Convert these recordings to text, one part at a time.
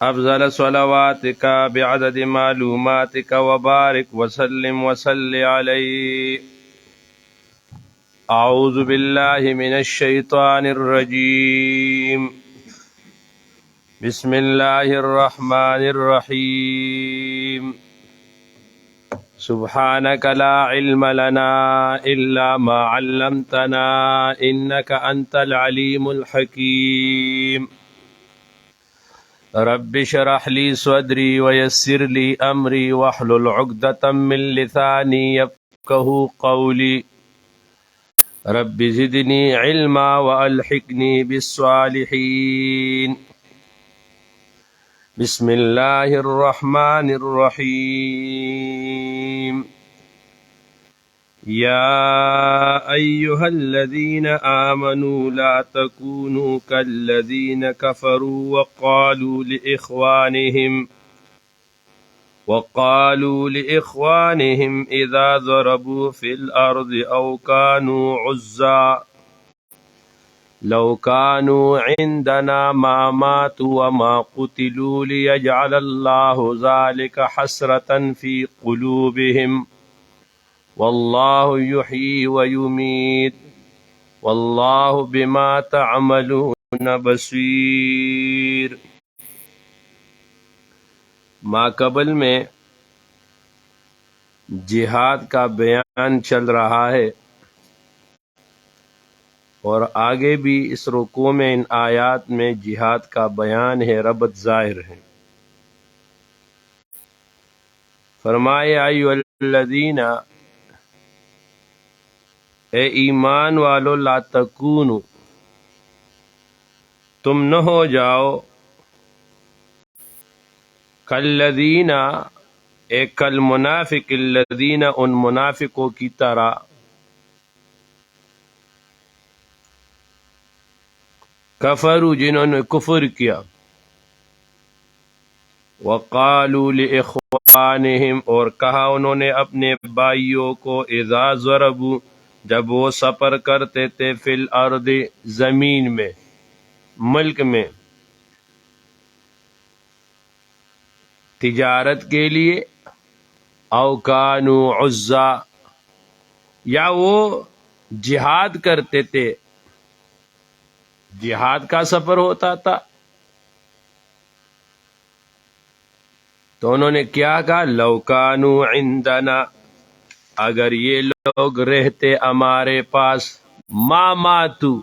أفضل صلواتك بعدد معلوماتك وبارك وسلم وصل عليه. أعوذ بالله من الشيطان الرجيم. بسم الله الرحمن الرحيم. سبحانك لا علم لنا إلا ما علمتنا إنك أنت العليم الحكيم. رب اشرح لي صدري ويسر لي أمري واحلل عقدة من لساني يفقهوا قولي. رب زدني علما وألحقني بالصالحين. بسم الله الرحمن الرحيم. يا أيها الذين آمنوا لا تكونوا كالذين كفروا وقالوا لإخوانهم إذا ضربوا في الأرض أو كانوا عزا لو كانوا عندنا ما ماتوا وما قتلوا ليجعل الله ذلك حسرة في قلوبهم والله يحيي ويميت والله بما تعملون بصير. ماقبل میں جہاد کا بیان چل رہا ہے اور آگے بھی اس رکوع میں ان آیات میں جہاد کا بیان ہے، ربط ظاہر ہے۔ فرمائے ایھا الذین، اے ایمان والو، لا تکونو، تم نہ ہو جاؤ، کالذین، اے کالمنافق الذین، ان منافقوں کی طرح، کفروا، جنہوں نے کفر کیا، وقالوا لإخوانہم، اور کہا انہوں نے اپنے بھائیوں کو، اذا ضربوا، جب وہ سفر کرتے تھے، فی الارض، زمین میں، ملک میں، تجارت کے لیے، او کانوا عزا، یا وہ جہاد کرتے تھے، جہاد کا سفر ہوتا تھا، تو انہوں نے کیا کہا، لو کانوا عندنا، اگر یہ لوگ رہتے ہمارے پاس، ما ماتو،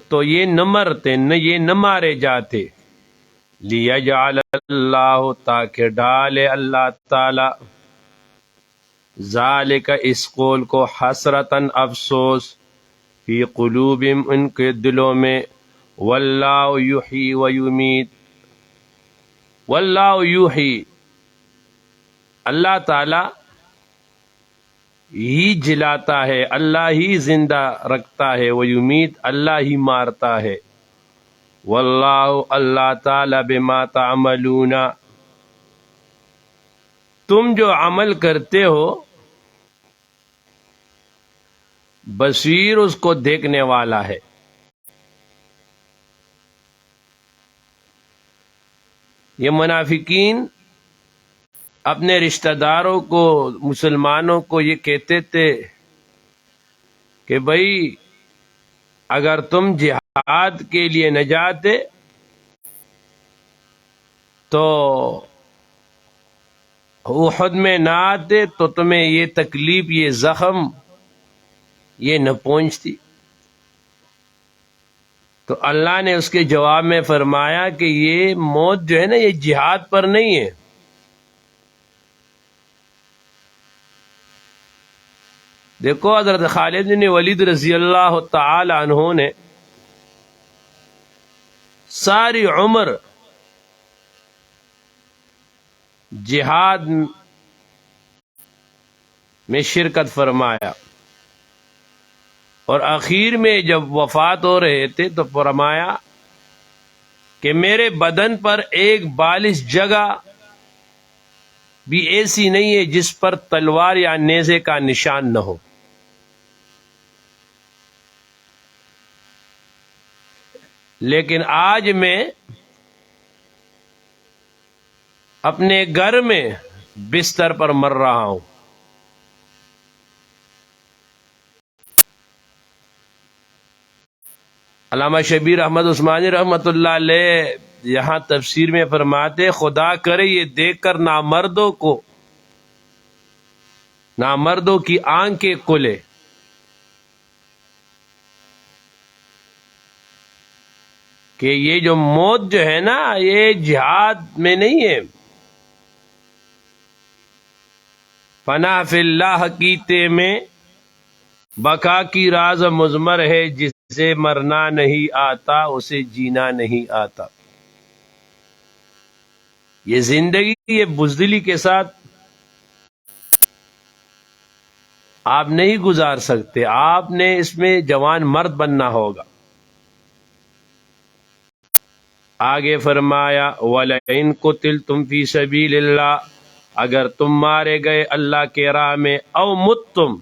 تو یہ نہ مرتے، یہ نہ مارے جاتے، لیجعل اللہ، تاکہ ڈالے اللہ تعالی، ذالک، اس قول کو، حسرتاً، افسوس، فی قلوبہم، ان کے دلوں میں، واللہ یحیی ویمیت، واللہ یحیی، اللہ تعالی ہی جلاتا ہے، اللہ ہی زندہ رکھتا ہے، ویمیت، اللہ ہی مارتا ہے، واللہ، اللہ تعالی، بما تعملون، تم جو عمل کرتے ہو، بصیر، اس کو دیکھنے والا ہے۔ یہ منافقین اپنے رشتہ داروں کو، مسلمانوں کو یہ کہتے تھے کہ بھئی اگر تم جہاد کے لیے نہ جاتے تو احد میں نہ آتے تو تمہیں یہ تکلیف، یہ زخم، یہ نہ پہنچتی۔ تو اللہ نے اس کے جواب میں فرمایا کہ یہ موت جو ہے نا، یہ جہاد پر نہیں ہے۔ دیکھو حضرت خالد بن ولید رضی اللہ تعالی عنہ نے ساری عمر جہاد میں شرکت فرمایا، اور اخیر میں جب وفات ہو رہے تھے تو فرمایا کہ میرے بدن پر ایک بالش جگہ بھی ایسی نہیں ہے جس پر تلوار یا نیزے کا نشان نہ ہو۔ لیکن آج میں اپنے گھر میں بستر پر مر رہا ہوں. علامہ شبیر احمد عثمانی رحمۃ اللہ علیہ یہاں تفسیر میں فرماتے خدا کرے یہ دیکھ کر نامردوں کی آنکھیں کھلے کہ یہ جو موت جو ہے نا یہ جہاد میں نہیں ہے. پناہ فی اللہ کیتے میں بقا کی راز مضمر ہے، جسے مرنا نہیں آتا اسے جینا نہیں آتا. یہ زندگی یہ بزدلی کے ساتھ آپ نہیں گزار سکتے، آپ نے اس میں جوان مرد بننا ہوگا. آگے فرمایا وَلَئِن قُتِلْتُمْ فِي سَبِيلِ اللَّهِ، اگر تم مارے گئے اللہ کے راہ میں، او متتم،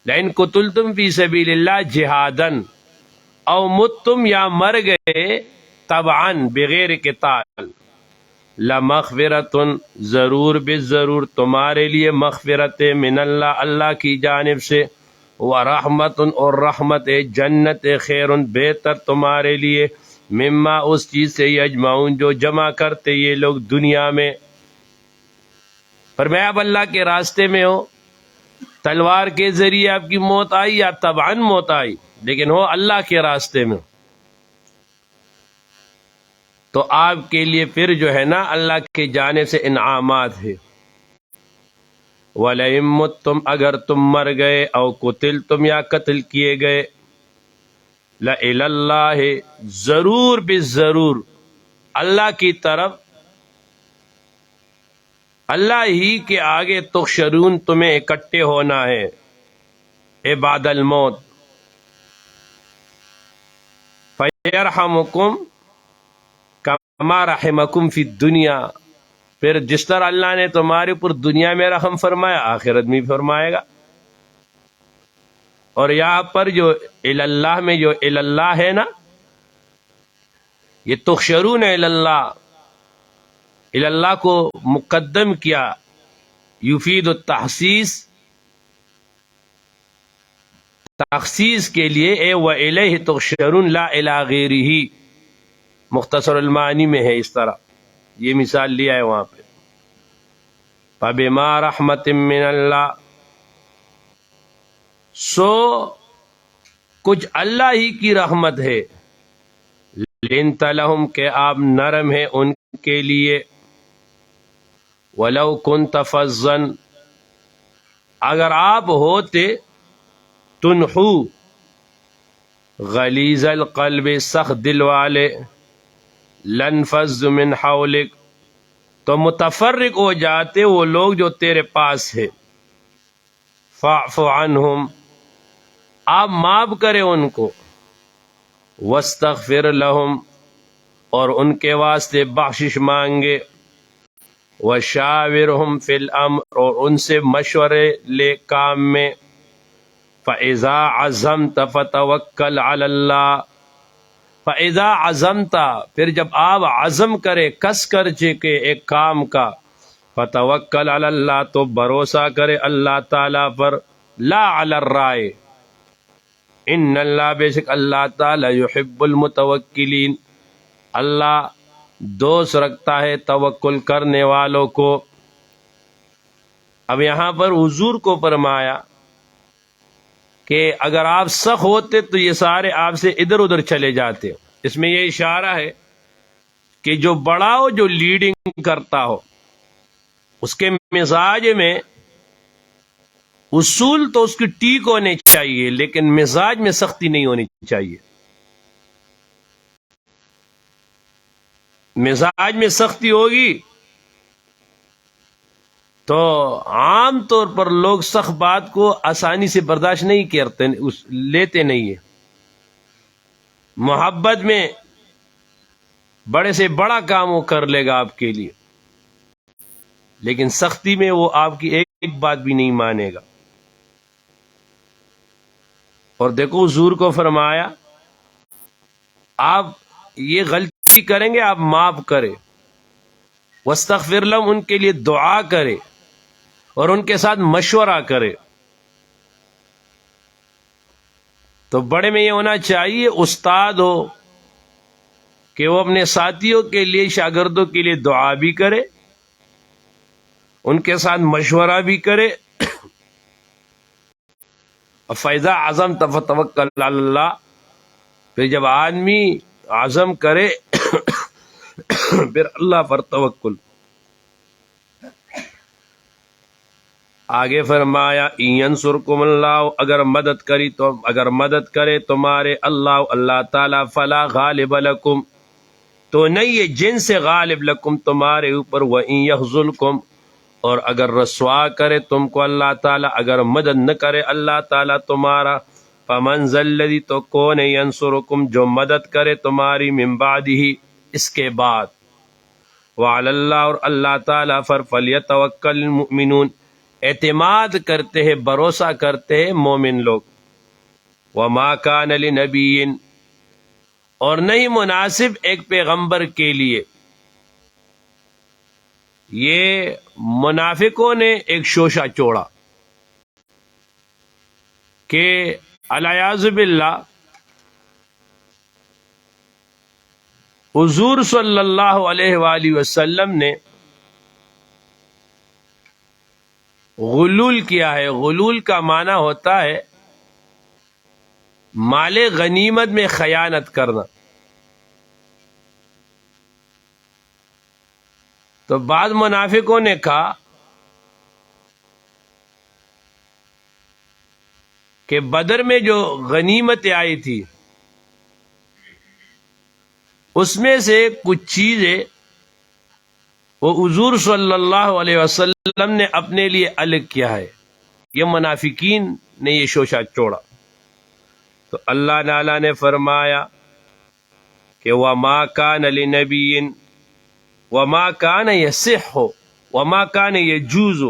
لئن قتلتم فی سبیل اللہ جہادن، او متتم یا مر گئے طبعاً بغیر قتال، لمغفرۃ، ضرور بالضرور تمہارے لیے مغفرت من اللہ، اللہ کی جانب سے، ورحمت، اور رحمت جنت، خیر بہتر تمہارے لیے، مما اس چیز سے یجمعون جو جمع کرتے یہ لوگ دنیا میں. فرمایا اب اللہ کے راستے میں ہو، تلوار کے ذریعے آپ کی موت آئی یا طبعاً موت آئی، لیکن ہو اللہ کے راستے میں تو آپ کے لیے پھر جو ہے نا اللہ کی جانب سے انعامات ہے. وَلَئِن مُتُّمْ، اگر تم مر گئے، او قتلتم یا قتل کیے گئے، لَإِلَى اللَّهِ، ضرور بالضرور اللہ کی طرف، اللہ ہی کے آگے تحشرون، تمہیں اکٹھے ہونا ہے بعد الموت. فَيَرْحَمُكُمْ کما رحمکم فی الدنیا، پھر جس طرح اللہ نے تمہارے اوپر دنیا میں رحم فرمایا آخرت میں فرمائے گا. اور یہاں پر جو اللہ میں جو اللہ ہے نا، یہ تحشرون اللہ کو مقدم کیا، یفید التحسیس، تخصیص کے لیے، اے وَإِلَيْهِ تحشرون لا إِلَىٰ غَيْرِهِ. مختصر المعانی میں ہے اس طرح، یہ مثال لیا ہے وہاں پہ. فَبِمَا رَحْمَةٍ مِّنَ اللَّهِ، سو کچھ اللہ ہی کی رحمت ہے، لِنْتَ لَهُمْ، کہ آپ نرم ہیں ان کے لیے، وَلَوْ كُنْتَ فَظًّا، اگر آپ ہوتے تنحو غلیظ القلب، سخت دل والے، لَانْفَضُّوا مِنْ حَوْلِكَ، تو متفرق ہو جاتے وہ لوگ جو تیرے پاس ہے. فَاعْفُ عَنْهُمْ، آپ معاف کرے ان کو، وَاسْتَغْفِرْ لَهُمْ، اور ان کے واسطے بخشش مانگے، وَشَاوِرْهُمْ فِي الْأَمْرِ، اور ان سے مشورے لے کام میں. فَإِذَا عَزَمْتَ فَتَوَكَّلْ عَلَى اللَّهِ، فَإِذَا عَزَمْتَ، پھر جب آپ عزم کرے، کس کر چکے ایک کام کا، فَتَوَكَّلْ عَلَى اللَّهِ، تو بھروسہ کرے اللہ تعالیٰ پر، لا علی الرائے، ان اللہ، بے شک اللہ تعالیٰ، یحب المتوکلین، اللہ دوست رکھتا ہے توکل کرنے والوں کو. اب یہاں پر حضور کو فرمایا کہ اگر آپ سخت ہوتے تو یہ سارے آپ سے ادھر ادھر چلے جاتے. اس میں یہ اشارہ ہے کہ جو بڑا ہو، جو لیڈنگ کرتا ہو، اس کے مزاج میں اصول تو اس کی ٹھیک ہونے چاہیے، لیکن مزاج میں سختی نہیں ہونی چاہیے. مزاج میں سختی ہوگی تو عام طور پر لوگ سخت بات کو آسانی سے برداشت نہیں کرتے، لیتے نہیں ہیں. محبت میں بڑے سے بڑا کام وہ کر لے گا آپ کے لیے، لیکن سختی میں وہ آپ کی ایک بات بھی نہیں مانے گا. اور دیکھو حضور کو فرمایا آپ یہ غلطی کریں گے آپ معاف کرے، واستغفر لهم ان کے لیے دعا کرے اور ان کے ساتھ مشورہ کرے. تو بڑے میں یہ ہونا چاہیے استاد ہو کہ وہ اپنے ساتھیوں کے لیے، شاگردوں کے لیے دعا بھی کرے، ان کے ساتھ مشورہ بھی کرے. فَإِذَا عَزَمْتَ فَتَوَكَّلْ عَلَى اللَّهِ، پھر جب آدمی عزم کرے پھر اللہ پر توکل. آگے فرمایا يَنْصُرْكُمُ اللَّهُ، اگر مدد کرے تمہارے اللہ تعالی، فلا غالب لکم، تو نہیں ہے جن سے غالب لکم تمہارے اوپر، وَإِن يَخْذُلْكُمْ، اور اگر رسوا کرے تم کو اللہ تعالی، اگر مدد نہ کرے اللہ تعالی تمہارا، فَمَنْ ذَا الَّذِي، تو کون ہے، يَنْصُرُكُمْ، جو مدد کرے تمہاری، مِن بَعْدِهِ، اس کے بعد، وَعَلَى اللَّهِ، اور اللہ تعالی پر، فَلْيَتَوَكَّلِ الْمُؤْمِنُونَ، اعتماد کرتے ہیں، بھروسہ کرتے ہیں مومن لوگ. وَمَا كَانَ لِنَبِيٍّ، اور نہیں مناسب ایک پیغمبر کے لیے. یہ منافقوں نے ایک شوشہ چوڑا کہ الیاذ باللہ حضور صلی اللہ علیہ وآلہ وسلم نے غلول کیا ہے. غلول کا معنی ہوتا ہے مال غنیمت میں خیانت کرنا. تو بعض منافقوں نے کہا کہ بدر میں جو غنیمتیں آئی تھی اس میں سے کچھ چیزیں وہ حضور صلی اللہ علیہ وسلم نے اپنے لیے الگ کیا ہے. یہ منافقین نے یہ شوشہ چوڑا. تو اللہ تعالی نے فرمایا کہ وَمَا كَانَ لِنَبِيٍّ، وَمَا كَانَ يَصِحُّ، وَمَا كَانَ يَجُوزُ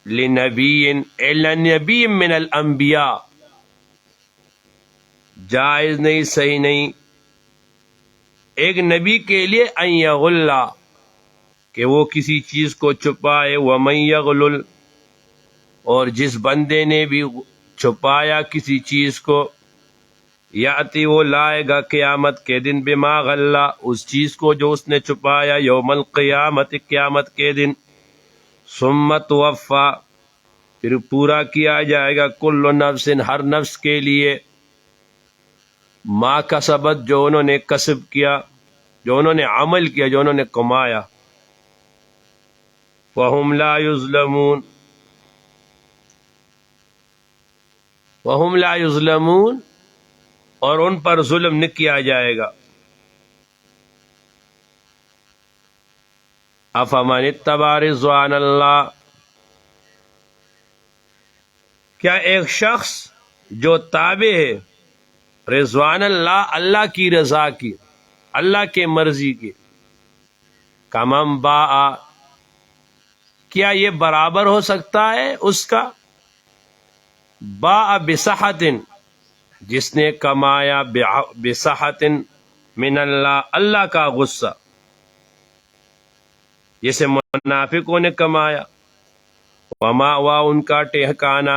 لِنَبِيٍّ إِلَّا نَبِيٍّ مِّنَ الْأَنبِيَاءِ، جائز نہیں، صحیح نہیں ایک نبی کے لیے ان یغل، کہ وہ کسی چیز کو چھپائے. ومن یغلل، اور جس بندے نے بھی چھپایا کسی چیز کو، یاتی، وہ لائے گا قیامت کے دن، بما غلہ، اس چیز کو جو اس نے چھپایا، یوم القیامت، قیامت کے دن. ثم توفی، پھر پورا کیا جائے گا، کل نفس، ہر نفس کے لیے، ما کسبت، جو انہوں نے کسب کیا، جو انہوں نے عمل کیا، جو انہوں نے کمایا. وَهُمْ لَا يُظْلَمُونَ، وَهُمْ لَا يُظْلَمُونَ، اور ان پر ظلم نہ کیا جائے گا. أَفَمَنِ اتَّبَعَ رِضْوَانَ اللَّهِ، کیا ایک شخص جو تابع ہے رضوان اللہ، اللہ کی رضا کی، اللہ کے مرضی کی، کمم باء، کیا یہ برابر ہو سکتا ہے اس کا، باء بسخط، جس نے کمایا بسخط من اللہ، اللہ کا غصہ، جسے منافقوں نے کمایا. وماوا، ان کا ٹھکانہ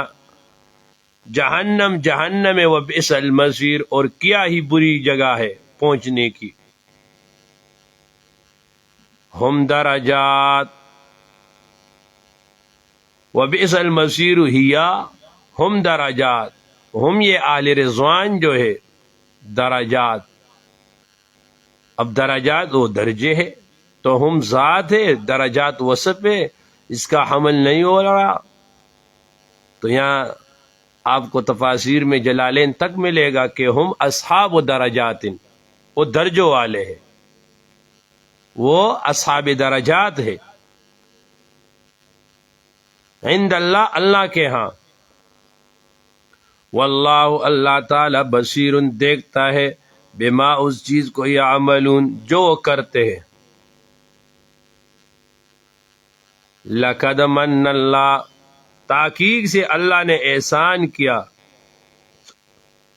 جہنم، جہنم ہے، وبئس المصیر، اور کیا ہی بری جگہ ہے پہنچنے کی. ہم درجات، وبئس المصیر ہیا، ہم درجات، ہم یہ آل رضوان جو ہے، درجات، اب درجات وہ درجے ہے، تو ہم ذات ہے، درجات وصف ہے، اس کا حمل نہیں ہو رہا. تو یہاں آپ کو تفاسیر میں جلالین تک ملے گا کہ ہم اصحاب درجات، وہ درجوں والے ہیں، وہ اصحاب درجات ہے عند اللہ، اللہ کے ہاں. واللہ، اللہ تعالی، بصیر، دیکھتا ہے، بما، اس چیز کو، یعملون، جو وہ کرتے ہیں. لقد من اللہ، تحقیق سے اللہ نے احسان کیا،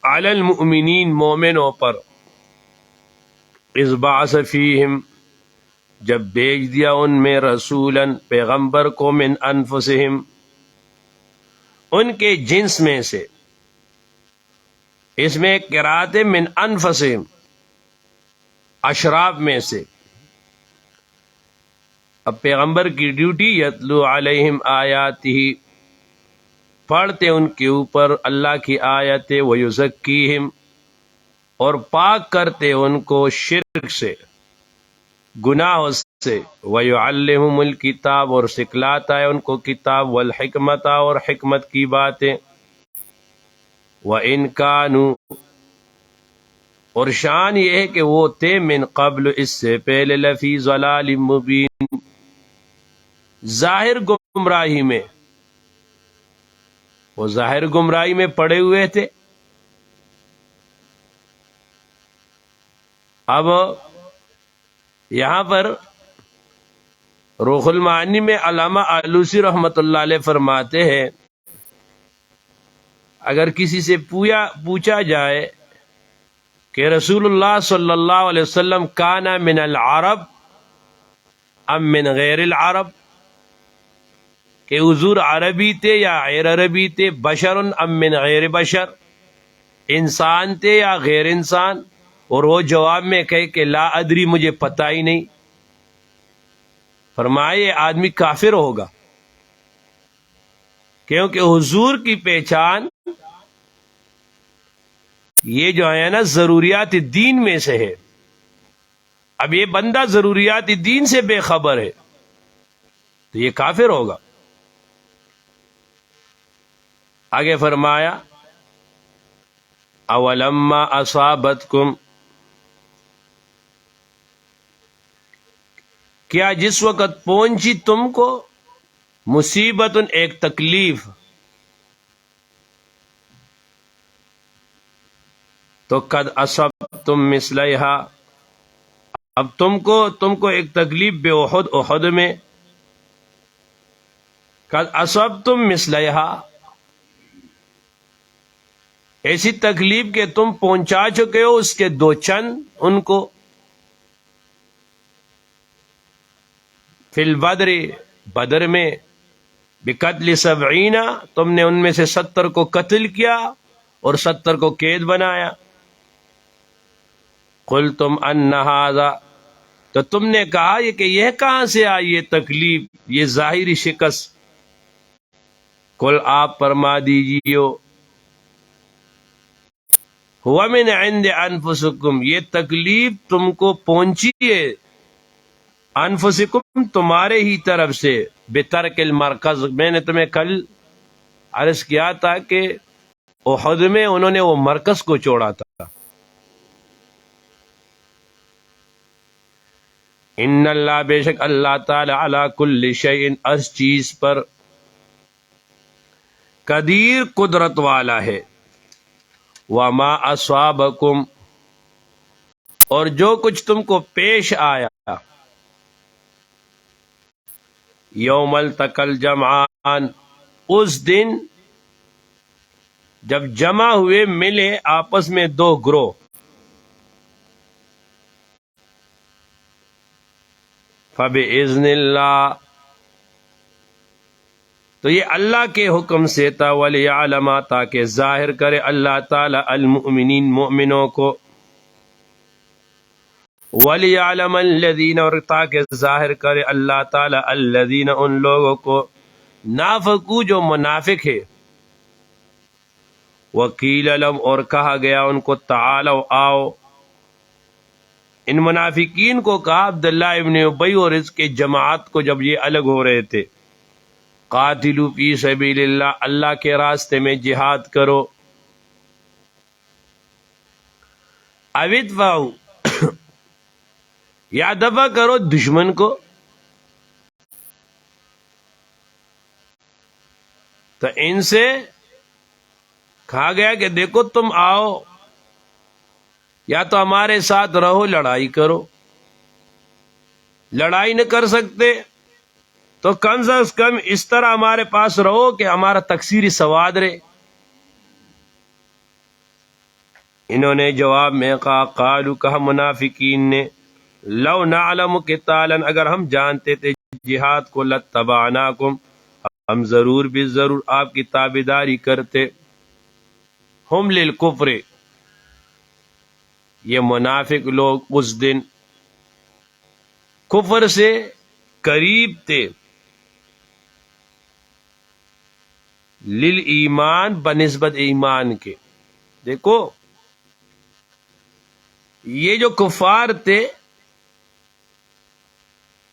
علی المؤمنین مومنوں پر، اذ بعث فیہم جب بھیج دیا ان میں رسولاً پیغمبر کو، من انفسہم ان کے جنس میں سے، اس میں ایک قرات ہے من انفسہم اشراف میں سے۔ اب پیغمبر کی ڈیوٹی یتلو علیہم آیاتہ پڑھتے ان کے اوپر اللہ کی آیتیں، ویزکیہم اور پاک کرتے ان کو شرک سے، گناہ سے، ویعلمہم الکتاب اور سکھلاتا ہے ان کو کتاب، والحکمت اور حکمت کی باتیں، وَإِن كَانُوا اور شان یہ ہے کہ وہ تھے من قبل اس سے پہلے، لفی ضلال مبین ظاہر گمراہی میں، وہ ظاہر گمراہی میں پڑے ہوئے تھے۔ اب یہاں پر روح المعانی میں علامہ آلوسی رحمت اللہ علیہ فرماتے ہیں، اگر کسی سے پوچھا جائے کہ رسول اللہ صلی اللہ علیہ وسلم کانا من العرب ام من غیر العرب، کہ حضور عربی تھے یا غیر عربی تھے، بشر ام من غیر بشر، انسان تھے یا غیر انسان، اور وہ جواب میں کہے کہ لا ادری مجھے پتہ ہی نہیں، فرمائے یہ آدمی کافر ہوگا، کیونکہ حضور کی پہچان یہ جو ہے نا ضروریات دین میں سے ہے۔ اب یہ بندہ ضروریات دین سے بے خبر ہے تو یہ کافر ہوگا۔ آگے فرمایا اولما اصابتکم، کیا جس وقت پہنچی تم کو مصیبت ایک تکلیف، تو قد اصبتم مثلیہا اب تم کو ایک تکلیف بے احد میں، قد اصبتم مثلیہا ایسی تکلیف کہ تم پہنچا چکے ہو اس کے دو چند ان کو، فی البدر بدر میں، بقتل 70 تم نے ان میں سے 70 کو قتل کیا اور 70 کو قید بنایا، قلتم ان ھذا تو تم نے کہا یہ کہ یہ کہاں سے آئی یہ تکلیف، یہ ظاہری شکست، قل آپ فرما دیجیے ہوا من عند انفسکم یہ تکلیف تم کو پہنچی ہے انفسکم تمہارے ہی طرف سے، بترک المرکز میں نے تمہیں کل عرض کیا تھا کہ احد میں انہوں نے وہ مرکز کو چھوڑا تھا۔ ان اللہ بے شک اللہ تعالی علی کل شیء ہر چیز پر قدیر قدرت والا ہے، وما اصابکم اور جو کچھ تم کو پیش آیا، یوم التقى الجمعان اس دن جب جمع ہوئے ملے آپس میں دو گروہ، فبإذن اللہ تو یہ اللہ کے حکم سے تھا، وَلِيَعْلَمَ تاکہ ظاہر کرے اللہ تعالی المؤمنین مومنوں کو، وَلِيَعْلَمَ الَّذِينَ اور تاکہ ظاہر کرے اللہ تعالی الذین ان لوگوں کو، نافقو جو منافق ہے، وَقِيلَ لَهُمْ اور کہا گیا ان کو تعالوا آؤ، ان منافقین کو کہا عبداللہ ابن ابی اور اس کے جماعت کو جب یہ الگ ہو رہے تھے، قاتلوا فی سبیل اللہ اللہ کے راستے میں جہاد کرو، او ادفعوا یا دفع کرو دشمن کو، تو ان سے کہا گیا کہ دیکھو تم آؤ یا تو ہمارے ساتھ رہو لڑائی کرو، لڑائی نہ کر سکتے تو کم از کم اس طرح ہمارے پاس رہو کہ ہمارا تکثیری سواد رہے، انہوں نے جواب میں کہا قالوا کہا منافقین نے لو نعلم قتالا اگر ہم جانتے تھے جہاد کو لتبعناکم ہم ضرور بھی ضرور آپ کی تابعداری کرتے. ہم للکفر یہ منافق لوگ اس دن کفر سے قریب تھے، للایمان بنسبت ایمان کے. دیکھو یہ جو کفار تھے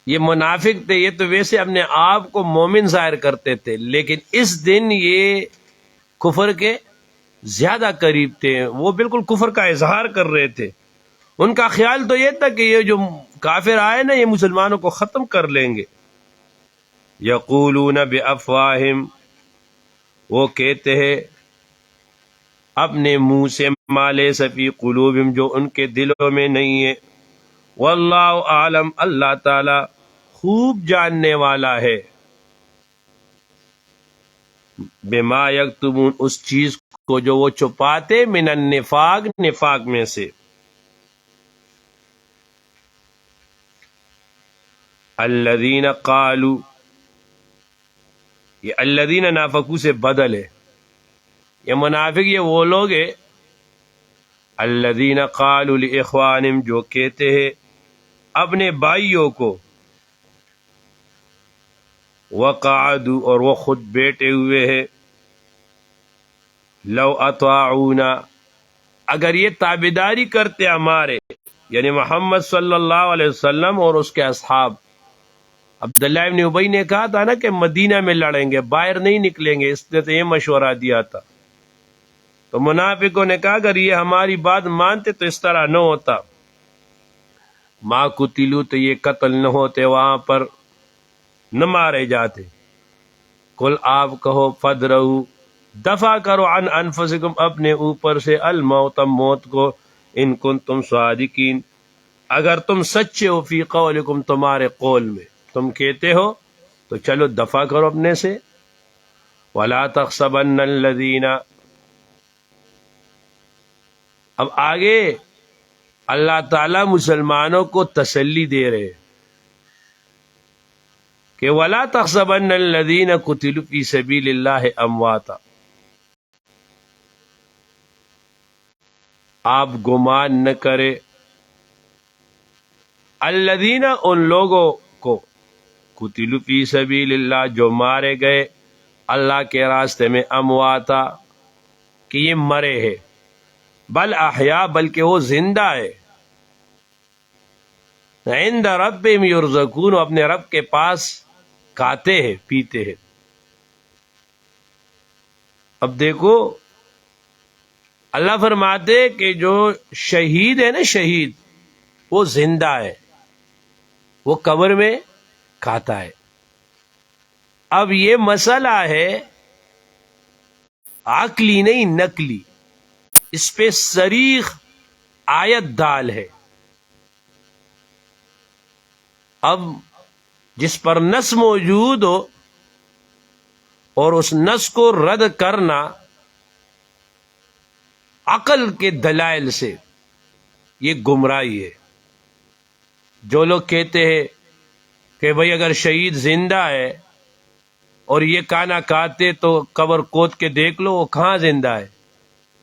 یہ منافق تھے، یہ تو ویسے اپنے آپ کو مومن ظاہر کرتے تھے، لیکن اس دن یہ کفر کے زیادہ قریب تھے، وہ بالکل کفر کا اظہار کر رہے تھے. ان کا خیال تو یہ تھا کہ یہ جو کافر آئے نا یہ مسلمانوں کو ختم کر لیں گے. یقولون بافواہم وہ کہتے ہیں اپنے منہ سے ما لیس فی قلوبہم جو ان کے دلوں میں نہیں ہے. واللہ عالم اللہ تعالی خوب جاننے والا ہے بما یکتمون اس چیز کو جو وہ چھپاتے من النفاق نفاق میں سے. الذین قالوا یہ الذین نافقو سے بدل ہے، یہ منافق یہ وہ لوگ ہیں الذین قالوا لاخوانہم جو کہتے ہیں اپنے بھائیوں کو وقعدوا اور وہ خود بیٹھے ہوئے ہیں لو اطاعونا اگر یہ تابعداری کرتے ہمارے یعنی محمد صلی اللہ علیہ وسلم اور اس کے اصحاب. عبداللہ ابن ابی نے کہا تھا نا کہ مدینہ میں لڑیں گے باہر نہیں نکلیں گے، اس نے تو یہ مشورہ دیا تھا. تو منافقوں نے کہا اگر یہ ہماری بات مانتے تو اس طرح نہ ہوتا. ما قتلوا تو یہ قتل نہ ہوتے، وہاں پر نہ مارے جاتے. قل آپ کہو فدرؤ دفع کرو عن انفسکم اپنے اوپر سے الموت موت کو ان کنتم صادقین اگر تم سچے ہو فی قولکم تمہارے قول میں تم کہتے ہو تو چلو دفع کرو اپنے سے. ولا تحسبن الذین اب آگے اللہ تعالی مسلمانوں کو تسلی دے رہے کہ ولا تحسبن الذین قتلوا فی سبیل اللہ امواتا آپ گمان نہ کرے الذین ان لوگوں کو قتلوا فی سبیل اللہ جو مارے گئے اللہ کے راستے میں امواتا کہ یہ مرے ہیں، بل احیا بلکہ وہ زندہ ہے، عند ربہم یرزقون اپنے رب کے پاس کھاتے ہیں پیتے ہیں. اب دیکھو اللہ فرماتے کہ جو شہید ہے نا شہید وہ زندہ ہے، وہ قبر میں کھاتا ہے. اب یہ مسئلہ ہے عقلی نہیں نقلی، اس پہ صریح آیت دال ہے. اب جس پر نص موجود ہو اور اس نص کو رد کرنا عقل کے دلائل سے یہ گمراہی ہے. جو لوگ کہتے ہیں کہ بھئی اگر شہید زندہ ہے اور یہ کھانا کھاتے تو قبر کھود کے دیکھ لو وہ کہاں زندہ ہے،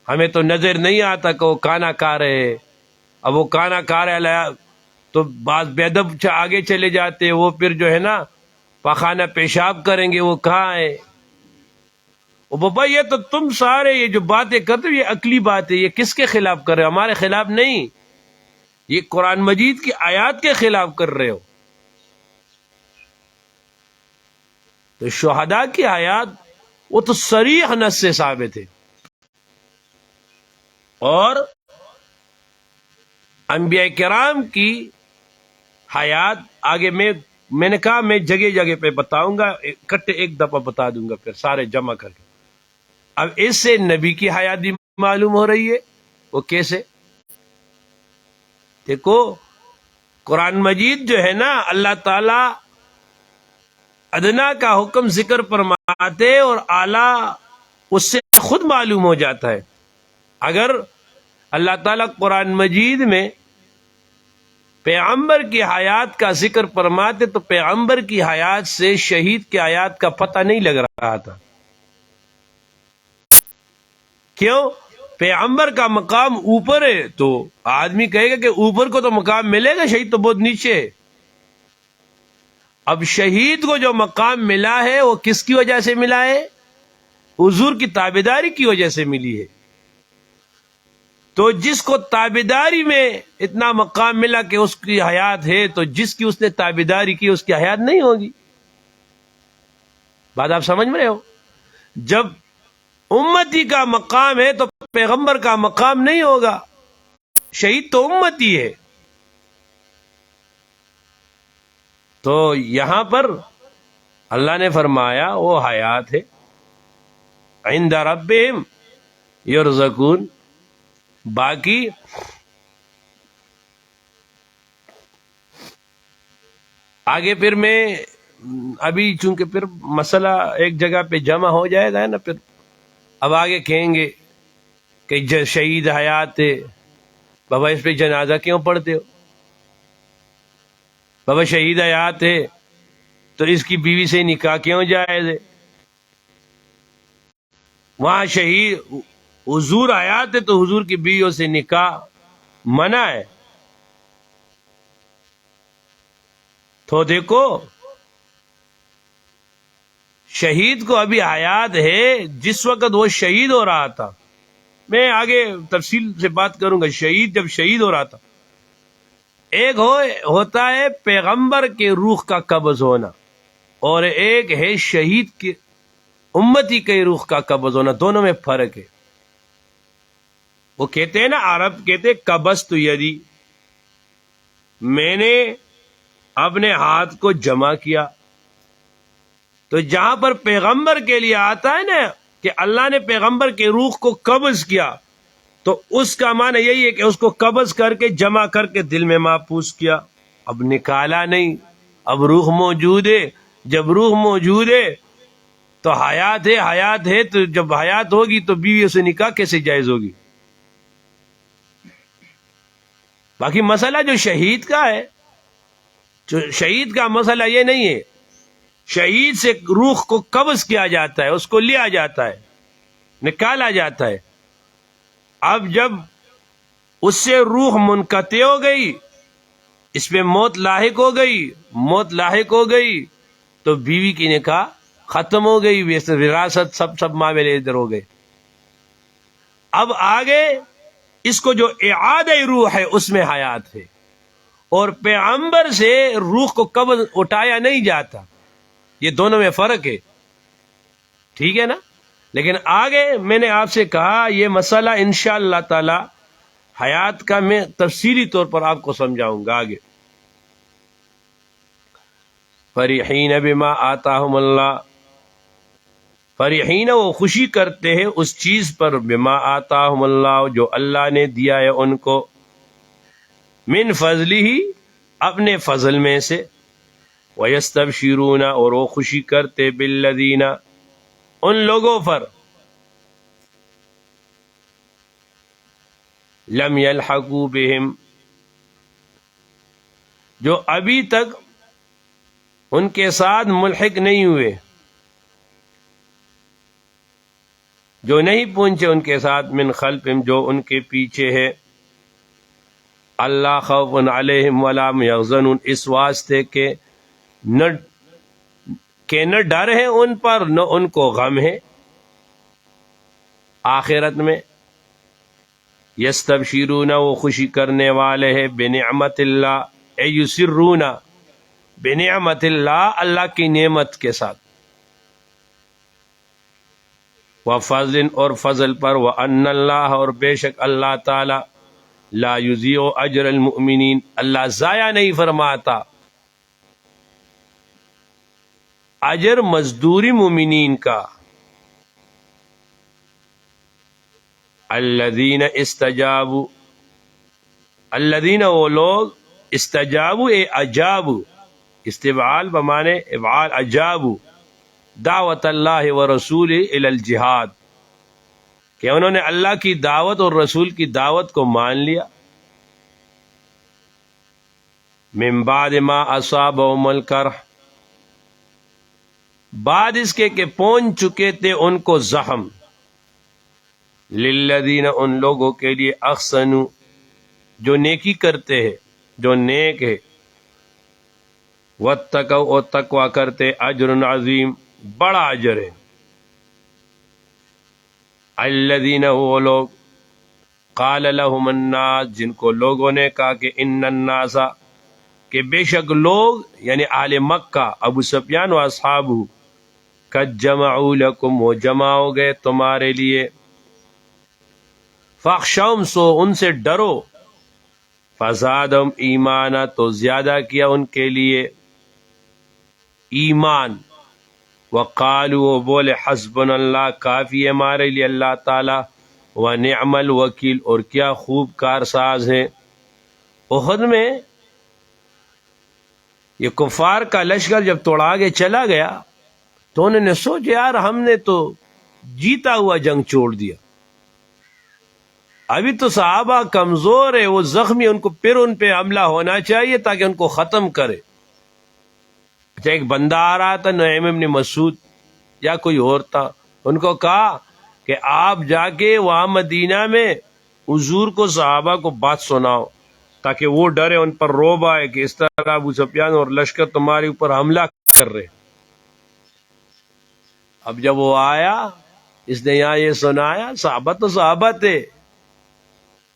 ہمیں تو نظر نہیں آتا کہ وہ کھانا کھا رہے ہیں. اب وہ کھانا کھا رہے تو بعض بے ادب آگے چلے جاتے، وہ پھر جو ہے نا پخانہ پیشاب کریں گے، وہ کہاں ہے. او بابا یہ تو تم سارے یہ جو باتیں کرتے ہو یہ عقلی بات ہے، یہ کس کے خلاف کر رہے ہو؟ ہمارے خلاف نہیں، یہ قرآن مجید کی آیات کے خلاف کر رہے ہو. تو شہداء کی آیات وہ تو صریح نص سے ثابت ہے، اور انبیاء کرام کی حیات آگے میں نے کہا میں جگہ جگہ پہ بتاؤں گا، اکٹھے ایک دفعہ بتا دوں گا پھر سارے جمع کر کے. اب اس سے نبی کی حیات بھی معلوم ہو رہی ہے. وہ کیسے؟ دیکھو قرآن مجید جو ہے نا اللہ تعالی ادنا کا حکم ذکر فرماتے اور اعلیٰ اس سے خود معلوم ہو جاتا ہے. اگر اللہ تعالیٰ قرآن مجید میں پیغمبر کی حیات کا ذکر فرماتے تو پیغمبر کی حیات سے شہید کی حیات کا پتہ نہیں لگ رہا تھا. کیوں؟ پیغمبر کا مقام اوپر ہے تو آدمی کہے گا کہ اوپر کو تو مقام ملے گا، شہید تو بہت نیچے ہے. اب شہید کو جو مقام ملا ہے وہ کس کی وجہ سے ملا ہے؟ حضور کی تابعداری کی وجہ سے ملی ہے. تو جس کو تابعداری میں اتنا مقام ملا کہ اس کی حیات ہے، تو جس کی اس نے تابعداری کی اس کی حیات نہیں ہوگی. بات آپ سمجھ میں رہے ہو؟ جب امتی کا مقام ہے تو پیغمبر کا مقام نہیں ہوگا. شہید تو امتی ہے. تو یہاں پر اللہ نے فرمایا وہ حیات ہے. عند ربہم یرزقون. باقی آگے پھر میں ابھی چونکہ پھر مسئلہ ایک جگہ پہ جمع ہو جائے گا نا، پھر اب آگے کہیں گے کہ شہید حیات ہے، بابا اس پہ جنازہ کیوں پڑھتے ہو؟ بابا شہید حیات ہے تو اس کی بیوی سے نکاح کیوں جائز ہے؟ وہاں شہید حضور حیات ہے تو حضور کی بیویوں سے نکاح منع ہے. تو دیکھو شہید کو ابھی حیات ہے جس وقت وہ شہید ہو رہا تھا. میں آگے تفصیل سے بات کروں گا. شہید جب شہید ہو رہا تھا، ایک ہوتا ہے پیغمبر کے روح کا قبض ہونا، اور ایک ہے شہید کے امتی کے روح کا قبض ہونا. دونوں میں فرق ہے. وہ کہتے ہیں نا، عرب کہتے قبضت یدی، میں نے اپنے ہاتھ کو جمع کیا. تو جہاں پر پیغمبر کے لیے آتا ہے نا کہ اللہ نے پیغمبر کے روح کو قبض کیا، تو اس کا معنی یہی ہے کہ اس کو قبض کر کے جمع کر کے دل میں محفوظ کیا. اب نکالا نہیں، اب روح موجود ہے. جب روح موجود ہے تو حیات ہے. حیات ہے تو جب حیات ہوگی تو بیوی سے نکاح کیسے جائز ہوگی؟ باقی مسئلہ جو شہید کا ہے، جو شہید کا مسئلہ یہ نہیں ہے. شہید سے روح کو قبض کیا جاتا ہے، اس کو لیا جاتا ہے، نکالا جاتا ہے. اب جب اس سے روح منقطع ہو گئی، اس پہ موت لاحق ہو گئی، موت لاحق ہو گئی تو بیوی کی نکاح ختم ہو گئی، وراثت سب معاملے ادھر ہو گئے. اب آگے اس کو جو اعادہ روح ہے اس میں حیات ہے، اور پیغمبر سے روح کو قبض اٹھایا نہیں جاتا. یہ دونوں میں فرق ہے. ٹھیک ہے نا؟ لیکن آگے میں نے آپ سے کہا یہ مسئلہ انشاءاللہ تعالی حیات کا میں تفصیلی طور پر آپ کو سمجھاؤں گا آگے. فرحین بما آتاہم اللہ، فرحین وہ خوشی کرتے ہیں اس چیز پر، بما آتاہم اللہ جو اللہ نے دیا ہے ان کو، من فضلہ اپنے فضل میں سے، وَيَسْتَبْشِرُونَ اور وہ خوشی کرتے بِالَّذِينَ ان لوگوں پر، لم يلحقوا بهم جو ابھی تک ان کے ساتھ ملحق نہیں ہوئے، جو نہیں پہنچے ان کے ساتھ، من خلفہم جو ان کے پیچھے ہے، اللہ خوف علیہم ولا هم يحزنون اس واسطے کہ نہ ڈر ہے ان پر نہ ان کو غم ہے آخرت میں. یستبشرون وہ خوشی کرنے والے ہیں بنعمت اللہ، اے یسرون بنعمت اللہ اللہ کی نعمت کے ساتھ، وفضل اور فضل پر، وان اللہ اور بے شک اللہ تعالی لا یضیع اجر المؤمنین اللہ ضائع نہیں فرماتا اجر مزدوری مومنین کا. الذین استجابوا، الذین وہ لوگ، استجابوا اے اجابوا، استفعال بمانے افعال، اجابوا دعوت اللہ ورسولہ الی الجہاد، کہ انہوں نے اللہ کی دعوت اور رسول کی دعوت کو مان لیا. من بعد ما اصابهم الکرح، بعد اس کے کہ پہنچ چکے تھے ان کو زخم. للذین، ان لوگوں کے لیے، احسنوا، جو نیکی کرتے ہیں، جو نیک ہے، واتقوا، اور تقوی کرتے، اجر عظیم، بڑا اجر ہے. الذین، وہ لوگ، قال لهم الناس، جن کو لوگوں نے کہا کہ ان الناس، کہ بے شک لوگ، یعنی اہل مکہ، ابو سفیان و اصحابہ، قد جمعوا لکم، وہ جمع ہو گئے تمہارے لیے. فاخشوہم، سو ان سے ڈرو. فزادہم ایمانا، تو زیادہ کیا ان کے لیے ایمان. وقالوا، وہ بولے، حسبنا اللہ، کافی ہے ہمارے لیے اللہ تعالی. ونعم الوکیل، اور کیا خوب کارساز ہے. احد میں یہ کفار کا لشکر جب توڑا کے چلا گیا تو انہوں نے سوچا یار ہم نے تو جیتا ہوا جنگ چھوڑ دیا، ابھی تو صحابہ کمزور ہے، وہ زخمی، ان کو پھر ان پہ حملہ ہونا چاہیے تاکہ ان کو ختم کرے. اچھا، ایک بندہ آ رہا تھا، نعیم ابن مسعود یا کوئی اور تھا، ان کو کہا کہ آپ جا کے وہاں مدینہ میں حضور کو، صحابہ کو بات سناؤ تاکہ وہ ڈرے، ان پر روب آئے کہ اس طرح ابو سفیان اور لشکر تمہارے اوپر حملہ کر رہے. اب جب وہ آیا، اس نے یہاں یہ سنایا، صحابہ تو صحابہ تھے،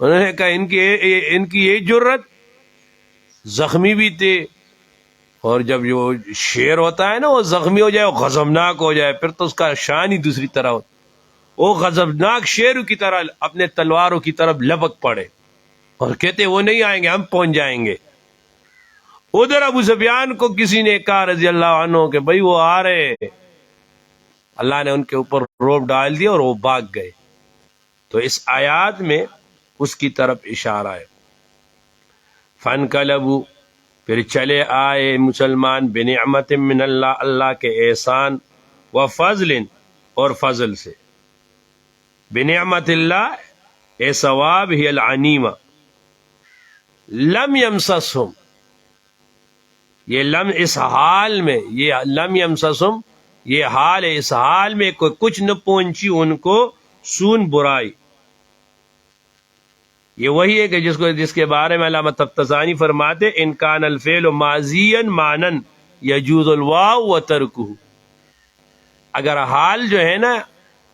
انہوں نے کہا ان کی یہ جرت، زخمی بھی تھے. اور جب جو شیر ہوتا ہے نا، وہ زخمی ہو جائے، وہ غضبناک ہو جائے، پھر تو اس کا شان ہی دوسری طرح ہوتا. وہ غضبناک شیر کی طرح اپنے تلواروں کی طرف لپک پڑے اور کہتے وہ نہیں آئیں گے، ہم پہنچ جائیں گے. ادھر ابو سفیان کو کسی نے کہا رضی اللہ عنہ کہ بھائی وہ آ رہے. اللہ نے ان کے اوپر روب ڈال دیا اور وہ بھاگ گئے. تو اس آیات میں اس کی طرف اشارہ ہے. فانقلبوا، پھر چلے آئے مسلمان، بنعمت من اللہ، اللہ کے احسان، وفضل، اور فضل سے. بنعمت اللہ، اے ثواب، ہی العنیمہ، لم یمسسہم، یہ لم اس حال میں، یہ لم یمسسہم، یہ حال ہے، اس حال میں کوئی کچھ نہ پہنچی ان کو، سون برائی. یہ وہی ہے کہ جس کے بارے میں علامہ طبطسانی فرماتے، ان کان الفعل ماضیا مانن یجوز الواو و ترکہ. اگر حال جو ہے نا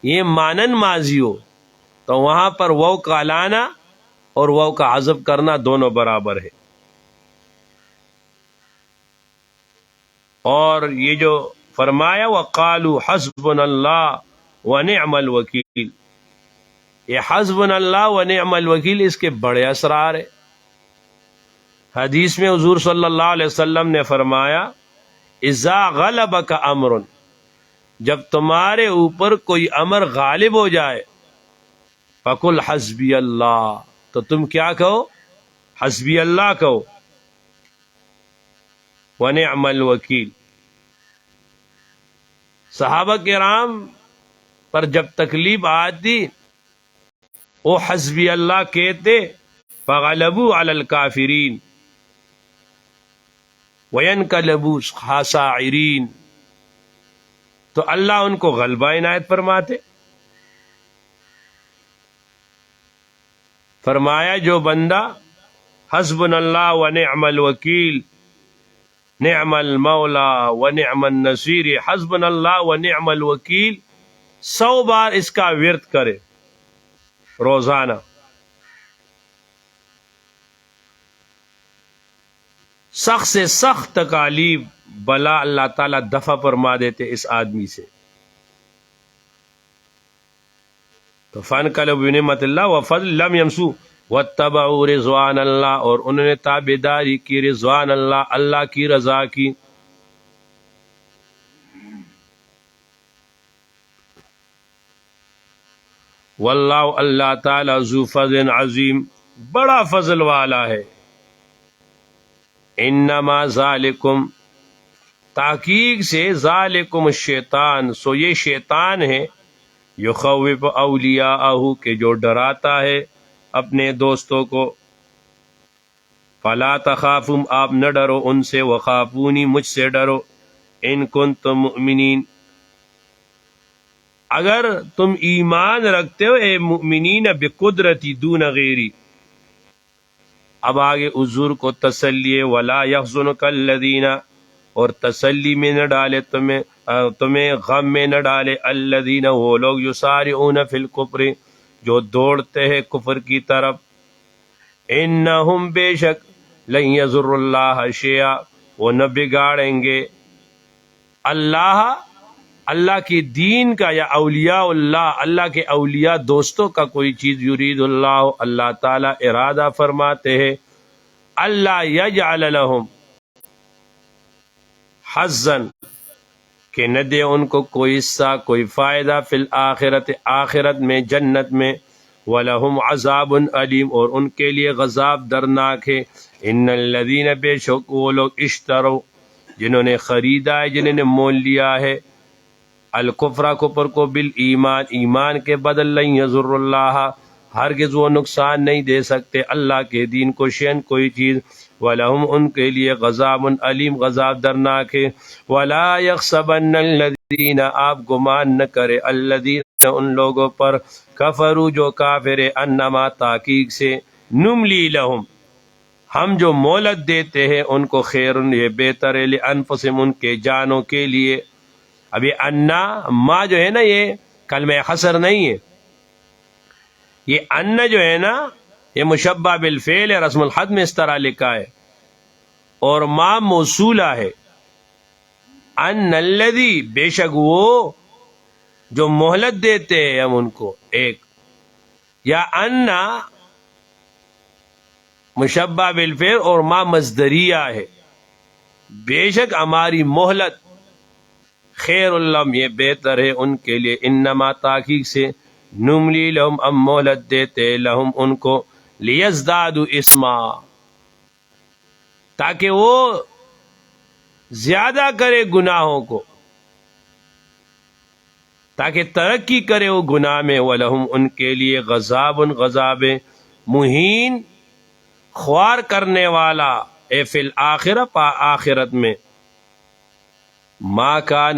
یہ مانن ماضی ہو تو وہاں پر واو کا لانا اور واو کا حذف کرنا دونوں برابر ہے. اور یہ جو فرمایا وقالوا حسبنا اللہ ونعم الوکیل، یہ حسبنا اللہ ونعم الوکیل، اس کے بڑے اسرار ہے. حدیث میں حضور صلی اللہ علیہ وسلم نے فرمایا، اذا غلبک امر، جب تمہارے اوپر کوئی امر غالب ہو جائے، فقل حسبی اللہ، تو تم کیا کہو؟ حسبی اللہ کہو، ونعم الوکیل. صحابہ کرام پر جب تکلیف آتی وہ حسبی اللہ کہتے، فغلبوا علی الکافرین وینقلبوا خاسرین، تو اللہ ان کو غلبہ عنایت فرماتے. فرمایا جو بندہ حسبنا اللہ ونعم الوکیل، نعم المولا ونعم النصیر، حسبنا اللہ ونعم الوکیل 100 بار اس کا ورد کرے روزانہ، سخت سے سخت تکالیف، بلا اللہ تعالیٰ دفع فرما دیتے اس آدمی سے. تو فانقلبوا بنعمت اللہ وفضل لم یمسوا واتبعوا رضوان اللہ، اور انہوں نے تابعداری کی رضوان اللہ، اللہ کی رضا کی. واللہ، اللہ تعالی، ذو فضل عظیم، بڑا فضل والا ہے. انما ذالکم، تحقیق سے ذالکم الشیطان، سو یہ شیطان ہے، یخوف اولیاءہ کہ جو ڈراتا ہے اپنے دوستوں کو، فلا تخافوا آپ نہ ڈرو ان سے، وخافونی مجھ سے ڈرو، ان کنتم مؤمنین اگر تم ایمان رکھتے ہو، اے مؤمنین بقدرتی دون غیری۔ اب آگے حضور کو تسلی، ولا یحزنک الذین، اور تسلی میں نہ ڈالے تمہیں غم میں نہ ڈالے، الذین وہ لوگ یسارعون فی الکفر جو دوڑتے ہیں کفر کی طرف، انہم بے شک لن یضر اللہ شیئا وہ نہ بگاڑیں گے اللہ کی دین کا، یا اولیاء اللہ کے اولیاء دوستوں کا کوئی چیز، یرید اللہ تعالی ارادہ فرماتے ہیں، اللہ یجعل لہم حظا کہ نہ دے ان کو کوئی حصہ کوئی فائدہ، فی الآخرت آخرت میں جنت میں، وَلَهُمْ عَذَابٌ علیم اور ان کے لیے غذاب درناک ہے، ان الذین بے شک وہ لوگ اشتروا جنہوں نے خریدا ہے، جنہوں نے مول لیا ہے، الکفر کفر کو بالایمان ایمان کے بدل، لن یضر اللہ ہرگز وہ نقصان نہیں دے سکتے اللہ کے دین کو، شیئن کوئی چیز، وَلَهُمْ ان کے لیے غذاب علیم غذاب درناک ہے، وَلَا يَحْسَبَنَّ الَّذِينَ آپ گمان نہ کرے، الذین ان لوگوں پر، کفروا جو کافر، انما تحقیق سے، نملی لہم ہم جو مہلت دیتے ہیں ان کو، خیر یہ بہتر ہے، لانفسہم ان کے جانوں کے لیے۔ اب یہ انا ما جو ہے نا یہ کلمہ حصر نہیں ہے، یہ ان جو ہے نا یہ مشبہ بالفعل ہے، رسم الخط میں اس طرح لکھا ہے، اور ما موصولہ ہے، ان الذی بے شک وہ جو مہلت دیتے ہیں ہم ان کو، ایک یا انا مشبہ بالفعل اور ما مصدریہ ہے، بے شک ہماری مہلت، خیر اللہم یہ بہتر ہے ان کے لیے، انما تحقیق سے، نملی لہم ام مہلت دیتے لہم ان کو، لیزدادوا اسما تاکہ وہ زیادہ کرے گناہوں کو، تاکہ ترقی کرے وہ گناہ میں، ولہم ان کے لیے غضاب غضاب مہین خوار کرنے والا، اے فی الآخرہ پا آخرت میں، ما کان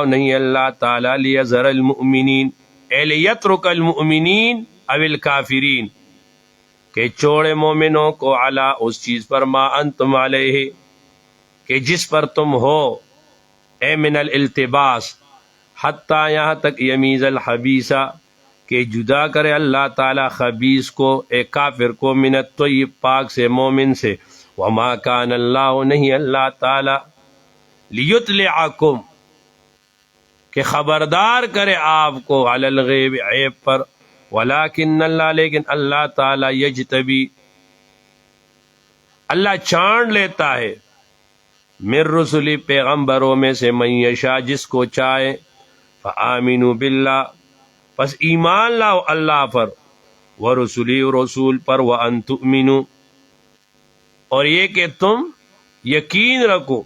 نہیں اللہ تعالی لیذر المؤمنین اے لیترک المؤمنین او الکافرین کہ چھوڑے مومنوں کو، علی اس چیز پر، ما انتم علیہ کہ جس پر تم ہو، اے من الالتباس حتی یہاں تک، یمیز الحبیثہ کہ جدا کرے اللہ تعالی خبیث کو، ایک کافر کو، من الطیب پاک سے مومن سے، وما کان اللہ نہیں اللہ تعالی لیطلعکم کہ خبردار کرے آپ کو، علی الغیب عیب پر، ولیکن اللہ لیکن اللہ تعالی یجتبی اللہ چھان لیتا ہے، من رسلی پیغمبروں میں سے، من یشاء جس کو چاہے، فآمنوا باللہ پس ایمان لاؤ اللہ پر، ورسلی رسول پر، وان تؤمنوا اور یہ کہ تم یقین رکھو،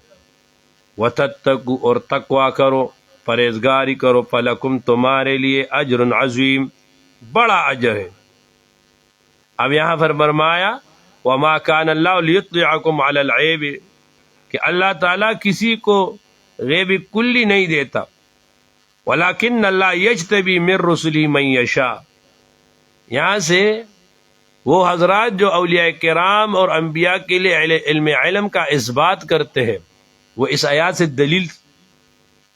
وتتقوا اور تقوی کرو، پرہیزگاری کرو، فلکم تمہارے لیے اجر عظیم بڑا اجر ہے۔ اب یہاں پر فرمایا وما کان اللہ لیطلعکم علی العیب کہ اللہ تعالیٰ کسی کو غیب کلی نہیں دیتا، ولیکن اللہ یجتبی من رسلہ من یشاء، یہاں سے وہ حضرات جو اولیاء کرام اور انبیاء کے لیے علم کا اثبات کرتے ہیں، وہ اس آیات سے دلیل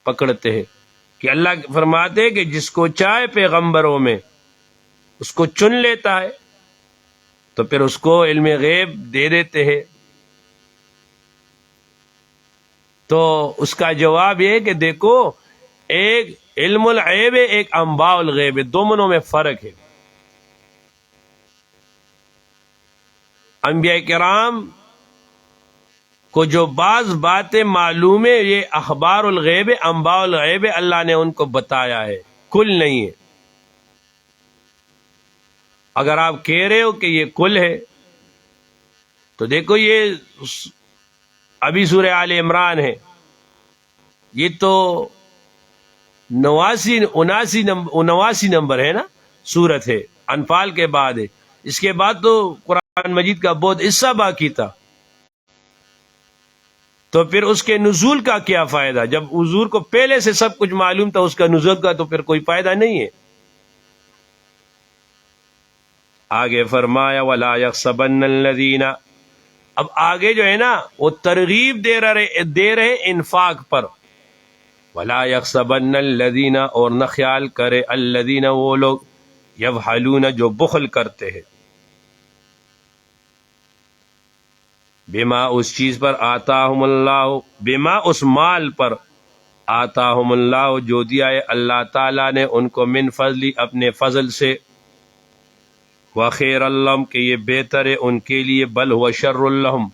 پکڑتے ہیں کہ اللہ فرماتے ہیں کہ جس کو چاہے پیغمبروں میں اس کو چن لیتا ہے، تو پھر اس کو علم غیب دے دیتے ہیں۔ تو اس کا جواب یہ ہے کہ دیکھو، ایک علم الغیب ہے، ایک انباء الغیب ہے، دونوں میں فرق ہے۔ انبیاء کرام کو جو بعض باتیں معلوم ہے، یہ اخبار الغیب، انباء الغیب اللہ نے ان کو بتایا ہے، کل نہیں ہے۔ اگر آپ کہہ رہے ہو کہ یہ کل ہے تو دیکھو یہ ابھی سورہ آل عمران ہے، یہ تو 79 نمبر ہے نا، سورت ہے، انفال کے بعد ہے. اس کے بعد تو قرآن مجید کا بہت حصہ باقی تھا. تو پھر اس کے نزول کا کیا فائدہ؟ جب حضور کو پہلے سے سب کچھ معلوم تھا اس کا نزول کا، تو پھر کوئی فائدہ نہیں ہے. آگے فرمایا وَلَا يَحْسَبَنَّ الَّذِينَ، اب آگے جو ہے نا وہ ترغیب دے رہے انفاق پر. وَلَا يَحْسَبَنَّ الَّذِينَ، اور نہ خیال کرے الذین وہ لوگ، یبخلون جو بخل کرتے ہیں، بما اس چیز پر آتاہم اللہ، بما اس مال پر آتاہم اللہ جو دیا ہے اللہ تعالیٰ نے ان کو، من فضلی اپنے فضل سے، وخیر اللہم کہ یہ بہتر ہے ان کے لیے، بل ہوا شر اللہم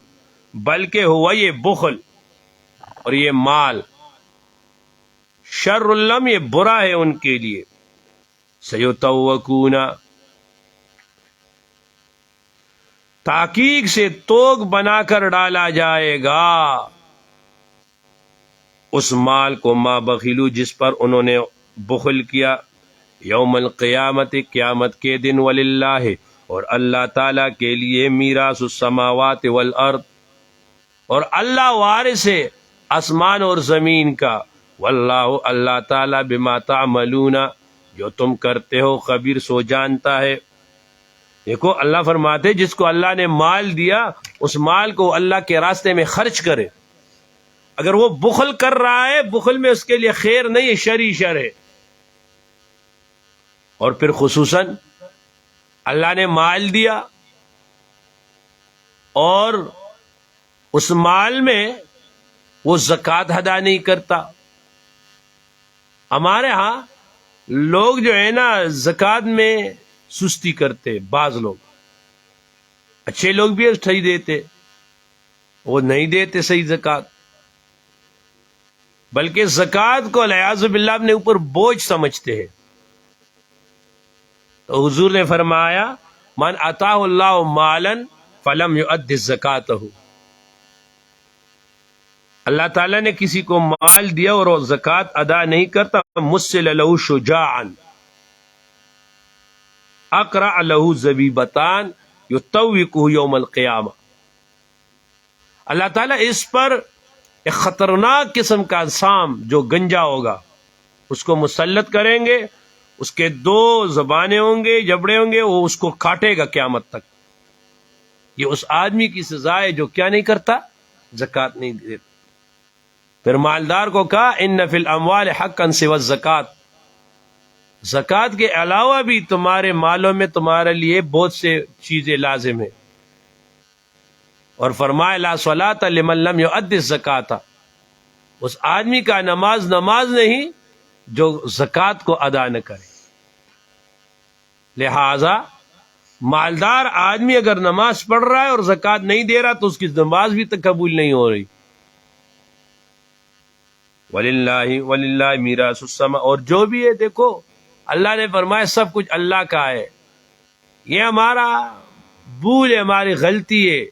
بلکہ ہوا یہ بخل اور یہ مال شر اللہم یہ برا ہے ان کے لیے. سیطوقون تحقیق سے توق بنا کر ڈالا جائے گا اس مال کو، ما بخلو جس پر انہوں نے بخل کیا، یوم القیامت قیامت کے دن، وللہ اور اللہ تعالیٰ کے لیے، میراث السماوات والارض اور اللہ وارث ہے آسمان اور زمین کا، واللہ اللہ تعالیٰ بما تعملون جو تم کرتے ہو خبیر سو جانتا ہے. دیکھو اللہ فرماتے جس کو اللہ نے مال دیا اس مال کو اللہ کے راستے میں خرچ کرے. اگر وہ بخل کر رہا ہے، بخل میں اس کے لیے خیر نہیں ہے، شر ہی شر ہے. اور پھر خصوصاً اللہ نے مال دیا اور اس مال میں وہ زکوٰۃ ادا نہیں کرتا. ہمارے ہاں لوگ جو ہے نا زکوٰۃ میں سستی کرتے، بعض لوگ اچھے لوگ بھی صحیح دیتے، وہ نہیں دیتے صحیح زکوٰۃ، بلکہ زکوٰۃ کو والعیاذ باللہ اپنے اوپر بوجھ سمجھتے ہیں. تو حضور نے فرمایا من عطاہ اللہ مالا فلم یؤد زکاتہ، اللہ تعالیٰ نے کسی کو مال دیا اور وہ زکوٰۃ ادا نہیں کرتا، مسل لہ شجاعا اقرع لہ زبیبتان یطوقہ یوم القیامہ، اللہ تعالیٰ اس پر ایک خطرناک قسم کا سام جو گنجا ہوگا اس کو مسلط کریں گے، اس کے 2 زبانیں ہوں گے، جبڑے ہوں گے، وہ اس کو کاٹے گا قیامت تک. یہ اس آدمی کی سزا ہے جو کیا نہیں کرتا، زکوٰۃ نہیں دیتا. پھر مالدار کو کہا ان فی الاموال حقا سوى الزکوٰۃ، زکوٰۃ کے علاوہ بھی تمہارے مالوں میں تمہارے لیے بہت سے چیزیں لازم ہیں. اور فرمایا لا صلاۃ لمن لم یؤد الزکوٰۃ، اس آدمی کا نماز نہیں جو زکوٰۃ کو ادا نہ کرے. لہذا مالدار آدمی اگر نماز پڑھ رہا ہے اور زکوٰۃ نہیں دے رہا تو اس کی نماز بھی تک قبول نہیں ہو رہی. وللہ میراث السما، اور جو بھی ہے دیکھو اللہ نے فرمایا سب کچھ اللہ کا ہے. یہ ہمارا بھول ہے، ہماری غلطی ہے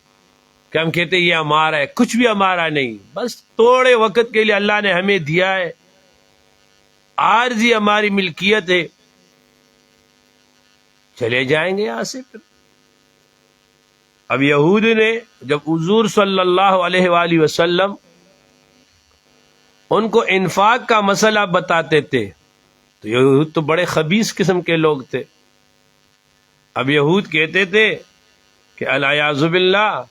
کہ ہم کہتے یہ ہمارا ہے، کچھ بھی ہمارا نہیں، بس تھوڑے وقت کے لیے اللہ نے ہمیں دیا ہے، عارضی ہماری ملکیت ہے، چلے جائیں گے یہاں سے. پھر اب یہود نے جب حضور صلی اللہ علیہ وآلہ وسلم ان کو انفاق کا مسئلہ بتاتے تھے تو یہود تو بڑے خبیث قسم کے لوگ تھے. اب یہود کہتے تھے کہ العیاذ باللہ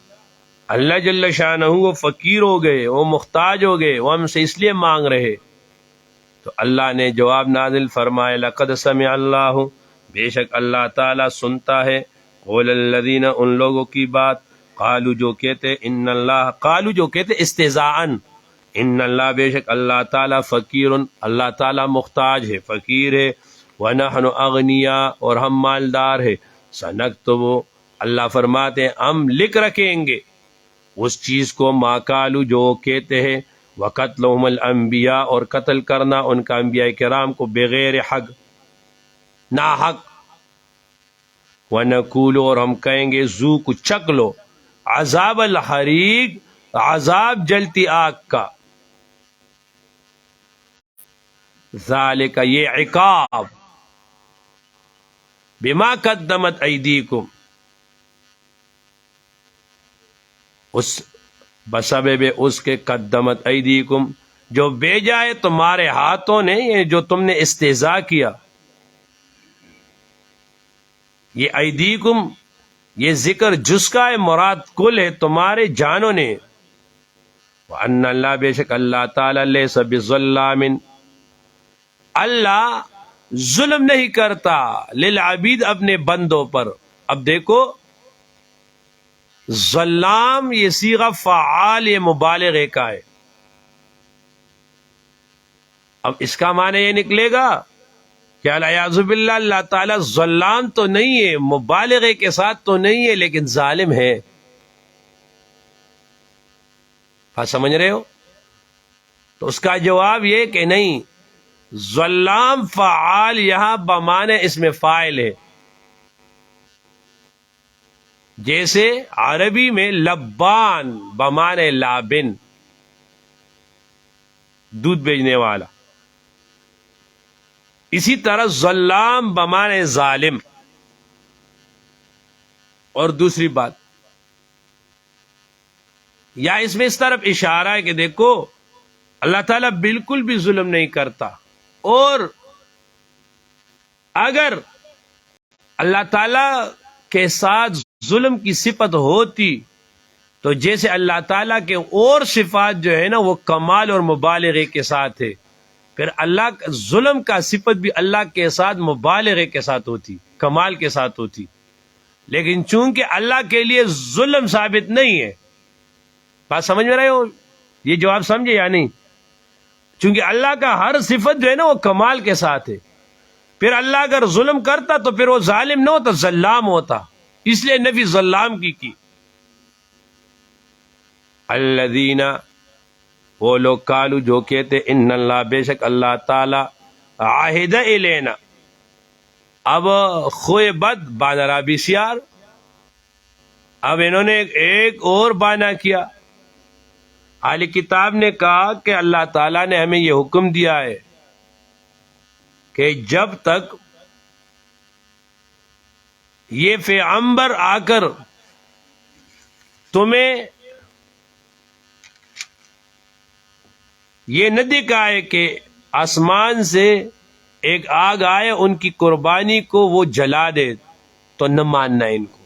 اللہ جل شانہ وہ فقیر ہو گئے، وہ محتاج ہو گئے، وہ ہم سے اس لیے مانگ رہے. تو اللہ نے جواب نازل فرمایا لقد سمع اللہ، بے شک اللہ تعالیٰ سنتا ہے، قول الذین ان لوگوں کی بات، قالو جو کہتے، ان اللہ قالو جو کہتے استہزاءً، ان اللہ بے شک اللہ تعالیٰ فقیر، اللہ تعالیٰ محتاج ہے، فقیر ہے، ونحن اغنیاء اور ہم مالدار ہے، سنکتب اللہ فرماتے ہیں ہم لکھ رکھیں گے اس چیز کو، ما قالو جو کہتے ہیں، وقتلہم الانبیاء اور قتل کرنا ان کا انبیاء کرام کو بغیر حق، نا حق، ونقول اور ہم کہیں گے ذوقوا چکھ لو عذاب الحریق، عذاب جلتی آگ کا. ذالک یہ عقاب بما قدمت ایدیکم اس بسبب اس کے قدمت ایدیکم جو بھیجا ہے تمہارے ہاتھوں نے، یہ جو تم نے استہزاء کیا. یہ ایدیکم یہ ذکر جس کا ہے، مراد کل ہے تمہارے جانوں نے. وَأَنَّ اللہ بے شک اللہ تعالیٰ لیس بظلام اللہ ظلم نہیں کرتا للعبید اپنے بندوں پر. اب دیکھو ظلام یہ صیغہ فعال یہ مبالغے کا ہے. اب اس کا معنی یہ نکلے گا کہ الیاذ باللہ اللہ تعالیٰ ظلام تو نہیں ہے، مبالغے کے ساتھ تو نہیں ہے، لیکن ظالم ہے. بات سمجھ رہے ہو؟ تو اس کا جواب یہ کہ نہیں، ظلام فعال یہاں بمعنی اس میں فاعل ہے. جیسے عربی میں لبان بمعنی لابن دودھ بیچنے والا، اسی طرح ظلام بمعنی ظالم. اور دوسری بات یا اس میں اس طرف اشارہ ہے کہ دیکھو اللہ تعالیٰ بالکل بھی ظلم نہیں کرتا، اور اگر اللہ تعالیٰ کے ساتھ ظلم کی صفت ہوتی تو جیسے اللہ تعالیٰ کے اور صفات جو ہے نا وہ کمال اور مبالغے کے ساتھ ہے، پھر اللہ ظلم کا صفت بھی اللہ کے ساتھ مبالغے کے ساتھ ہوتی، کمال کے ساتھ ہوتی. لیکن چونکہ اللہ کے لیے ظلم ثابت نہیں ہے. بات سمجھ میں رہے ہو؟ یہ جواب سمجھے یا نہیں؟ چونکہ اللہ کا ہر صفت جو ہے نا وہ کمال کے ساتھ ہے. پھر اللہ اگر ظلم کرتا تو پھر وہ ظالم نہ ہوتا، ظلام ہوتا. اس لیے نفی ظلام کی. الذین وہ لوگ قالو جو کہتے ان اللہ بے شک اللہ تعالی عہد الینا. اب خوئے بد بانرا بسیار، اب انہوں نے ایک اور بانا کیا. اہل کتاب نے کہا کہ اللہ تعالیٰ نے ہمیں یہ حکم دیا ہے کہ جب تک یہ پیغمبر آ کر تمہیں یہ نہ دکھائے کہ آسمان سے ایک آگ آئے ان کی قربانی کو وہ جلا دے، تو نہ ماننا ان کو.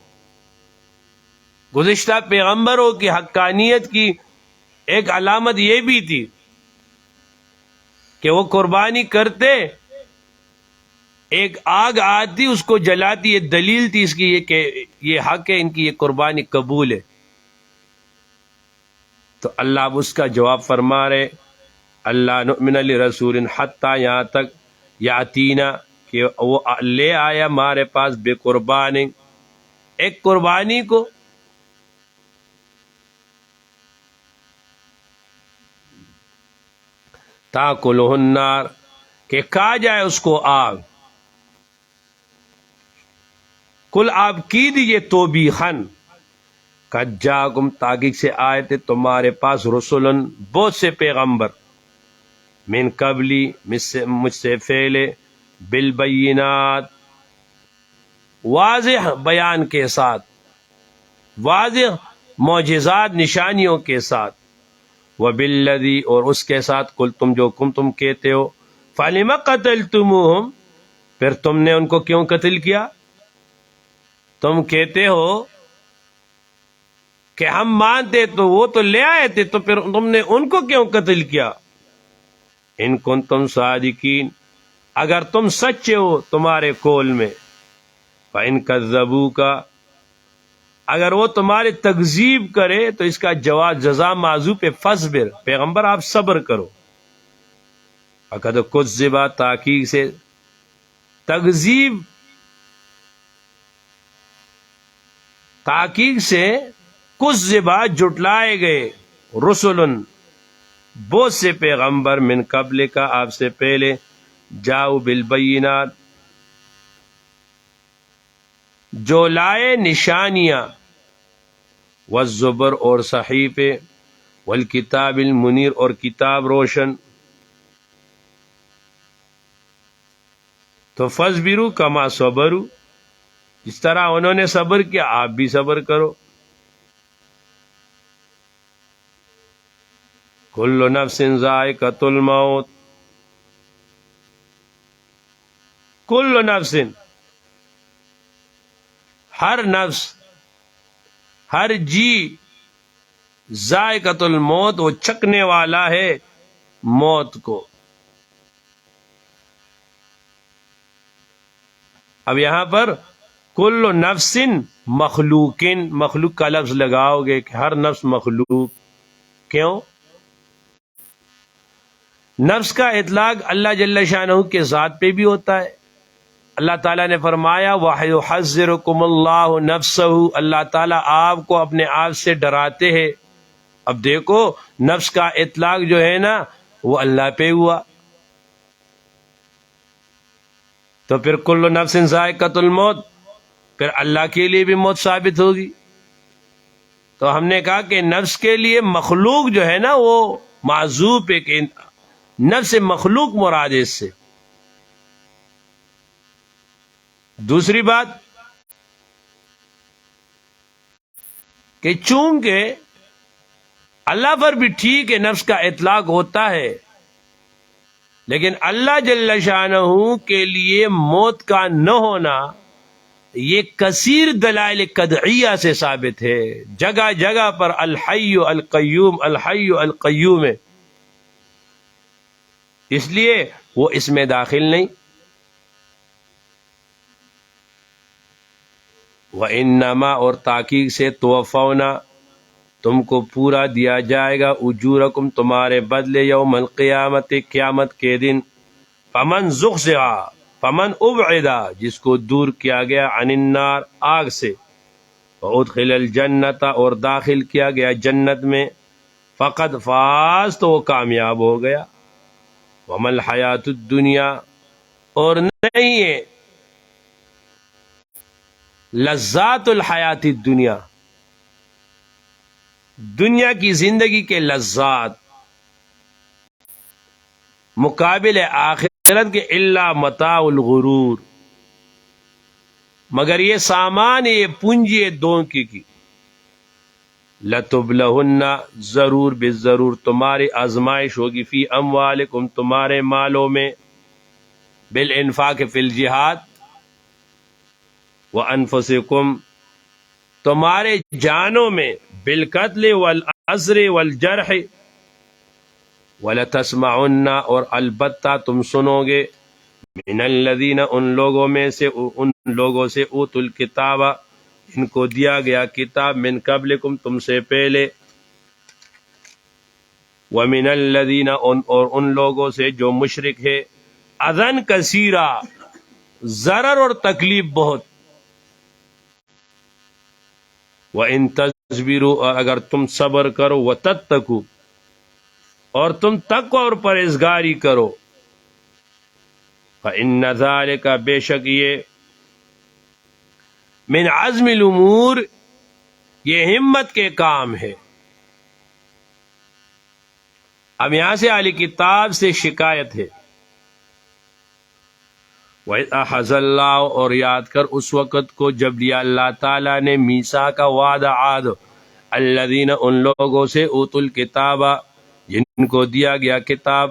گزشتہ پیغمبروں کی حقانیت کی ایک علامت یہ بھی تھی کہ وہ قربانی کرتے، ایک آگ آتی اس کو جلاتی. یہ دلیل تھی اس کی یہ کہ یہ حق ہے، ان کی یہ قربانی قبول ہے. تو اللہ اب اس کا جواب فرما رہے اللہ نؤمن لرسول حتی یہاں تک یاتینا کہ وہ لے آیا ہمارے پاس بے قربانی ایک قربانی کو تاکلہ النار کہ کھا جائے اس کو آگ. کل آپ کی دیجئے توبیخن قد جاءکم تحقیق سے آئے تھے تمہارے پاس رسولن بہت سے پیغمبر من قبلی مجھ سے پہلے بالبینات واضح بیان کے ساتھ، واضح معجزات نشانیوں کے ساتھ، وبالذی اور اس کے ساتھ کل تم جو تم کہتے ہو فلم قتلتموہم پھر تم نے ان کو کیوں قتل کیا. تم کہتے ہو کہ ہم مانتے تو وہ تو لے آئے تھے، تو پھر تم نے ان کو کیوں قتل کیا. ان کنتم صادقین اگر تم سچے ہو تمہارے قول میں. فإن کذبوک اگر وہ تمہاری تکذیب کرے تو اس کا جواب جزا موضوع پہ فصبر پیغمبر آپ صبر کرو. اگر کذبا تحقیق سے تکذیب تحقیق سے کذبا جھٹلائے گئے رسولن بہت سے پیغمبر من قبل کا آپ سے پہلے جاؤ بالبینات جو لائے نشانیاں والزبر اور صحیفے والکتاب المنیر اور کتاب روشن. تو فصبروا کما صبروا، جس طرح انہوں نے صبر کیا آپ بھی صبر کرو. کل نفس ذائقۃ الموت، کل نفس، ہر نفس، ہر جی، ذائقۃ الموت، وہ چکھنے والا ہے موت کو. اب یہاں پر کل نفس مخلوقن، مخلوق کا لفظ لگاؤ گے کہ ہر نفس مخلوق. کیوں؟ نفس کا اطلاق اللہ جل شانہ کے ذات پہ بھی ہوتا ہے. اللہ تعالیٰ نے فرمایا وَيُحَذِّرُكُمُ اللَّهُ نَفْسَهُ، اللہ تعالیٰ آپ کو اپنے آپ سے ڈراتے ہیں. اب دیکھو نفس کا اطلاق جو ہے نا وہ اللہ پہ ہوا، تو پھر کل نفس ذائقۃ الموت، پھر اللہ کے لیے بھی موت ثابت ہوگی. تو ہم نے کہا کہ نفس کے لیے مخلوق جو ہے نا وہ معذوب ہے کہ نفس مخلوق مراد ہے اس سے. دوسری بات کہ چونکہ اللہ پر بھی ٹھیک ہے نفس کا اطلاق ہوتا ہے، لیکن اللہ جل شانہ کے لیے موت کا نہ ہونا یہ کثیر دلائل قطعیہ سے ثابت ہے. جگہ جگہ پر الحی القیوم، الحی القیوم ہے، اس لیے وہ اس میں داخل نہیں. وَإِنَّمَا، اور تاکید سے، توفونا، تم کو پورا دیا جائے گا، اجورکم، تمہارے بدلے، یوم القیامت، قیامت کے دن. فمن زحزح، فمن ابعد، جس کو دور کیا گیا، عن النار، آگ سے، وادخل الجنت، اور داخل کیا گیا جنت میں، فقد فاز، تو وہ کامیاب ہو گیا. وما الحیات الدنیا، اور نہیں ہے لذات الحیات الدنیا، دنیا کی زندگی کے لذات مقابل آخرت کے، الا متاع الغرور، مگر یہ سامان، یہ پونجی ہے دھوکے کی. لتبلہن، ضرور بے ضرور تمہاری آزمائش ہوگی، فی اموالکم، تمہارے مالوں میں، بالانفاق فی الجہاد، وانفسکم، تمہارے جانوں میں، بالقتل والاسر والجرح، ولتسمعن، اور البتہ تم سنو گے، من الذین، ان لوگوں میں سے، ان لوگوں سے، اوتوا الکتاب، ان کو دیا گیا کتاب، من قبلکم، تم سے پہلے، ومن الذین، اور ان لوگوں سے جو مشرک ہے، اذن کثیرہ، ضرر اور تکلیف بہت. وَإِن تَصْبِرُوا، اور اگر تم صبر کرو، وَتَتَّقُوا، اور تم تقوی اور پرہیزگاری کرو، فَإِنَّ ذَلِكَ، بے شک یہ، من عزم الامور، یہ ہمت کے کام ہے. اب یہاں سے اہل کتاب سے شکایت ہے. وَإِذْ أَخَذَ اللَّهُ، اور یاد کر اس وقت کو جب لیا اللہ تعالیٰ نے، میثاق کا وعدہ، عہد، الذین، ان لوگوں سے، اوتوا الکتاب، جن کو دیا گیا کتاب،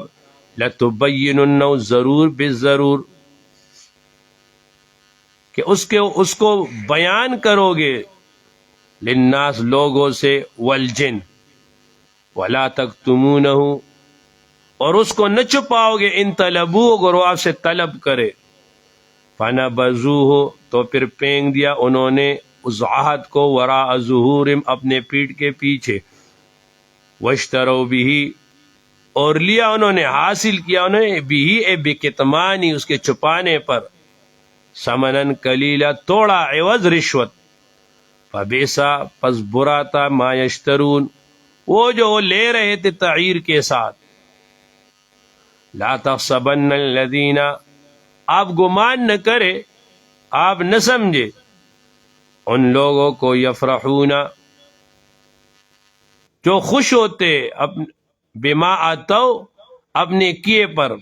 لتبیننہ، ضرور بے ضرور، کہ اس کو بیان کرو گے، للناس، لوگوں سے، والجن، ولا تکتمونہ، اور اس کو نہ چھپاؤ گے، ان طلبوہ، اگر وہ آپ سے طلب کرے، فنبذوہ، تو پھر پھینک دیا انہوں نے اس عہد کو، وراء ظہورہم، اپنے پیٹھ کے پیچھے، واشتروا بہ، اور لیا انہوں نے، حاصل کیا انہوں نے، بہ، بکتمانی، اس کے چھپانے پر، ثمناً قلیلا، توڑا، عوض رشوت، فبئسا، پس برا تھا، ما یشترون، وہ جو وہ لے رہے تھے تعیر کے ساتھ. لا تحسبن الذین، آپ گمان نہ کرے، آپ نہ سمجھے، ان لوگوں کو، یفرحون، جو خوش ہوتے، بما آتوا، اپنے کیے پر،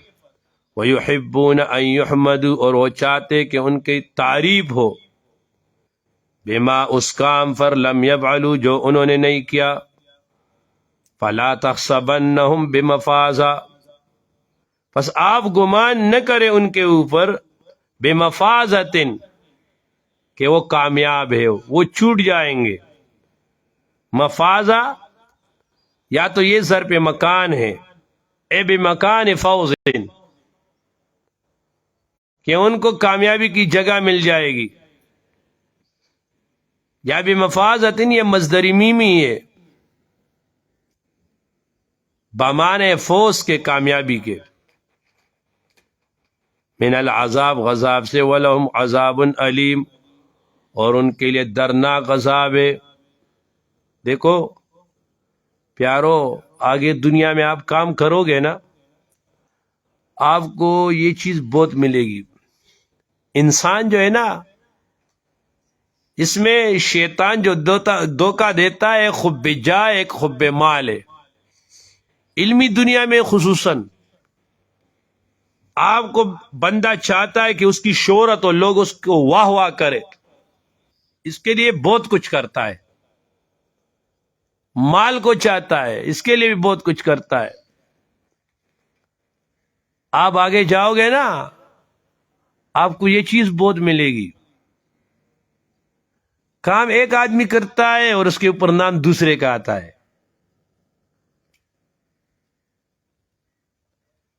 وَيُحِبُّونَ أَن يُحْمَدُوا، اور وہ چاہتے کہ ان کی تعریف ہو، بما اس کام پر، لم يفعلوا جو انہوں نے نہیں کیا، فلا تحسبنهم بمفازہ، پس آپ گمان نہ کریں ان کے اوپر، بمفازۃ، کہ وہ کامیاب ہے، وہ چھوٹ جائیں گے۔ مفازہ یا تو یہ ظرف مکان ہے، اے بمکان فوز، کہ ان کو کامیابی کی جگہ مل جائے گی، یا بمفازۃ یہ مصدر میمی ہے، بمانے فوز کے، کامیابی کے، من العذاب، غذاب سے، وَلَهُمْ عذاب علیم، اور ان کے لیے دردناک عذاب ہے۔ دیکھو پیارو، آگے دنیا میں آپ کام کرو گے نا، آپ کو یہ چیز بہت ملے گی۔ انسان جو ہے نا، اس میں شیطان جو دھوکہ دیتا ہے، خب جا، ایک خب مال ہے، علمی دنیا میں خصوصاً آپ کو بندہ چاہتا ہے کہ اس کی شہرت ہو، لوگ اس کو واہ واہ کرے، اس کے لیے بہت کچھ کرتا ہے، مال کو چاہتا ہے، اس کے لیے بھی بہت کچھ کرتا ہے۔ آپ آگے جاؤ گے نا، آپ کو یہ چیز بہت ملے گی۔ کام ایک آدمی کرتا ہے اور اس کے اوپر نام دوسرے کا آتا ہے،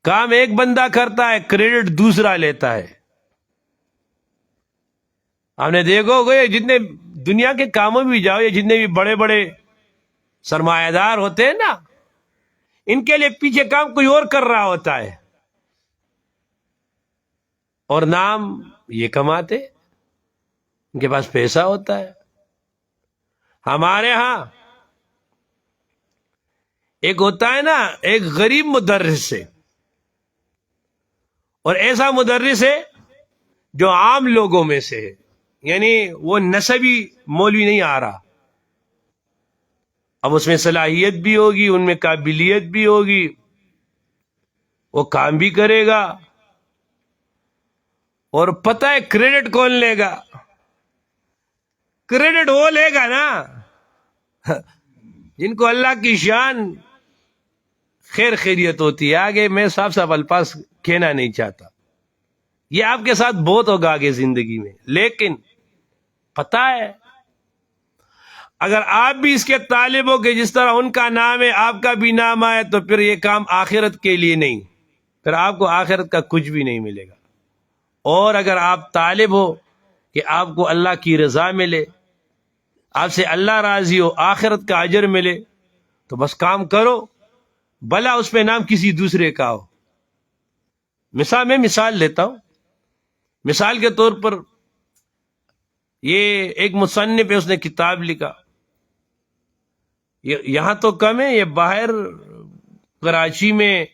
کام ایک بندہ کرتا ہے، کریڈٹ دوسرا لیتا ہے۔ آپ نے دیکھو گے جتنے دنیا کے کاموں میں بھی جاؤ، یہ جتنے بھی بڑے بڑے سرمایہ دار ہوتے ہیں نا، ان کے لیے پیچھے کام کوئی اور کر رہا ہوتا ہے، اور نام یہ کماتے، ان کے پاس پیسہ ہوتا ہے۔ ہمارے ہاں ایک ہوتا ہے نا، ایک غریب مدرس ہے، اور ایسا مدرس ہے جو عام لوگوں میں سے ہے، یعنی وہ نسبی مولوی نہیں آ رہا، اب اس میں صلاحیت بھی ہوگی، ان میں قابلیت بھی ہوگی، وہ کام بھی کرے گا، اور پتہ ہے کریڈٹ کون لے گا؟ کریڈٹ وہ لے گا نا جن کو اللہ کی شان خیر خیریت ہوتی ہے۔ آگے میں صاف صاف الفاظ کہنا نہیں چاہتا، یہ آپ کے ساتھ بہت ہوگا آگے زندگی میں، لیکن پتہ ہے اگر آپ بھی اس کے طالب ہو کہ جس طرح ان کا نام ہے آپ کا بھی نام آئے، تو پھر یہ کام آخرت کے لیے نہیں، پھر آپ کو آخرت کا کچھ بھی نہیں ملے گا۔ اور اگر آپ طالب ہو کہ آپ کو اللہ کی رضا ملے، آپ سے اللہ راضی ہو، آخرت کا اجر ملے، تو بس کام کرو، بھلا اس پہ نام کسی دوسرے کا ہو۔ میں مثال دیتا ہوں، مثال کے طور پر یہ ایک مصنف ہے، اس نے کتاب لکھا، یہاں تو کم ہے، یہ باہر کراچی میں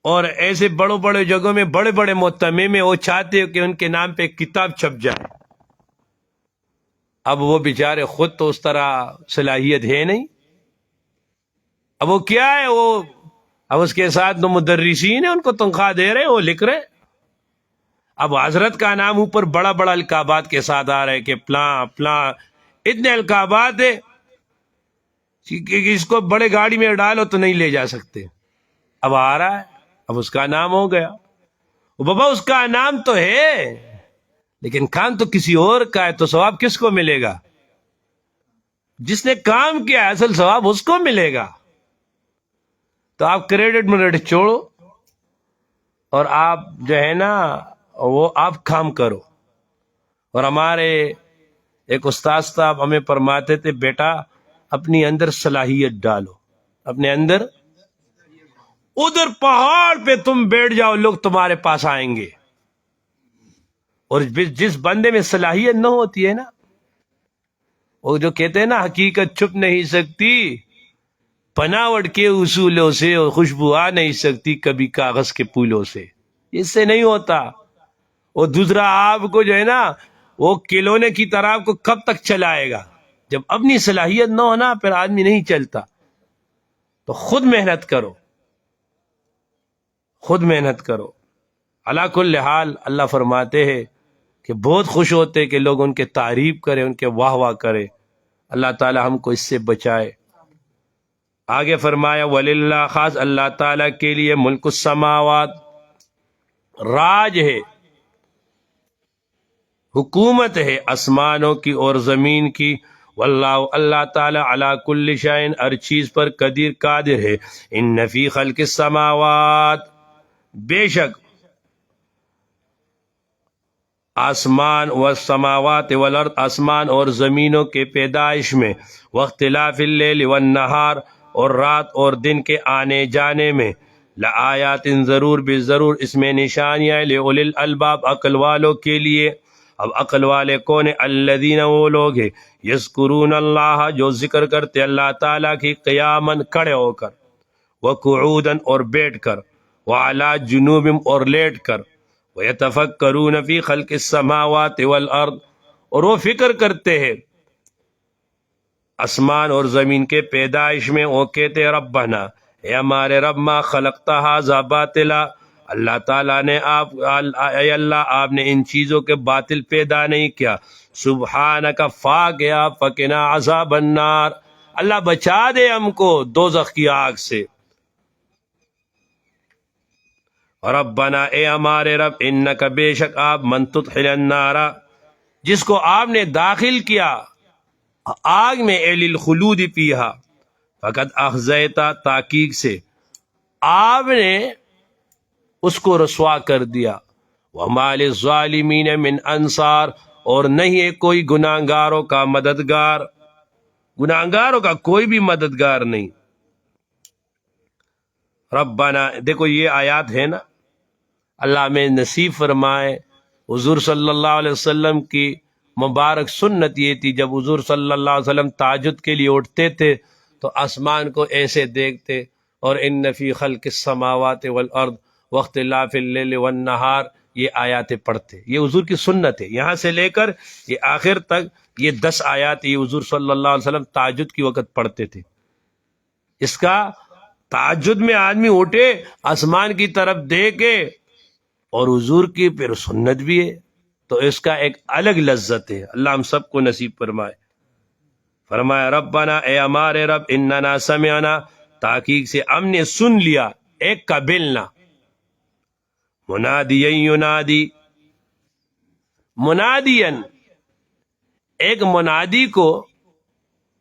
اور ایسے بڑے بڑے جگہوں میں بڑے بڑے محتمے میں وہ چاہتے ہو کہ ان کے نام پہ ایک کتاب چھپ جائے۔ اب وہ بیچارے خود تو اس طرح صلاحیت ہے نہیں، اب وہ کیا ہے، وہ اب اس کے ساتھ جو مدرسین ہیں ان کو تنخواہ دے رہے، وہ لکھ رہے، اب حضرت کا نام اوپر بڑا بڑا القابات کے ساتھ آ رہا ہے کہ پلاں پلاں، اتنے القابات ہے کہ اس کو بڑے گاڑی میں ڈالو تو نہیں لے جا سکتے، اب آ رہا ہے، اب اس کا نام ہو گیا۔ بابا اس کا نام تو ہے لیکن کام تو کسی اور کا ہے، تو ثواب کس کو ملے گا؟ جس نے کام کیا اصل ثواب اس کو ملے گا۔ تو آپ کریڈٹ مریڈٹ چھوڑو، اور آپ جو ہے نا وہ آپ کام کرو۔ اور ہمارے ایک استاد صاحب ہمیں فرماتے تھے، بیٹا اپنی اندر صلاحیت ڈالو، اپنے اندر، ادھر پہاڑ پہ تم بیٹھ جاؤ، لوگ تمہارے پاس آئیں گے۔ اور جس بندے میں صلاحیت نہ ہوتی ہے نا، وہ جو کہتے ہیں نا حقیقت چھپ نہیں سکتی بناوٹ کے اصولوں سے، اور خوشبو آ نہیں سکتی کبھی کاغذ کے پھولوں سے، اس سے نہیں ہوتا۔ وہ دوسرا آپ کو جو ہے نا وہ کھلونے کی طرح آپ کو کب تک چلائے گا؟ جب اپنی صلاحیت نہ ہونا پھر آدمی نہیں چلتا۔ تو خود محنت کرو، خود محنت کرو۔ علی کل حال اللہ فرماتے ہیں کہ بہت خوش ہوتے کہ لوگ ان کے تعریف کریں، ان کے واہ واہ کرے. اللہ تعالی ہم کو اس سے بچائے. آگے فرمایا وللہ، خاص اللہ تعالی کے لیے، ملک السماوات، راج ہے، حکومت ہے آسمانوں کی اور زمین کی. واللہ، اللہ تعالی علی کل شیء، ہر چیز پر قدیر قادر ہے. ان فی خلق السماوات، بے شک آسمان، والسماوات والارض، آسمان اور زمینوں کے پیدائش میں، واختلاف اللیل والنہار، اور رات اور دن کے آنے جانے میں، لآیات، ضرور بے ضرور اس میں نشانیاں، لأولی الالباب، عقل والوں کے لیے. اب عقل والے کون ہیں؟ الذین، وہ لوگ ہیں، یذکرون اللہ، جو ذکر کرتے اللہ تعالیٰ کی، قیاما، کھڑے ہو کر، وقعودا، اور بیٹھ کر، وعلی جنوبہم، اور لیٹ کر، وَيَتَفَكَّرُونَ فِي خَلْقِ السَّمَاوَاتِ وَالْأَرْضِ، اور وہ فکر کرتے ہیں آسمان اور زمین کے پیدائش میں. وہ کہتے ربنا، اے ہمارے رب، ما خلقت ھذا باطلا، اللہ تعالیٰ نے اے اللہ، آپ نے ان چیزوں کے باطل پیدا نہیں کیا. سبحانک، پاک ہے آپ، فقنا عذاب النار، اللہ بچا دے ہم کو دوزخ کی آگ سے. ربنا، اے ہمارے رب، انک، بے شک آپ، من تدخل النار، جس کو آپ نے داخل کیا آگ میں، للخلود فیہا، فقد اخزیتا، تحقیق سے آپ نے اس کو رسوا کر دیا. وما للظالمین من انصار، اور نہیں ہے کوئی گناہگاروں کا مددگار، گناہگاروں کا کوئی بھی مددگار نہیں. ربنا، دیکھو یہ آیات ہے نا، اللہ میں نصیب فرمائے. حضور صلی اللہ علیہ وسلم کی مبارک سنت یہ تھی، جب حضور صلی اللہ علیہ وسلم تہجد کے لیے اٹھتے تھے تو آسمان کو ایسے دیکھتے، اور ان فی خلق السماوات والارض واختلاف اللیل والنہار، یہ آیاتیں پڑھتے. یہ حضور کی سنت ہے، یہاں سے لے کر یہ آخر تک یہ 10 آیات یہ حضور صلی اللہ علیہ وسلم تہجد کی وقت پڑھتے تھے. اس کا تہجد میں آدمی اٹھے، آسمان کی طرف دیکھے، اور حضور کی پھر سنت بھی ہے، تو اس کا ایک الگ لذت ہے. اللہ ہم سب کو نصیب فرمائے. فرمایا ربنا، اے ہمارے رب، اننا سمعنا، تحقیق سے ہم نے سن لیا، ایک قبلنا، منادیا ینادی، منادین، ایک منادی کو،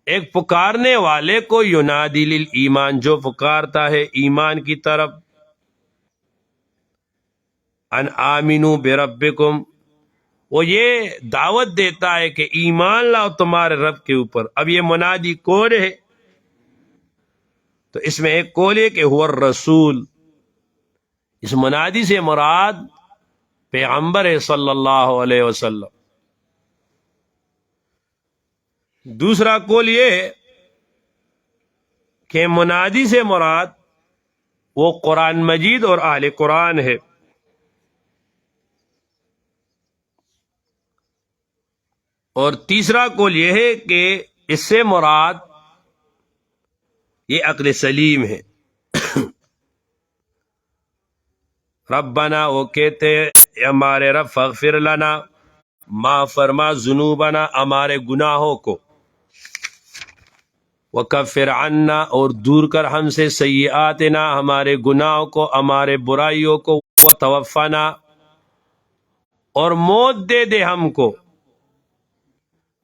ایک پکارنے والے کو، ینادی للایمان، جو پکارتا ہے ایمان کی طرف، ان آمنو بربکم، وہ یہ دعوت دیتا ہے کہ ایمان لاؤ تمہارے رب کے اوپر. اب یہ منادی کون ہے؟ تو اس میں ایک قول ہے کہ هو الرسول، اس منادی سے مراد پیغمبر ہے صلی اللہ علیہ وسلم. دوسرا قول یہ ہے کہ منادی سے مراد وہ قرآن مجید اور اہل قرآن ہے. اور تیسرا قول یہ ہے کہ اس سے مراد یہ عقل سلیم ہے. ربنا، وہ کہتے ہمارے رب، فاغفر لنا، معاف فرما، ذنوبنا، ہمارے گناہوں کو، وکفر عنا، اور دور کر ہم سے، سیئاتنا، ہمارے گناہوں کو، ہمارے برائیوں کو، وتوفنا، اور موت دے دے ہم کو،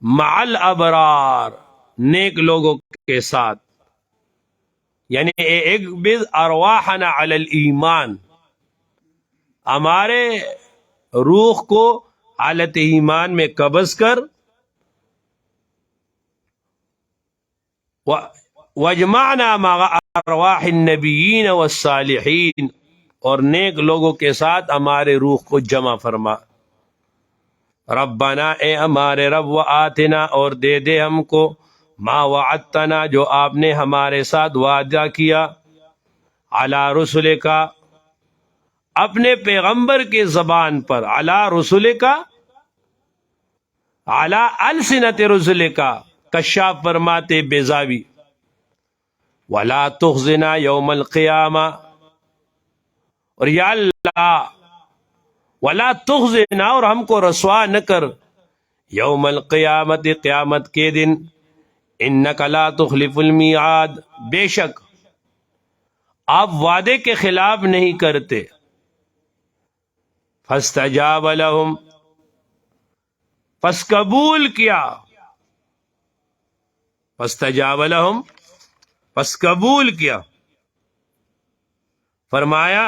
مع الابرار، نیک لوگوں کے ساتھ. یعنی ایک بز ارواحنا علی الایمان، ہمارے روح کو حالت ایمان میں قبض کر، وجمعنا مع ارواح النبیین والصالحین، اور نیک لوگوں کے ساتھ ہمارے روح کو جمع فرما. ربنا، اے ہمارے رب، وآتنا، اور دے دے ہم کو، ما وعدتنا، جو آپ نے ہمارے ساتھ وعدہ کیا، علی رسل کا، اپنے پیغمبر کے زبان پر، علی رسل کا، علی السنت رسل کا، کشاف فرماتے بیزاوی، ولا تخزنا یوم القیامہ، اور یا اللہ ولا تخزنا، اور ہم کو رسوا نہ کر، یوم القیامت، قیامت کے دن، انک لا تخلف المیعاد، بے شک آپ وعدے کے خلاف نہیں کرتے. فاستجاب لہم، پس قبول کیا، فاستجاب لہم، پس قبول کیا. فرمایا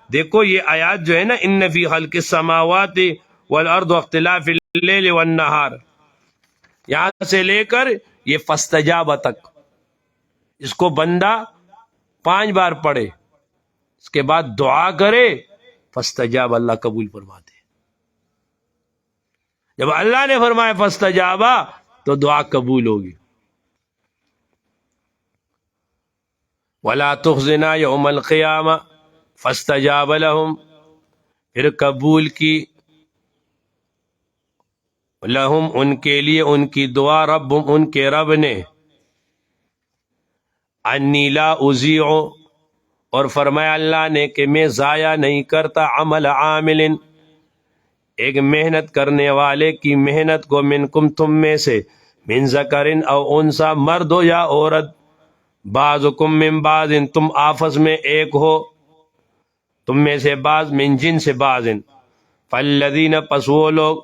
دیکھو یہ آیات جو ہے نا، ان فی خلق السماوات والارض واختلاف اللیل والنہار، یہاں سے لے کر یہ فاستجاب تک، اس کو بندہ 5 بار پڑھے، اس کے بعد دعا کرے، فاستجاب، اللہ قبول فرماتے. جب اللہ نے فرمایا فاستجابا تو دعا قبول ہوگی. ولا تخزنا یوم القیامہ، فاستجاب لہم، پھر قبول کی لہم ان کے لیے ان کی دعا، رب ان کے رب نے، انی لا اضیع، اور فرمایا اللہ نے کہ میں ضائع نہیں کرتا عمل عامل، ایک محنت کرنے والے کی محنت کو، منکم تم میں سے، من ذکرن او انسا، مرد ہو یا عورت، بعضکم من بعض، تم آپس میں ایک ہو، تم میں سے بعض، من جن سے بعض. فالذین، پس وہ لوگ،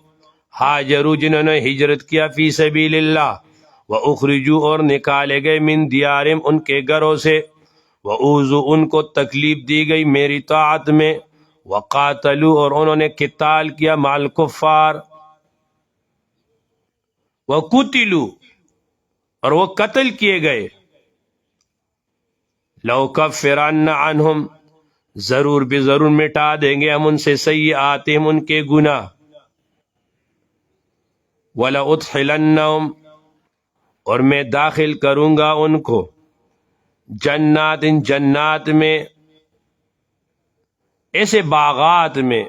ہاجروا، جنہوں نے ہجرت کیا، فی سبیل اللہ، واخرجوا، اور نکالے گئے، من دیارہم، ان کے گھروں سے، واوذوا، ان کو تکلیف دی گئی میری طاعت میں، وقاتلوا، اور انہوں نے قتال کیا، مع الکفار، وقتلوا، اور وہ قتل کیے گئے، لَأُكَفِّرَنَّ عَنْهُمْ، ضرور بے ضرور مٹا دیں گے ہم ان سے، سیئاتہم، ان کے گناہ، وَلَأُدْخِلَنَّهُمْ، اور میں داخل کروں گا ان کو، جنات، جنات میں، ایسے باغات میں،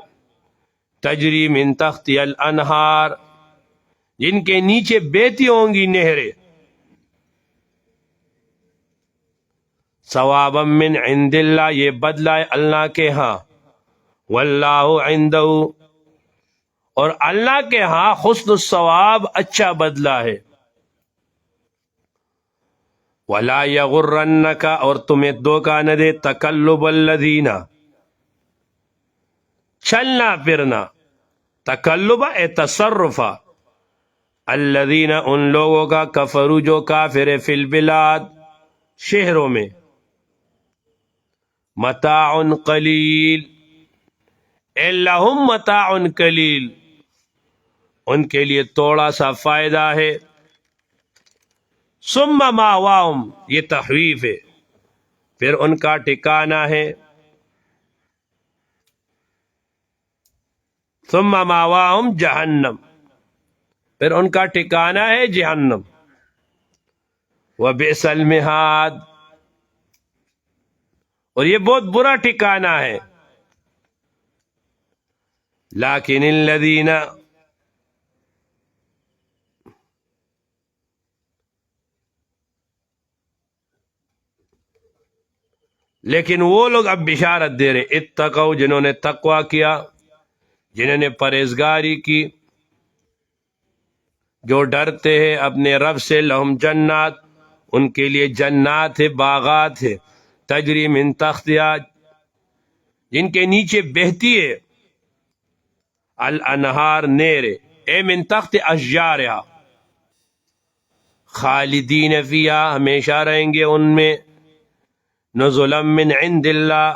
تجری من تحتی الانہار، جن کے نیچے بہتی ہوں گی نہریں، ثوابا من عند اللہ، یہ بدلہ ہے اللہ کے ہاں، واللہ عندہ، اور اللہ کے ہاں حسن الثواب، اچھا بدلہ ہے. ولا یغرنک، اور تمہیں دھوکہ نہ دے، تقلب الذین، چلنا پھرنا، تقلب اے تصرف، الذین، ان لوگوں کا، کفروا، جو کافر ہے، فی البلاد، شہروں میں، متاع قلیل، اے لہم متاع قلیل، ان کے لیے تھوڑا سا فائدہ ہے، ثم ماواہم، یہ تخویف ہے، پھر ان کا ٹھکانہ ہے، ثم ماواہم جہنم، پھر ان کا ٹھکانہ ہے جہنم، وبئس المہاد، اور یہ بہت برا ٹھکانہ ہے. لیکن الذین، لیکن وہ لوگ اب بشارت دے رہے، اتقوا، جنہوں نے تقوی کیا، جنہوں نے پرہیزگاری کی، جو ڈرتے ہیں اپنے رب سے، لہم جنات، ان کے لیے جنات ہے، باغات ہے، تجری من تحتہا، جن کے نیچے بہتی ہے، الانہار، نہریں، اے من تحت اشجارہا، خالدین فیہا، ہمیشہ رہیں گے ان میں، نزلا من عند اللہ،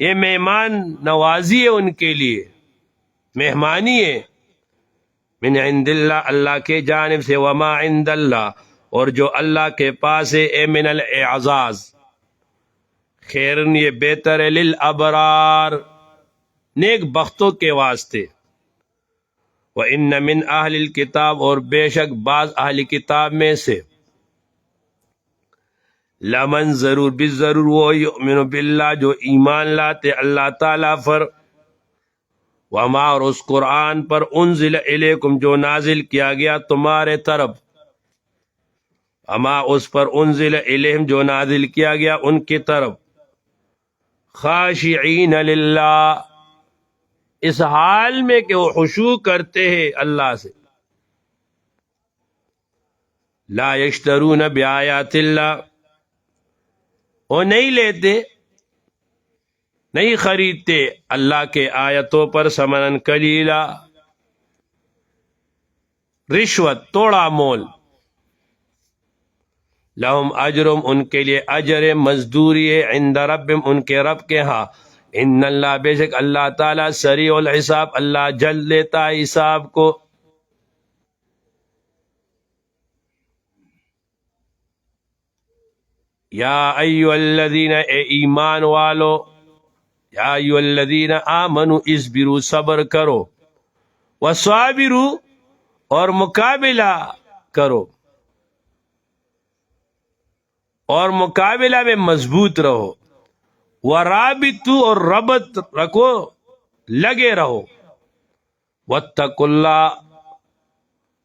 یہ مہمان نوازی ہے ان کے لیے، مہمانی ہے، من عند اللہ، اللہ کے جانب سے، وما عند اللہ، اور جو اللہ کے پاس ہے، اے من الاعزاز، خیرن، یہ بہتر ہے، للابرار، نیک بختوں کے واسطے. وَإِنَّ مِنْ أَهْلِ الْكِتَابِ، اور بے شک بعض اہل کتاب میں سے، لمن، ضرور بالضرور وہ، یؤمن باللہ، جو ایمان لاتے اللہ تعالیٰ پر، وما، اور اس قرآن پر، انزل الیکم، جو نازل کیا گیا تمہارے طرف، اما، اس پر، انزل الیہم، جو نازل کیا گیا ان کی طرف، خاشعین للہ، اس حال میں کہ وہ خشوع کرتے ہیں اللہ سے. لا یشترون بآیات اللہ، وہ نہیں لیتے، نہیں خریدتے اللہ کے آیتوں پر ثمنً قلیلا، رشوت توڑا مول. لہم اجرم، ان کے لیے اجر مزدوری ہے، عند ربہم، ان کے رب کے ہاں. ان اللہ، بے شک اللہ تعالیٰ، سریع الحساب، اللہ جلد لیتا ہے حساب کو. یا ایھا الذین، اے ایمان والو، یا ایھا الذین آمنوا اصبروا، صبر کرو، وصابروا، اور مقابلہ کرو، اور مقابلہ میں مضبوط رہو. ورابطوا، اور ربط رکھو، لگے رہو. واتقوا اللہ،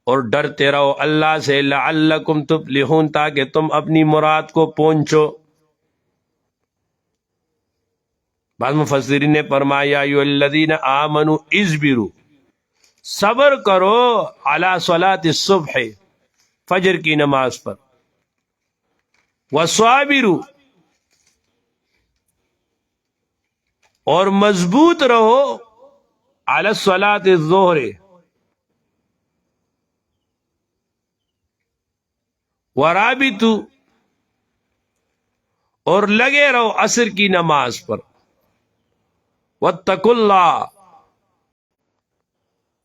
اور ڈرتے رہو اللہ سے. لعلکم تفلحون، تاکہ تم اپنی مراد کو پہنچو. بعض مفسرین نے فرمایا یا ایھا الذین آمنوا اصبروا، صبر کرو، علی صلاۃ الصبح، فجر کی نماز پر. وصابروا، اور مضبوط رہو، علی صلاۃ الظہر، ورابطوا، اور لگے رہو عصر کی نماز پر. واتقوا اللہ،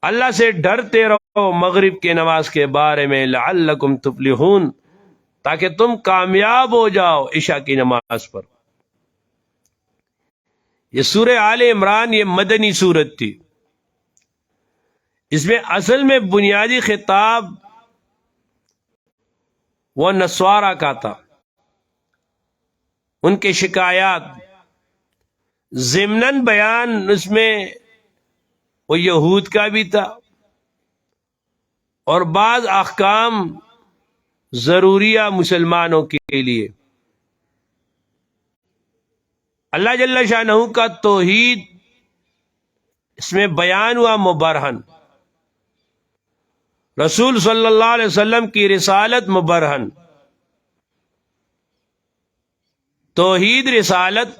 اللہ سے ڈرتے رہو مغرب کی نماز کے بارے میں. لعلکم تفلحون، تاکہ تم کامیاب ہو جاؤ عشاء کی نماز پر. یہ سورہ آل عمران، یہ مدنی سورت تھی. اس میں اصل میں بنیادی خطاب وہ نصارہ کا تھا، ان کے شکایات. ضمناً بیان اس میں وہ یہود کا بھی تھا، اور بعض احکام ضروریہ مسلمانوں کے لیے. اللہ جل شانہ کا توحید اس میں بیان ہوا مبرہن، رسول صلی اللہ علیہ وسلم کی رسالت مبرہن. توحید، رسالت،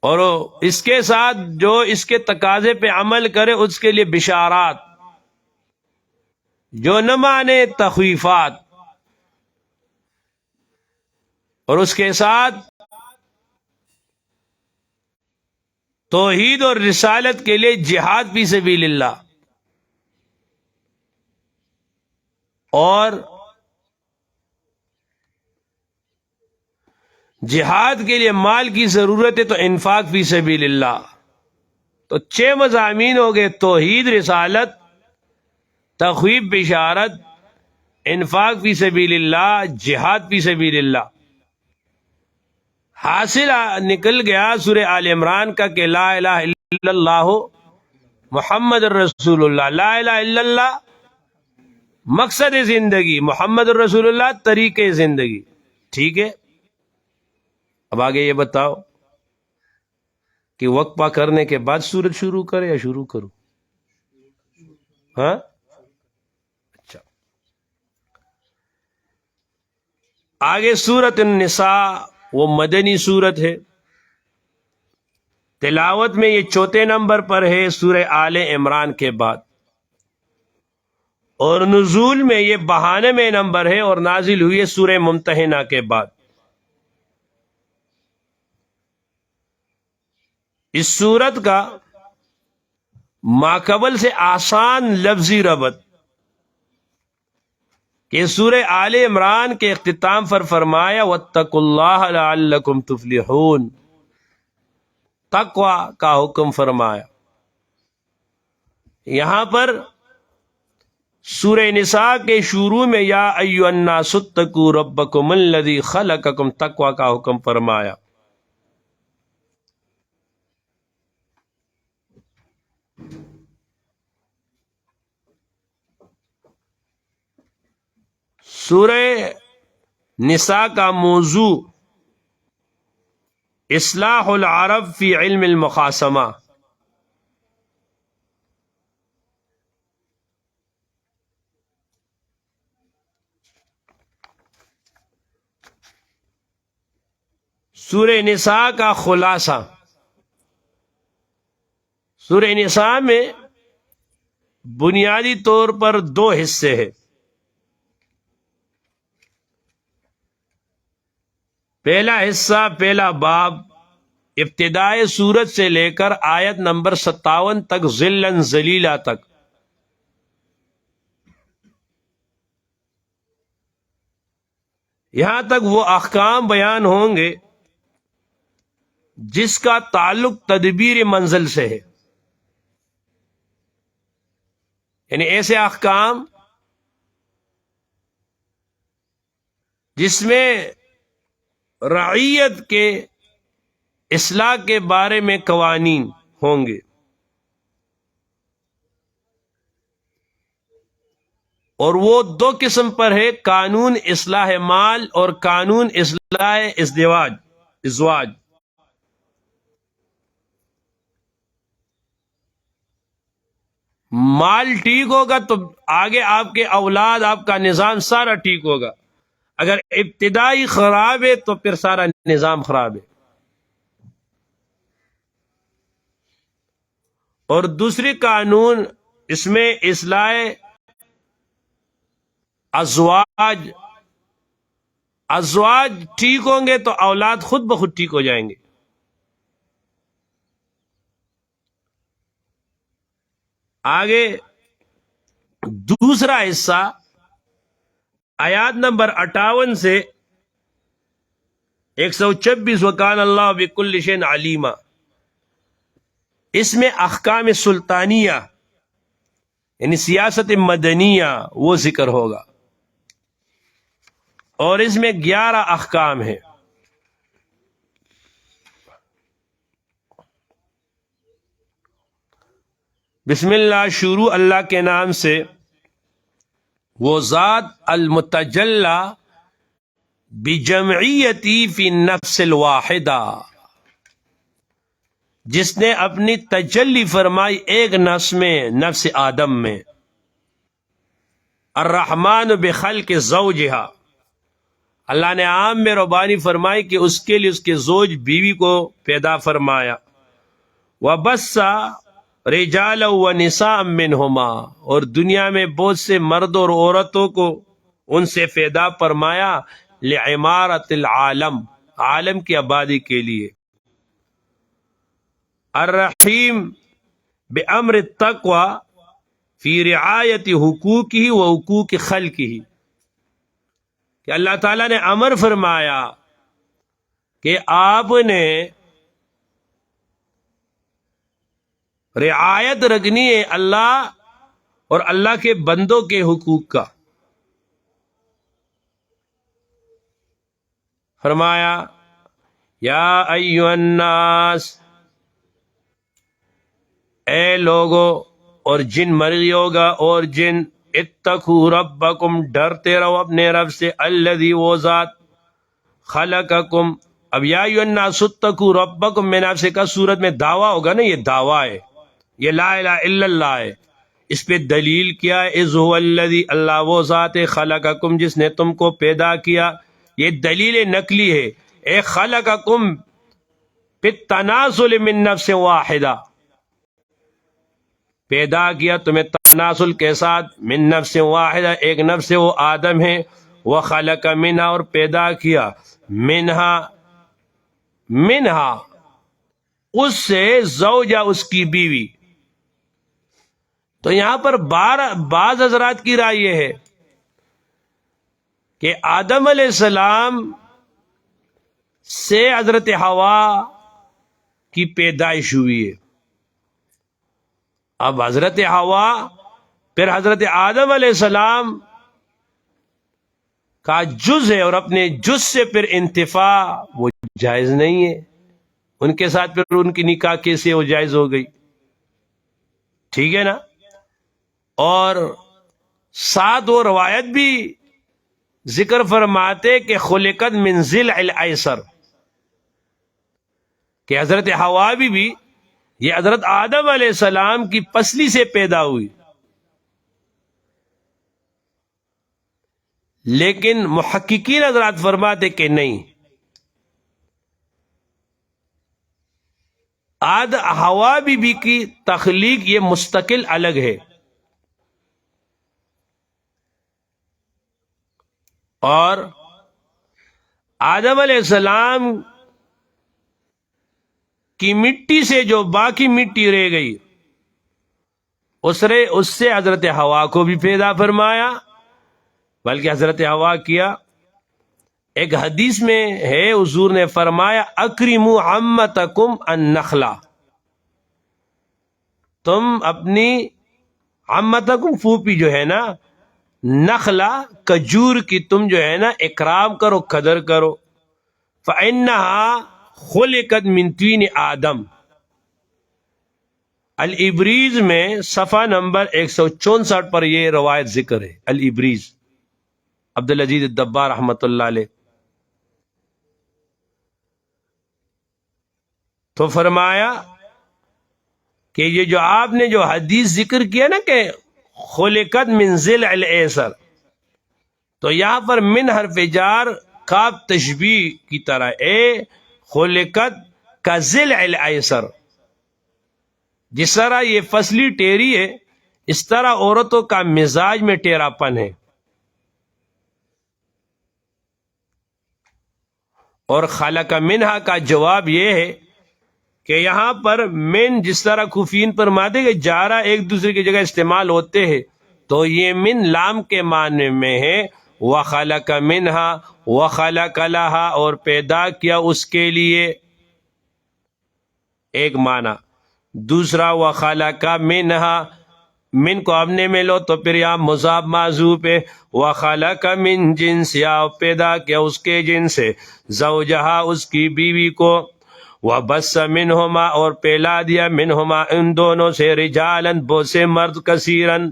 اور اس کے ساتھ جو اس کے تقاضے پہ عمل کرے اس کے لیے بشارات، جو نہ مانے تخویفات، اور اس کے ساتھ توحید اور رسالت کے لیے جہاد فی سبیل اللہ. اور جہاد کے لیے مال کی ضرورت ہے تو انفاق فی سبیل اللہ. تو 6 مضامین ہو گئے: توحید، رسالت، تخویف، بشارت، انفاق فی سبیل اللہ، جہاد فی سبیل اللہ. حاصل نکل گیا سورہ آل عمران کا کہ لا الہ الا اللہ محمد الرسول اللہ. لا الہ الا اللہ مقصد زندگی، محمد الرسول اللہ طریقے زندگی. ٹھیک ہے، اب آگے یہ بتاؤ کہ وقفہ کرنے کے بعد سورت شروع کرے یا شروع کروں؟ ہاں اچھا، آگے سورت النساء، وہ مدنی سورت ہے. تلاوت میں یہ 4 نمبر پر ہے سورہ آل عمران کے بعد، اور نزول میں یہ 92 نمبر ہے، اور نازل ہوئی ہے سورہ ممتحنہ کے بعد. اس سورت کا ماقبل سے آسان لفظی ربط کہ سورہ آل عمران کے اختتام پر فرمایا واتقوا اللہ لعلکم تفلحون، تقوی کا حکم فرمایا. یہاں پر سورہ نساء کے شروع میں یا ایھا الناس اتقوا ربکم الذی خلقکم، تقوی کا حکم فرمایا. سورہ نساء کا موضوع اصلاح العرب فی علم المخاصمہ. سورہ نساء کا خلاصہ. سورہ نساء میں بنیادی طور پر دو حصے ہیں. پہلا حصہ، پہلا باب، ابتدائے سورت سے لے کر آیت نمبر 57 تک، ذلًا ذلیلا تک. یہاں تک وہ احکام بیان ہوں گے جس کا تعلق تدبیر منزل سے ہے، یعنی ایسے احکام جس میں رعیت کے اصلاح کے بارے میں قوانین ہوں گے. اور وہ دو قسم پر ہے، قانون اصلاح مال اور قانون اصلاح ازواج. مال ٹھیک ہوگا تو آگے آپ کے اولاد، آپ کا نظام سارا ٹھیک ہوگا. اگر ابتدائی خراب ہے تو پھر سارا نظام خراب ہے. اور دوسری قانون، اس میں اصلاح ازواج ٹھیک ہوں گے تو اولاد خود بخود ٹھیک ہو جائیں گے. آگے دوسرا حصہ آیات نمبر 58 سے 126، وکان اللہ بکل شیء علیما. اس میں احکام سلطانیہ یعنی سیاست مدنیہ وہ ذکر ہوگا، اور اس میں 11 احکام ہیں. بسم اللہ، شروع اللہ کے نام سے. وہ ذات المتجلی بجمعیتی فی النفس الواحدہ، جس نے اپنی تجلی فرمائی ایک نفس میں، نفس آدم میں. الرحمن بخلق زوجہا، اللہ نے عام میں ربانی فرمائی کہ اس کے لیے اس کے زوج بیوی کو پیدا فرمایا. وبث رجالا ونساء منہما، اور دنیا میں بہت سے مرد اور عورتوں کو ان سے پیدا فرمایا. لعمارت العالم، عالم کی آبادی کے لیے. الرحیم بامر التقوی فی رعایت حقوقہ و حقوق خلقہ، کہ اللہ تعالیٰ نے امر فرمایا کہ آپ نے رعایت رکھنی ہے اللہ اور اللہ کے بندوں کے حقوق کا. فرمایا یا ایھا الناس، اے لوگو اور جن مرغی ہوگا اور جن، اتقوا ربکم، ڈرتے رہو اپنے رب سے، الذی، وہ ذات، خلقکم. اب یا ایھا الناس اتقوا ربکم میں نے آپ سے کہا سورت میں دعویٰ ہوگا نا، یہ دعویٰ ہے، یہ لا الہ الا اللہ ہے. اس پہ دلیل کیا ہے؟ اذ هو الذی، اللہ وہ ذات ہے، خلقکم، جس نے تم کو پیدا کیا. یہ دلیل نقلی ہے. اے خلقکم بالتناسل من نفس واحدہ، پیدا کیا تمہیں تناسل کے ساتھ، من نفس واحدہ، ایک نفس وہ آدم ہے. وخلق منہا، اور پیدا کیا، منہا اس سے، زوجہ، اس کی بیوی. تو یہاں پر بعض حضرات کی رائے یہ ہے کہ آدم علیہ السلام سے حضرت حوا کی پیدائش ہوئی ہے. اب حضرت حوا پھر حضرت آدم علیہ السلام کا جز ہے، اور اپنے جز سے پھر انتفاع وہ جائز نہیں ہے. ان کے ساتھ پھر ان کی نکاح کیسے وہ جائز ہو گئی؟ ٹھیک ہے نا. اور ساتھ وہ روایت بھی ذکر فرماتے کہ خلقت من ضلع الایسر، کہ حضرت حوا بھی یہ حضرت آدم علیہ السلام کی پسلی سے پیدا ہوئی، لیکن محققین حضرات فرماتے کہ نہیں، حوا بی کی تخلیق یہ مستقل الگ ہے، اور آدم علیہ السلام کی مٹی سے جو باقی مٹی رہ گئی اس سے حضرت حوا کو بھی پیدا فرمایا، بلکہ حضرت حوا کیا ایک حدیث میں ہے، حضور نے فرمایا اکرموا عمتکم النخلہ، تم اپنی عمتکم پھوپھی جو ہے نا، نخلہ کجور کی تم جو ہے نا اکرام کرو، قدر کرو، فإنها خلقت من طین آدم، الابریز میں صفحہ نمبر 164 پر یہ روایت ذکر ہے، الابریز عبدالعزیز الدبار رحمۃ اللہ علیہ۔ تو فرمایا کہ یہ جو آپ نے جو حدیث ذکر کیا نا کہ خلقت من ضلع الایسر، تو یہاں پر من حرف جار کاف تشبیہ کی طرح، اے خلقت کا ضلع الایسر، جس طرح یہ فصلی ٹیری ہے اس طرح عورتوں کا مزاج میں ٹیرا پن ہے، اور خلق منہا کا جواب یہ ہے کہ یہاں پر من جس طرح خفین پر مادے کے جارہ ایک دوسرے کی جگہ استعمال ہوتے ہیں، تو یہ من لام کے معنی میں ہے، وَخَلَقَ مِنْهَا وَخَلَقَ لَهَا، اور پیدا کیا اس کے لیے، ایک معنی۔ دوسرا وَخَلَقَ مِنْهَا، من کو اپنے میں لو تو پھر یہاں مضاف معذوف ہے، وَخَلَقَ مِنْ جنس، یا پیدا کیا اس کے جنس سے، زوجہا اس کی بیوی کو، وَبَثَّ مِنْهُمَا، اور پھیلا دیا، منہما ان دونوں سے، رجالاً بہت سے مرد، کثیراً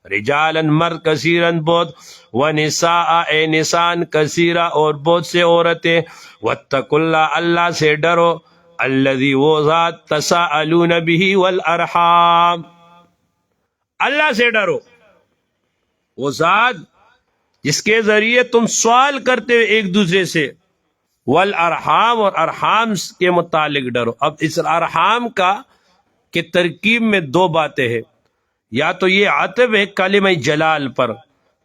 رجالاً مرد، کثیراً بہت، ونساء اے نسان، کثیرہ اور بہت سے عورتیں، واتقوا اللہ اللہ سے ڈرو، الذی وہ ذات، تساءلون بہ والارحام، اللہ سے ڈرو، وہ ذات جس کے ذریعے تم سوال کرتے ہو ایک دوسرے سے، والارحام، اور ارحام کے متعلق ڈرو۔ اب اس ارحام کا کہ ترکیب میں دو باتیں ہیں، یا تو یہ عطف ہے کلمہ جلال پر،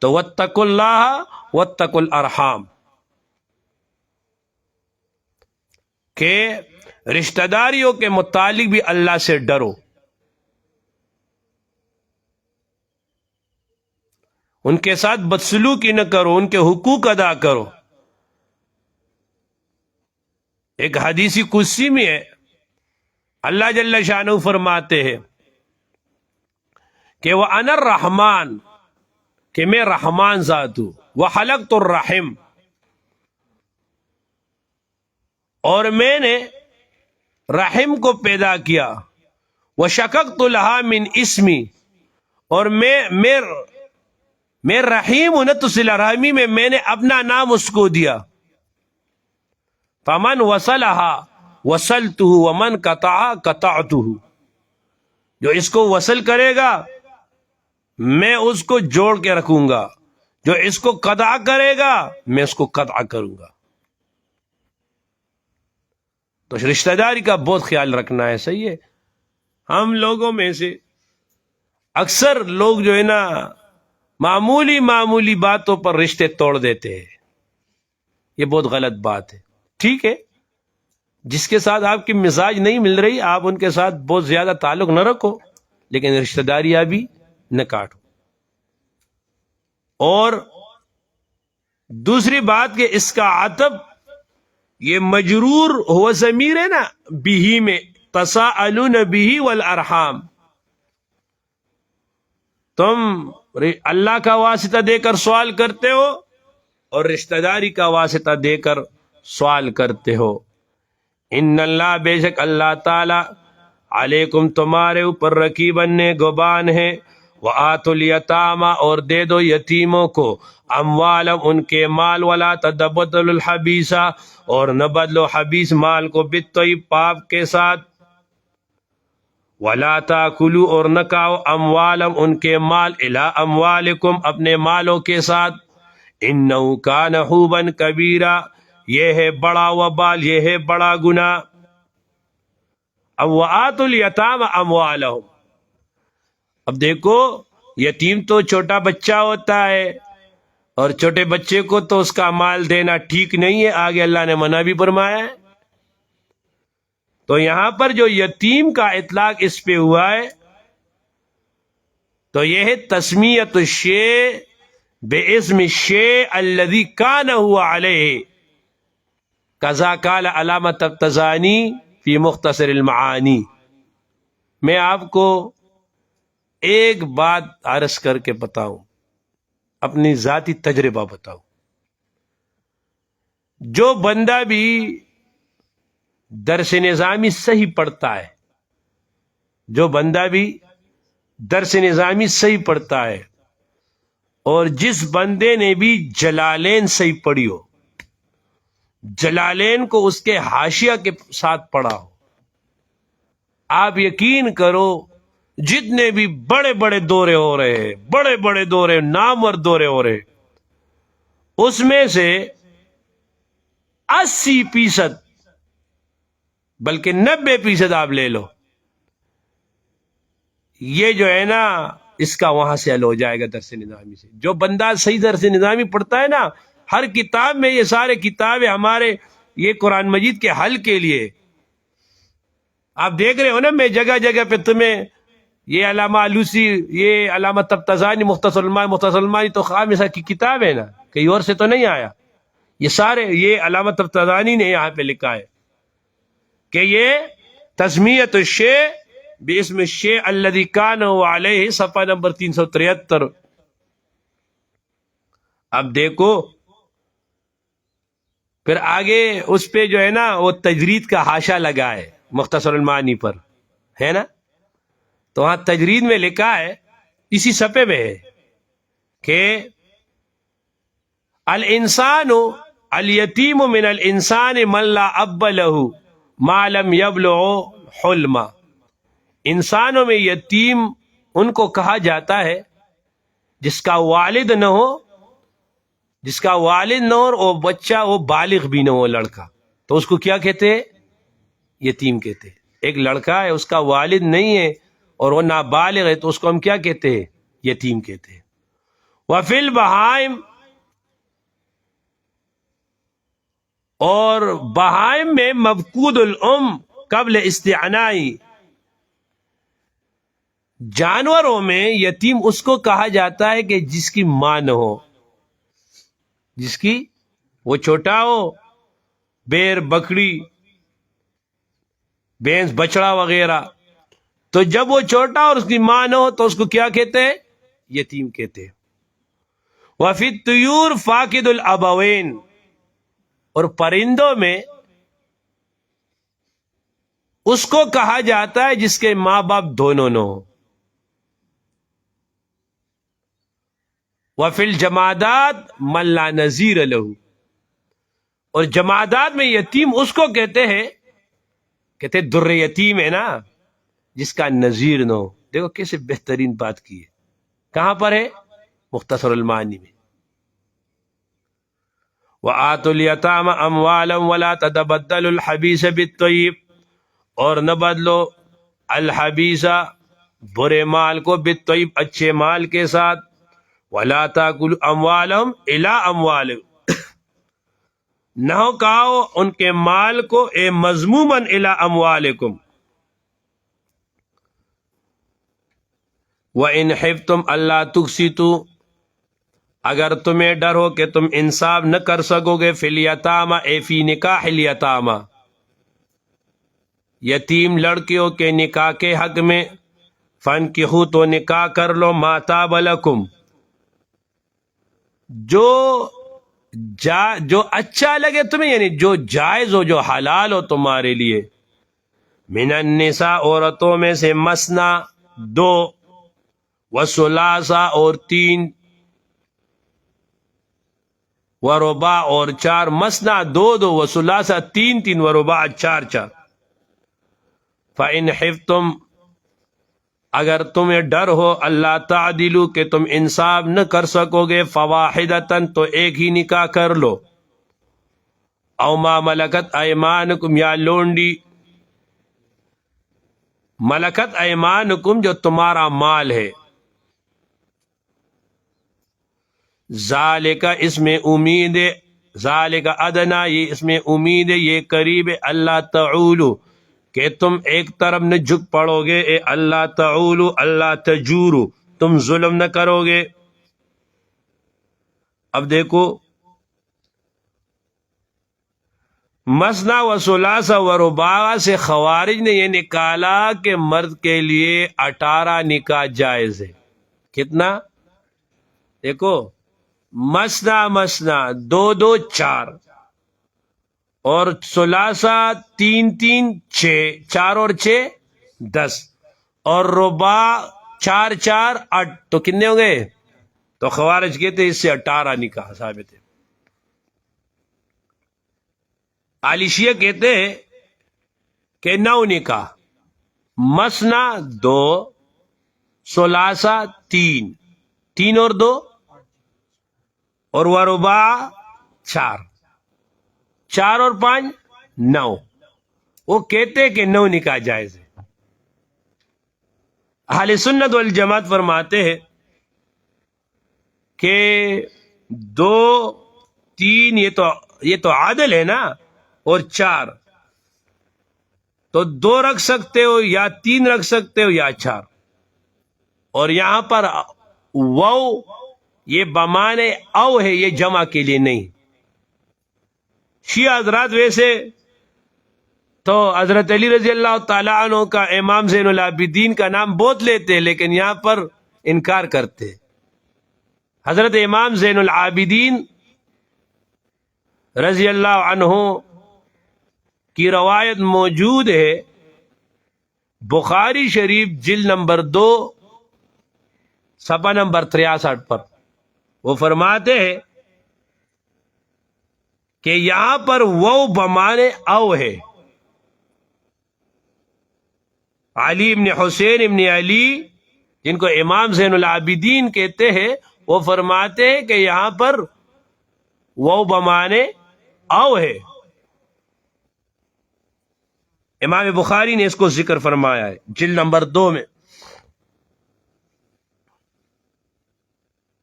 تو واتقوا اللہ واتقوا الارحام، کہ رشتہ داریوں کے متعلق بھی اللہ سے ڈرو، ان کے ساتھ بدسلوکی نہ کرو، ان کے حقوق ادا کرو۔ ایک حدیثی قدسی میں ہے، اللہ جل شانہ فرماتے ہیں کہ وَأَنَا الرحمن، کہ میں رحمان ذات ہوں، وَخَلَقْتُ الرَّحِمَ، اور میں نے رحم کو پیدا کیا، وَشَقَقْتُ لَهَا مِنْ اسمی، اور میں رحیم ہوں نا، تو صلہ رحمی میں نے اپنا نام اس کو دیا، فَمَنْ وَصَلَهَا وَصَلْتُهُ وَمَنْ قَطَعَهَا قَطَعْتُهُ، جو اس کو وصل کرے گا میں اس کو جوڑ کے رکھوں گا، جو اس کو قطع کرے گا میں اس کو قطع کروں گا۔ تو رشتہ داری کا بہت خیال رکھنا ہے، صحیح ہے۔ ہم لوگوں میں سے اکثر لوگ جو ہے نا معمولی باتوں پر رشتے توڑ دیتے ہیں، یہ بہت غلط بات ہے۔ ٹھیک ہے، جس کے ساتھ آپ کی مزاج نہیں مل رہی آپ ان کے ساتھ بہت زیادہ تعلق نہ رکھو، لیکن رشتہ داریاں بھی نہ کاٹو۔ اور دوسری بات کہ اس کا عطف یہ مجرور ہوا ضمیر ہے نا بھی میں، تساءلون بھی والارحام، تم اللہ کا واسطہ دے کر سوال کرتے ہو اور رشتہ داری کا واسطہ دے کر سوال کرتے ہو۔ ان اللہ، بے شک اللہ تعالی، علیکم تمہارے اوپر رقیباً نگہبان ہے، وآتوا الیتاما اور دے دو یتیموں کو اموالم ان کے مال ولا تبدلوا الحبیث اور نہ بدلو حبیث مال کو بالطیب پاک کے ساتھ ولا تاکلوا اور نہ کھاؤ اموالم ان کے مال الی اموالکم اپنے مالوں کے ساتھ انہ کان حوبا کبیرا یہ ہے بڑا وبال یہ ہے بڑا گناہ اب وآتوا الیتاما اموالہم اب دیکھو یتیم تو چھوٹا بچہ ہوتا ہے اور چھوٹے بچے کو تو اس کا مال دینا ٹھیک نہیں ہے آگے اللہ نے منع بھی فرمایا ہے تو یہاں پر جو یتیم کا اطلاق اس پہ ہوا ہے تو یہ ہے تسمیت الشیء باسم الشیء الذی کان ہوا علیہ کذا قال علامہ تفتزانی فی مختصر المعانی میں آپ کو ایک بات عرض کر کے بتاؤں اپنی ذاتی تجربہ بتاؤں جو بندہ بھی درس نظامی صحیح پڑھتا ہے جو بندہ بھی درس نظامی صحیح پڑھتا ہے اور جس بندے نے بھی جلالین صحیح پڑھی ہو جلالین کو اس کے حاشیہ کے ساتھ پڑھا ہو آپ یقین کرو جتنے بھی بڑے بڑے دورے ہو رہے ہیں بڑے بڑے دورے نامور دورے ہو رہے اس میں سے 80% بلکہ 90% آپ لے لو یہ جو ہے نا اس کا وہاں سے حل ہو جائے گا درس نظامی سے جو بندہ صحیح درس نظامی پڑھتا ہے نا ہر کتاب میں یہ سارے کتابیں ہمارے یہ قرآن مجید کے حل کے لیے آپ دیکھ رہے ہو نا میں جگہ جگہ پہ تمہیں یہ علامہ علوسی یہ علامہ تفتزانی مختصر المانی تو خامسہ کی کتاب ہے نا کہیں اور سے تو نہیں آیا یہ سارے یہ علامہ تفتزانی نے یہاں پہ لکھا ہے کہ یہ تسمیت الشیء باسم الشیء الذی کان علیہ صفحہ نمبر 373 اب دیکھو پھر آگے اس پہ جو ہے نا وہ تجرید کا حاشا لگا ہے مختصر المعانی پر ہے نا تو وہاں تجرید میں لکھا ہے اسی صفحے میں ہے کہ الانسان الیتیم من الانسان من لا اب له ما لم یبلغ حلما انسانوں میں یتیم ان کو کہا جاتا ہے جس کا والد نہ ہو جس کا والد نہ ہو اور وہ بچہ وہ بالغ بھی نہ ہو لڑکا تو اس کو کیا کہتے ہیں یتیم کہتے ہیں ایک لڑکا ہے اس کا والد نہیں ہے اور وہ نابالغ ہے تو اس کو ہم کیا کہتے ہیں یتیم کہتے ہیں وفی البہائم اور بہائم میں مفقود الام قبل استعنائی جانوروں میں یتیم اس کو کہا جاتا ہے کہ جس کی ماں نہ ہو جس کی وہ چھوٹا ہو بیر بکری بھینس بچڑا وغیرہ تو جب وہ چھوٹا اور اس کی ماں نہ ہو تو اس کو کیا کہتے ہیں یتیم کہتے ہیں وفی الطیور فاقد الابوین اور پرندوں میں اس کو کہا جاتا ہے جس کے ماں باپ دونوں نہ ہو وفی الجمادات من لا نظیر لہ اور جمادات میں یتیم اس کو کہتے ہیں در یتیم ہے نا جس کا نظیر نہ ہو دیکھو کیسے بہترین بات کی ہے کہاں پر ہے مختصر المعانی میں وآتوا الیتاما اموالهم ولا تتبدلوا الحبیث بالطیب اور نہ بدلو الحبیث برے مال کو بالطیب اچھے مال کے ساتھ ولا تاکلوا اموالهم الی اموالکم نہ کھاؤ ان کے مال کو اے مذموماً الی اموالکم وَإِنْ خِفْتُمْ أَلَّا تُقْسِطُوا اگر تمہیں ڈر ہو کہ تم انصاف نہ کر سکو گے فی الیتاما اے فی نکاح الیتاما یتیم لڑکیوں کے نکاح کے حق میں فانکحوا تو نکاح کر لو ما طاب لکم جو اچھا لگے تمہیں یعنی جو جائز ہو جو حلال ہو تمہارے لیے من النساء عورتوں میں سے مثنا دو وثلاثہ اور 3، ورباع اور 4، مثنا 2 وثلاثہ 3 ورباع 4۔ فَإِنْ خِفْتُمْ، اگر تمہیں ڈر ہو اللہ تعدلو کہ تم انصاف نہ کر سکو گے، فواحدتاً تو ایک ہی نکاح کر لو، او ما ملکت ایمانکم یا لونڈی ملکت ایمانکم جو تمہارا مال ہے، ذالک اس میں امید ہے، ذالک ادنا یہ اس میں امید ہے، یہ قریب ہے، اللہ تعولو کہ تم ایک طرف نہ جھک پڑو گے، اے اللہ تعولو اللہ تجورو تم ظلم نہ کرو گے۔ اب دیکھو مثنا و ثلاثہ و رباع سے خوارج نے یہ نکالا کہ مرد کے لیے 18 نکاح جائز ہے۔ کتنا؟ دیکھو مثنا 2 4، اور ثلاثہ 3 6، 4 اور 6 10، اور رباع 4 4 8، تو کتنے ہو گئے؟ تو خوارج کہتے ہیں اس سے 18 نکاح ثابت ہے۔ اہل شیعہ کہتے ہیں کہ 9 نکاح، مثنا 2، ثلاثہ 3 اور 2، اور ورباع 4 اور 5 9، وہ کہتے ہیں کہ 9 نکاح جائز ہے۔ اہل سنت والجماعت فرماتے ہیں کہ 2 3 یہ تو عادل ہے نا، اور 4 تو 2 رکھ سکتے ہو یا 3 رکھ سکتے ہو یا 4، اور یہاں پر واو یہ بمانے او ہے، یہ جمع کے لیے نہیں۔ شیعہ حضرات ویسے تو حضرت علی رضی اللہ تعالیٰ عنہ کا امام زین العابدین کا نام بہت لیتے، لیکن یہاں پر انکار کرتے۔ حضرت امام زین العابدین رضی اللہ عنہ کی روایت موجود ہے بخاری شریف جلد نمبر 2 صفحہ نمبر 63 پر۔ وہ فرماتے ہیں کہ یہاں پر وہ بمانے او ہے، علی ابن حسین ابن علی جن کو امام زین العابدین کہتے ہیں، وہ فرماتے ہیں کہ یہاں پر وہ بمانے او ہے۔ امام بخاری نے اس کو ذکر فرمایا ہے جلد نمبر 2 میں۔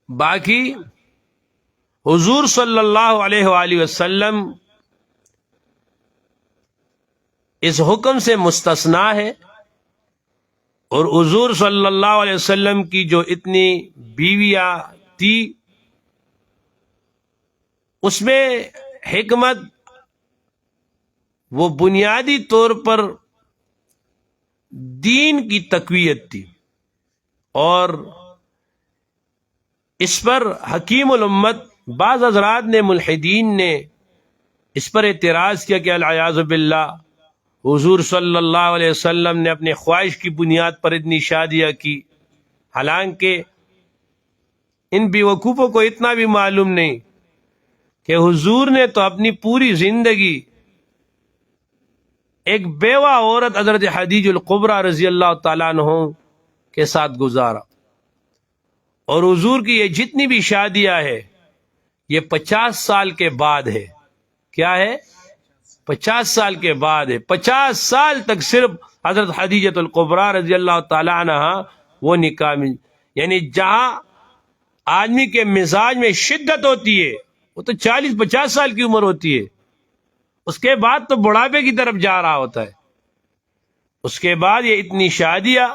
باقی حضور صلی اللہ علیہ وآلہ وسلم اس حکم سے مستثنا ہے، اور حضور صلی اللہ علیہ وسلم کی جو اتنی بیویاں تھی اس میں حکمت وہ بنیادی طور پر دین کی تقویت تھی، اور اس پر حکیم الامت بعض حضرات نے ملحدین نے اس پر اعتراض کیا کہ العیاذ باللہ حضور صلی اللہ علیہ وسلم نے اپنے خواہش کی بنیاد پر اتنی شادیاں کی، حالانکہ ان بیوقوفوں کو اتنا بھی معلوم نہیں کہ حضور نے تو اپنی پوری زندگی ایک بیوہ عورت حضرت خدیجہ الکبریٰ رضی اللہ تعالیٰ عنہ کے ساتھ گزارا، اور حضور کی یہ جتنی بھی شادیاں ہے یہ 50 سال کے بعد ہے۔ کیا ہے؟ 50 سال کے بعد ہے۔ 50 سال تک صرف حضرت خدیجہ الکبریٰ رضی اللہ تعالیٰ عنہ وہ نکاح میں، یعنی جہاں آدمی کے مزاج میں شدت ہوتی ہے وہ تو 40-50 سال کی عمر ہوتی ہے، اس کے بعد تو بڑھاپے کی طرف جا رہا ہوتا ہے، اس کے بعد یہ اتنی شادیاں۔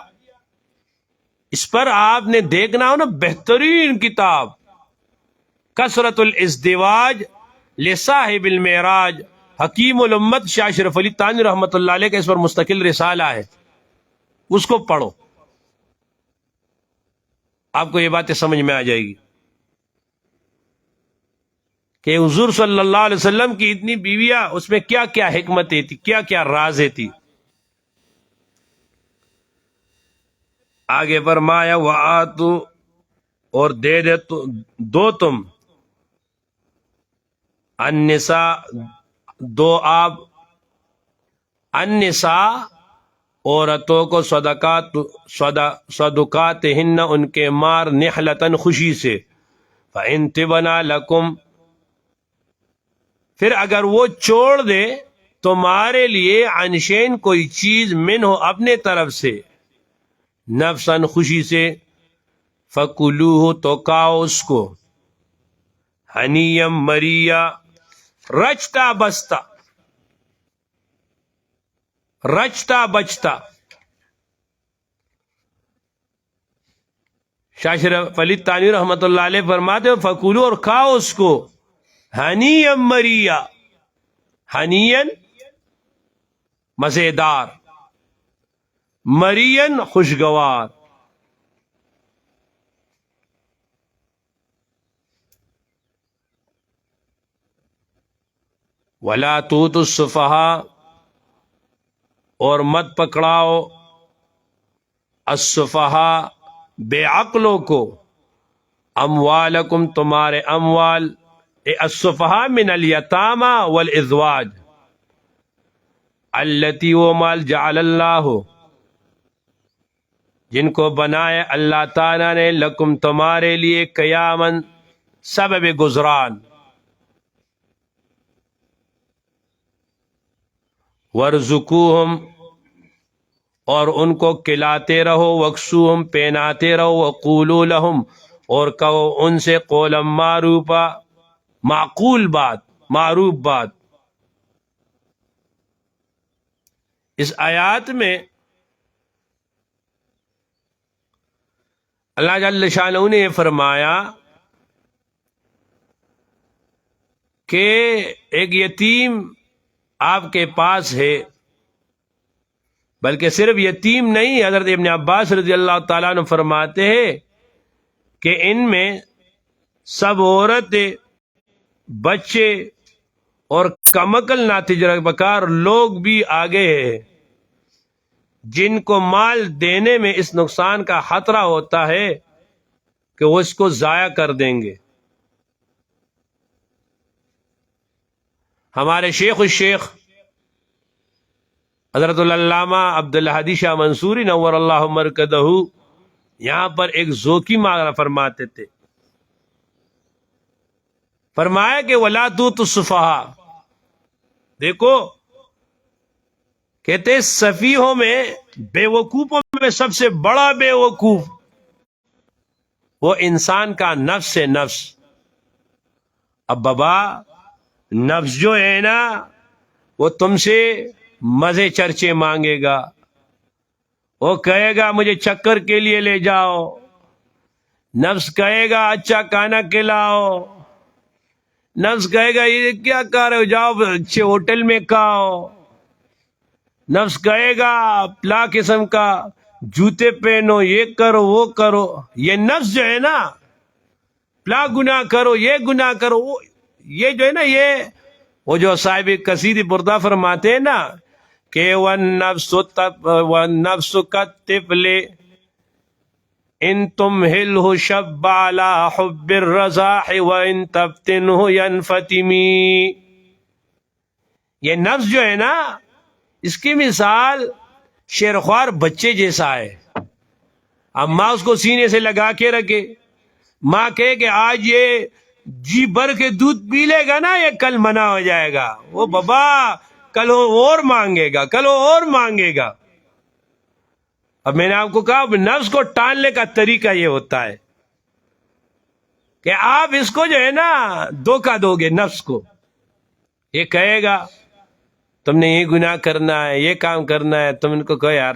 اس پر آپ نے دیکھنا ہو نا، بہترین کتاب کثرت الازدواج لصاحب المعراج، حکیم الامت شاہ اشرف علی تھانوی رحمۃ اللہ علیہ کا اس پر مستقل رسالہ ہے، اس کو پڑھو، آپ کو یہ باتیں سمجھ میں آ جائے گی کہ حضور صلی اللہ علیہ وسلم کی اتنی بیویاں، اس میں کیا کیا حکمتیں تھی، کیا کیا رازیں تھی۔ آگے فرمایا وآتو، اور دے دے دو تم، النساء، دو آپ، النساء عورتوں کو صدقات ہن، ان کے مار، نحلتن خوشی سے، فإن طبنا لکم، پھر اگر وہ چھوڑ دے تمہارے لیے، عن شیء کوئی چیز، منہ اپنے طرف سے، نفسن خوشی سے، فکلوہ تو کھاؤ اس کو، ہنیم مریا، رچتا بستا، رچتا بچتا۔ شاہ شریف علی تانوی رحمۃ اللہ علیہ فرماتے ہو فکلو، اور کھاؤ اس کو، ہنیم مریا، ہنین مزیدار، مرین خوشگوار۔ ولا توتوا السفہاء، اور مت پکڑاؤ، السفہاء بے عقلوں کو، اموالکم تمہارے اموال، السفہاء من الیتامى والازواج، التی وہ مال، جعل اللہ، جن کو بنائے اللہ تعالیٰ نے، لکم تمہارے لیے، قیاماً سبب گزران، ورزقوہم، اور ان کو کھلاتے رہو، وکسوہم، پہناتے رہو، وقولوا لہم، اور کہو ان سے، قولا معروفا، معقول بات، معروف بات۔ اس آیات میں اللہ جل شانہ نے فرمایا کہ ایک یتیم آپ کے پاس ہے، بلکہ صرف یتیم نہیں، حضرت ابن عباس رضی اللہ تعالیٰ عنہ فرماتے ہیں کہ ان میں سب عورتیں، بچے اور کمکل ناتجربہ بکار لوگ بھی آگے ہیں، جن کو مال دینے میں اس نقصان کا خطرہ ہوتا ہے کہ وہ اس کو ضائع کر دیں گے۔ ہمارے شیخ الشیخ حضرت العلامہ عبدالہادی شاہ منصوری نور اللہ مرکزہ یہاں پر ایک ذوقی معنی فرماتے تھے، فرمایا کہ ولا توتوا السفہاء، دیکھو کہتے سفیہوں میں، بے وقوفوں میں سب سے بڑا بے وقوف وہ انسان کا نفس ہے، نفس۔ اب بابا نفس جو ہے نا وہ تم سے مزے چرچے مانگے گا، وہ کہے گا مجھے چکر کے لیے لے جاؤ، نفس کہے گا اچھا کھانا کھلاؤ، نفس کہے گا یہ کیا کر رہے ہو، جاؤ اچھے ہوٹل میں کھاؤ، نفس کہے گا پلا قسم کا جوتے پہنو، یہ کرو وہ کرو۔ یہ نفس جو ہے نا، پلا گناہ کرو، یہ گناہ کرو، یہ جو ہے نا، یہ وہ جو صاحب قصیدہ بردہ فرماتے ہیں نا کہ وَالنَّفْسُ كَالطِّفْلِ إِن تُمْهِلْهُ شَبَّ عَلَى حُبِّ الرَّزَاحِ وَإِن تَفْتِنْهُ يَنْفَتِمِ۔ یہ نفس جو ہے نا، اس کی مثال شیرخوار بچے جیسا ہے۔ اب ماں اس کو سینے سے لگا کے رکھے، ماں کہے کہ آج یہ جی بھر کے دودھ پی لے گا نا، یہ کل منع ہو جائے گا، وہ بابا کل وہ اور مانگے گا، کل وہ اور مانگے گا۔ اب میں نے آپ کو کہا نفس کو ٹالنے کا طریقہ یہ ہوتا ہے کہ آپ اس کو جو ہے نا دھوکہ دو گے، نفس کو، یہ کہے گا تم نے یہ گناہ کرنا ہے، یہ کام کرنا ہے، تم ان کو کہو یار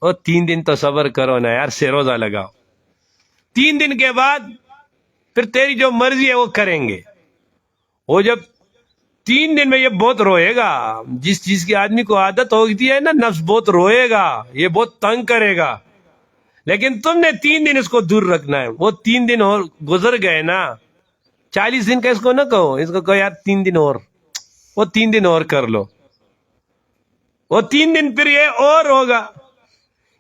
وہ 3 دن تو صبر کرو نا یار، سے روزہ لگاؤ، 3 دن کے بعد پھر تیری جو مرضی ہے وہ کریں گے۔ وہ جب 3 دن میں یہ بہت روئے گا، جس چیز کی آدمی کو عادت ہوتی ہے نا، نفس بہت روئے گا، یہ بہت تنگ کرے گا، لیکن تم نے 3 دن اس کو دور رکھنا ہے۔ وہ 3 دن اور گزر گئے نا، 40 دن کا اس کو نہ کہو، اس کو کہو یار 3 دن اور، وہ 3 دن اور کر لو، وہ 3 دن پھر یہ اور ہوگا،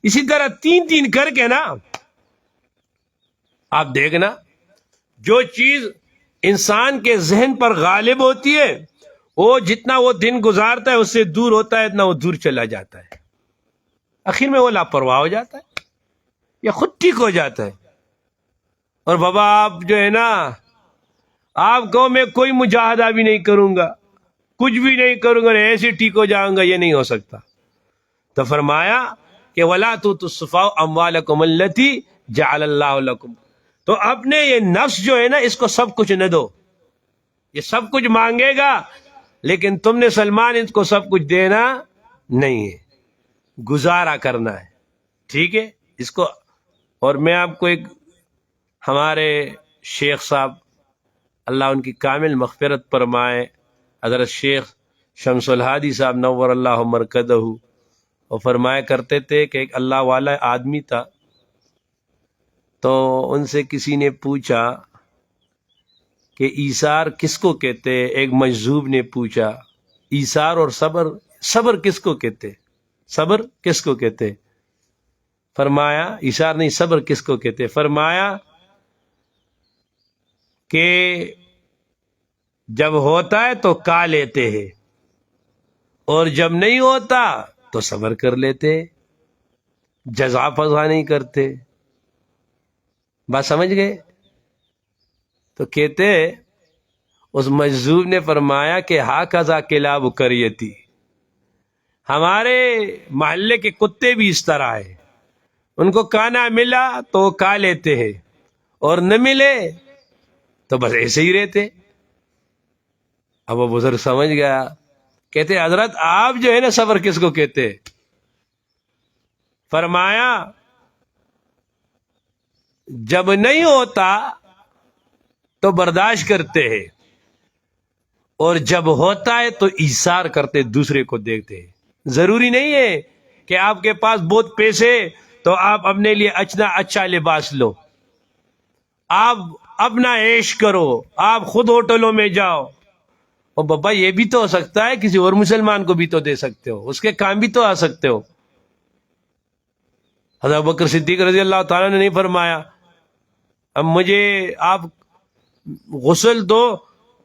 اسی طرح تین تین کر کے نا آپ دیکھنا، جو چیز انسان کے ذہن پر غالب ہوتی ہے وہ جتنا وہ دن گزارتا ہے اس سے دور ہوتا ہے، اتنا وہ دور چلا جاتا ہے، آخر میں وہ لاپرواہ ہو جاتا ہے یا خود ٹھیک ہو جاتا ہے۔ اور بابا آپ جو ہے نا، آپ کو میں کوئی مجاہدہ بھی نہیں کروں گا، کچھ بھی نہیں کروں گا، ایسے ٹھیک ہو جاؤں گا، یہ نہیں ہو سکتا۔ تو فرمایا کہ وَلَا تُؤْتُوا السُّفَهَاءَ أَمْوَالَكُمُ الَّتِي جَعَلَ اللَّهُ لَكُمْ، تو اپنے یہ نفس جو ہے نا اس کو سب کچھ نہ دو، یہ سب کچھ مانگے گا لیکن تم نے سلمان اس کو سب کچھ دینا نہیں ہے، گزارا کرنا ہے، ٹھیک ہے اس کو۔ اور میں آپ کو ایک ہمارے شیخ صاحب اللہ ان کی کامل مغفرت فرمائے، حضرت شیخ شمس الہادی صاحب نور اللہ مرکزہ، وہ فرمایا کرتے تھے کہ ایک اللہ والا آدمی تھا، تو ان سے کسی نے پوچھا کہ ایثار کس کو کہتے؟ ایک مجذوب نے پوچھا ایثار اور صبر، صبر کس کو کہتے؟ صبر کس کو کہتے؟ فرمایا ایثار نہیں، صبر کس کو کہتے؟ فرمایا کہ جب ہوتا ہے تو کا لیتے ہیں اور جب نہیں ہوتا تو صبر کر لیتے، جزا فضا نہیں کرتے۔ بات سمجھ گئے؟ تو کہتے اس مجذوب نے فرمایا کہ ہا کذا کلاب قریتی، ہمارے محلے کے کتے بھی اس طرح ہے، ان کو کھانا ملا تو وہ کھا لیتے ہیں اور نہ ملے تو بس ایسے ہی رہتے۔ اب وہ بزرگ سمجھ گیا، کہتے حضرت آپ جو ہے نا صبر کس کو کہتے؟ فرمایا جب نہیں ہوتا تو برداشت کرتے ہیں اور جب ہوتا ہے تو ایثار کرتے، دوسرے کو دیکھتے ہیں۔ ضروری نہیں ہے کہ آپ کے پاس بہت پیسے تو آپ اپنے لیے اچھا لباس لو، آپ اپنا عیش کرو، آپ خود ہوٹلوں میں جاؤ، اور بابا یہ بھی تو ہو سکتا ہے کسی اور مسلمان کو بھی تو دے سکتے ہو، اس کے کام بھی تو آ سکتے ہو۔ حضرت بکر صدیق رضی اللہ تعالیٰ نے نہیں فرمایا اب مجھے آپ غسل دو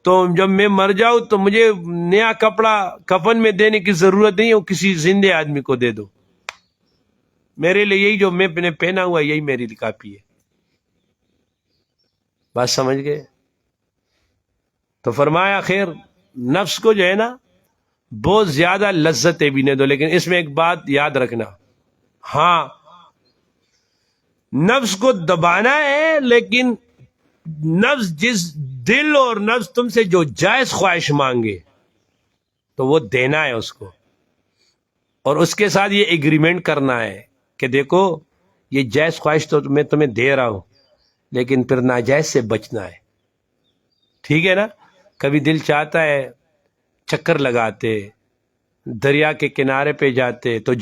تو جب میں مر جاؤں تو مجھے نیا کپڑا کفن میں دینے کی ضرورت نہیں ہے، وہ کسی زندے آدمی کو دے دو، میرے لیے یہی جو میں نے پہنا ہوا یہی میری لیے کافی ہے۔ بات سمجھ گئے؟ تو فرمایا خیر نفس کو جو ہے نا بہت زیادہ لذتیں بھی نہ دو، لیکن اس میں ایک بات یاد رکھنا، ہاں نفس کو دبانا ہے، لیکن نفس جس دل اور نفس تم سے جو جائز خواہش مانگے تو وہ دینا ہے اس کو، اور اس کے ساتھ یہ ایگریمنٹ کرنا ہے کہ دیکھو یہ جائز خواہش تو میں تمہیں دے رہا ہوں لیکن پھر ناجائز سے بچنا ہے، ٹھیک ہے نا؟ کبھی دل چاہتا ہے چکر لگاتے، دریا کے کنارے پہ جاتے، تو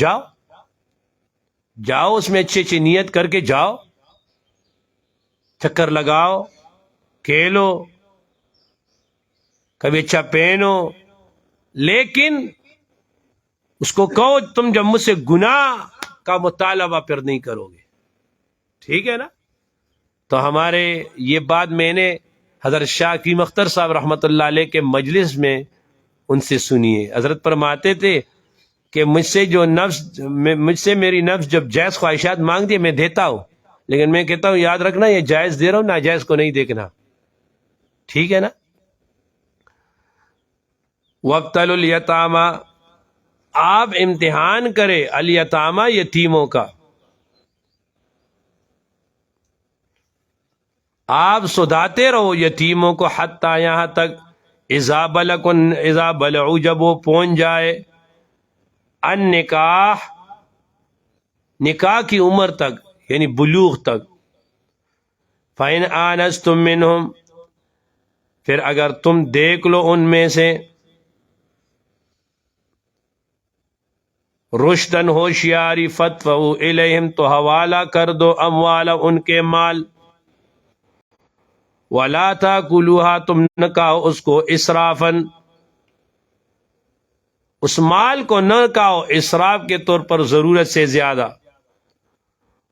جاؤ اس میں اچھی اچھی نیت کر کے جاؤ، چکر لگاؤ، کھیلو، کبھی اچھا پہنو، لیکن اس کو کہو تم جب مجھ سے گناہ کا مطالبہ پھر نہیں کرو گے، ٹھیک ہے نا؟ تو ہمارے یہ بات میں نے حضرت شاہ کی مختر صاحب رحمۃ اللہ علیہ کے مجلس میں ان سے سنی ہے۔ حضرت فرماتے تھے کہ مجھ سے میری نفس جب جائز خواہشات مانگتی ہے میں دیتا ہوں، لیکن میں کہتا ہوں یاد رکھنا یہ جائز دے رہا ہوں، ناجائز کو نہیں دیکھنا، ٹھیک ہے نا؟ وَابْتَلُوا الْيَتَامَى، آپ امتحان کرے الیتامہ یتیموں کا، آپ سدھاتے رہو یتیموں کو، حتیٰ یہاں تک اذا بلعوا، جب وہ پہنچ جائے، النکاح، نکاح کی عمر تک یعنی بلوغ تک، فَإِنْ آنَسْتُم مِّنْهُمْ، پھر اگر تم دیکھ لو ان میں سے رشدن ہوشیاری، فَادْفَعُوا إِلَيْهِمْ، تو حوالہ کر دو اموال ان کے مال، وَلَا تَأْكُلُوهَا، تم نہ کھاؤ اس کو اسرافاً، اس مال کو نہ کھاؤ اسراف کے طور پر ضرورت سے زیادہ،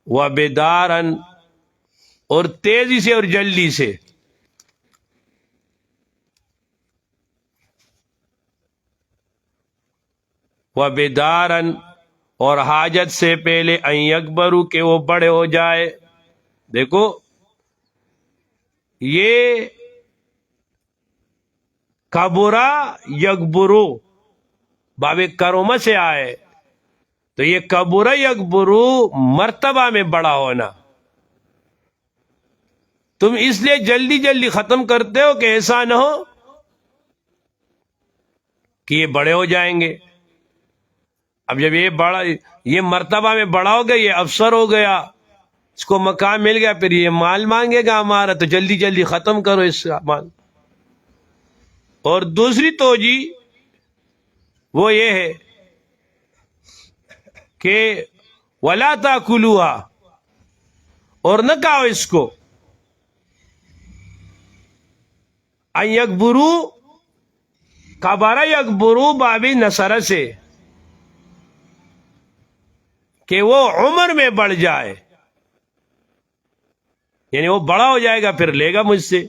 وبدارن اور تیزی سے اور جلدی سے، وبدارن اور حاجت سے پہلے، ان یکبرو کہ وہ بڑے ہو جائے. دیکھو یہ کبرا یکبرو باب کرم سے آئے، تو یہ کبرا یکبرو مرتبہ میں بڑا ہونا. تم اس لیے جلدی جلدی ختم کرتے ہو کہ ایسا نہ ہو کہ یہ بڑے ہو جائیں گے. اب جب یہ مرتبہ میں بڑا ہو گیا، یہ افسر ہو گیا، اس کو مقام مل گیا، پھر یہ مال مانگے گا ہمارا، تو جلدی جلدی ختم کرو اس کا مال. اور دوسری توجہ وہ یہ ہے کہ وَلَا تَأْكُلُوهَا، اور نہ کھاؤ اس کو. ان یکبرو کبرا یکبرو بابی نصر سے، کہ وہ عمر میں بڑھ جائے، یعنی وہ بڑا ہو جائے گا پھر لے گا مجھ سے.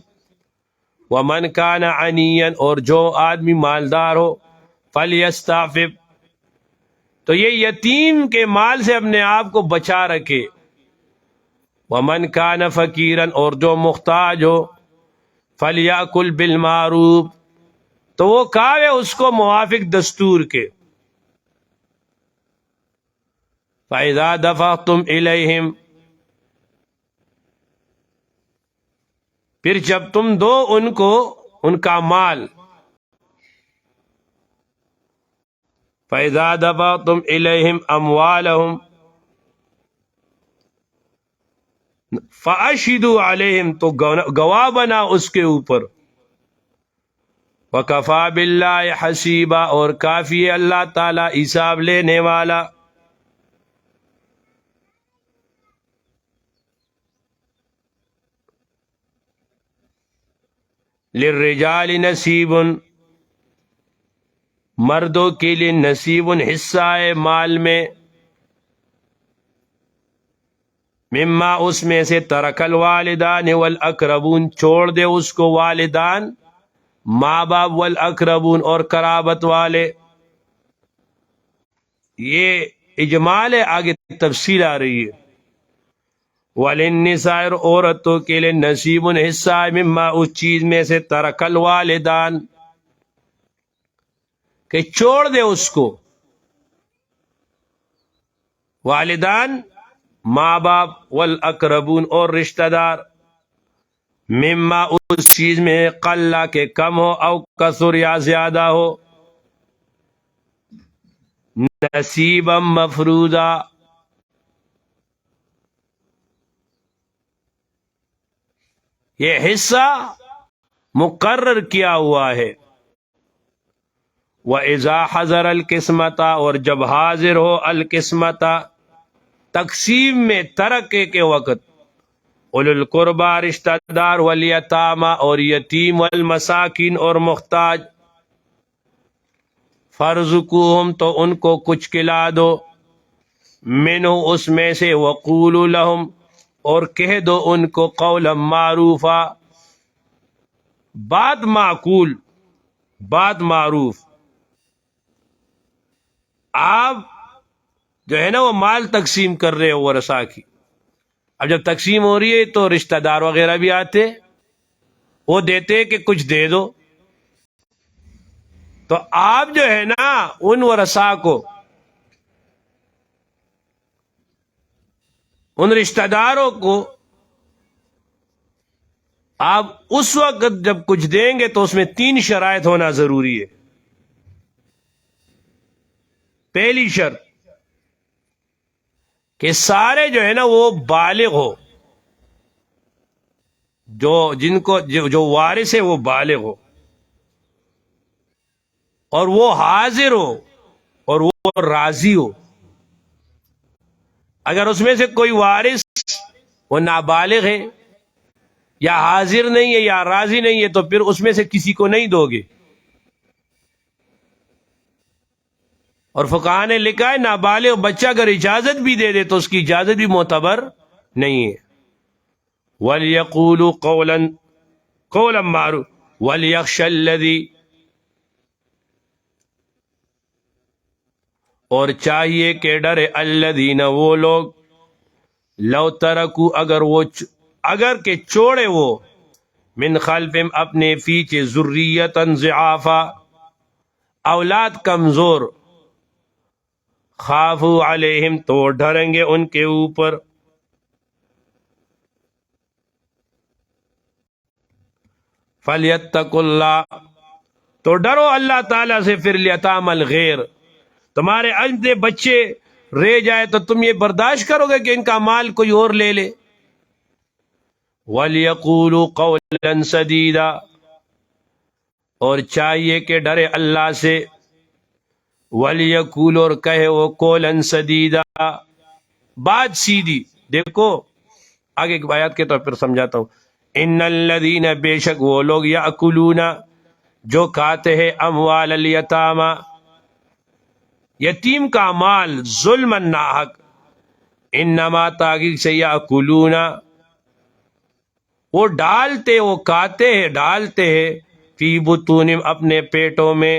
وَمَنْ كَانَ عَنِيًّا، اور جو آدمی مالدار ہو، فَلْيَسْتَعْفِفْ، تو یہ یتیم کے مال سے اپنے آپ کو بچا رکھے. وَمَنْ كَانَ فَقِيرًا، اور جو محتاج ہو، فَلْيَأْكُلْ بِالْمَعْرُوفِ، تو وہ کھاوے اس کو موافق دستور کے. فَإِذَا دَفَعْتُمْ إِلَيْهِمْ، پھر جب تم دو ان کو ان کا مال. فَإِذَا دَفَعْتُمْ إِلَيْهِمْ أَمْوَالَهُمْ فَأَشْهِدُوا عَلَيْهِمْ، تو گواہ بنا اس کے اوپر. وَكَفَى بِاللَّهِ حَسِيبًا، اور کافی ہے اللہ تعالی حساب لینے والا. لِلرِّجَالِ نَصِيبٌ، مردوں کے لیے نصیب حصہ ہے مال میں. مما، اس میں سے، ترک الوالدان والاقربون، چھوڑ دے اس کو والدان، ماں باپ، والاقربون، اور قرابت والے. یہ اجمال ہے، آگے تفصیل آ رہی ہے. وللنساء، عورتوں کے لیے نصیب حصہ ہے، مما، اس چیز میں سے، ترک الوالدان کہ چھوڑ دے اس کو والدان، ماں باپ، والاقربون، اور رشتہ دار. مما، اس چیز میں، قل کے کم ہو، او کثر یا زیادہ ہو. نصیبا مفروضا، یہ حصہ مقرر کیا ہوا ہے. وَإِذَا حَضَرَ الْقِسْمَةَ، اور جب حاضر ہو القسمتا، تقسیم میں، ترکے کے وقت. اولو القربى، رشتہ دار، والیتامى، اور یتیم، والمساکین، اور محتاج. فارزقوہم، تو ان کو کچھ کھلا دو. منہ، اس میں سے. وقولوا لہم، اور کہہ دو ان کو. قولا معروفا، بات معقول، بات معروف. آپ جو ہے نا وہ مال تقسیم کر رہے ہو ورثہ کی. اب جب تقسیم ہو رہی ہے تو رشتہ دار وغیرہ بھی آتے، وہ دیتے کہ کچھ دے دو. تو آپ جو ہے نا ان ورثہ کو، ان رشتہ داروں کو، آپ اس وقت جب کچھ دیں گے تو اس میں 3 شرائط ہونا ضروری ہے. پہلی شرط کہ سارے جو ہے نا وہ بالغ ہو، جن کو جو وارث ہے وہ بالغ ہو، اور وہ حاضر ہو، اور وہ راضی ہو. اگر اس میں سے کوئی وارث وہ نابالغ ہے، یا حاضر نہیں ہے، یا راضی نہیں ہے، تو پھر اس میں سے کسی کو نہیں دو گے. اور فقہا نے لکھا ہے نابالغ بچہ اگر اجازت بھی دے دے تو اس کی اجازت بھی معتبر نہیں ہے. وَلْيَقُولُوا قَوْلًا مَّعْرُوفًا وَلْيَخْشَ الَّذِي، اور چاہیے کہ ڈرے الذین وہ لوگ، لو ترکو اگر کہ چھوڑے وہ، من خلفہم اپنے پیچھے، ذریۃ ضعافا اولاد کمزور، خافو علیہم تو ڈریں گے ان کے اوپر، فلیتقوا اللہ تو ڈرو اللہ تعالیٰ سے، پھر الیتام الغیر، تمہارے اندھے بچے رہ جائے تو تم یہ برداشت کرو گے کہ ان کا مال کوئی اور لے لے. وَلْيَقُولُوا قَوْلًا سَدِيدًا، اور چاہیے کہ ڈرے اللہ سے، وَلْيَقُولُوا اور کہے وہ، قَوْلًا سَدِيدًا بات سیدھی. دیکھو آگے کی آیات کے طور پر سمجھاتا ہوں. ان الذین بے شک وہ لوگ، یاکلون جو کھاتے ہیں، اموال الیتامی یتیم کا مال، ظلم ناحق، انما تحقیق سے، یاکلون وہ ڈالتے، وہ کھاتے ہیں، ڈالتے ہیں، فی بطونہم اپنے پیٹوں میں،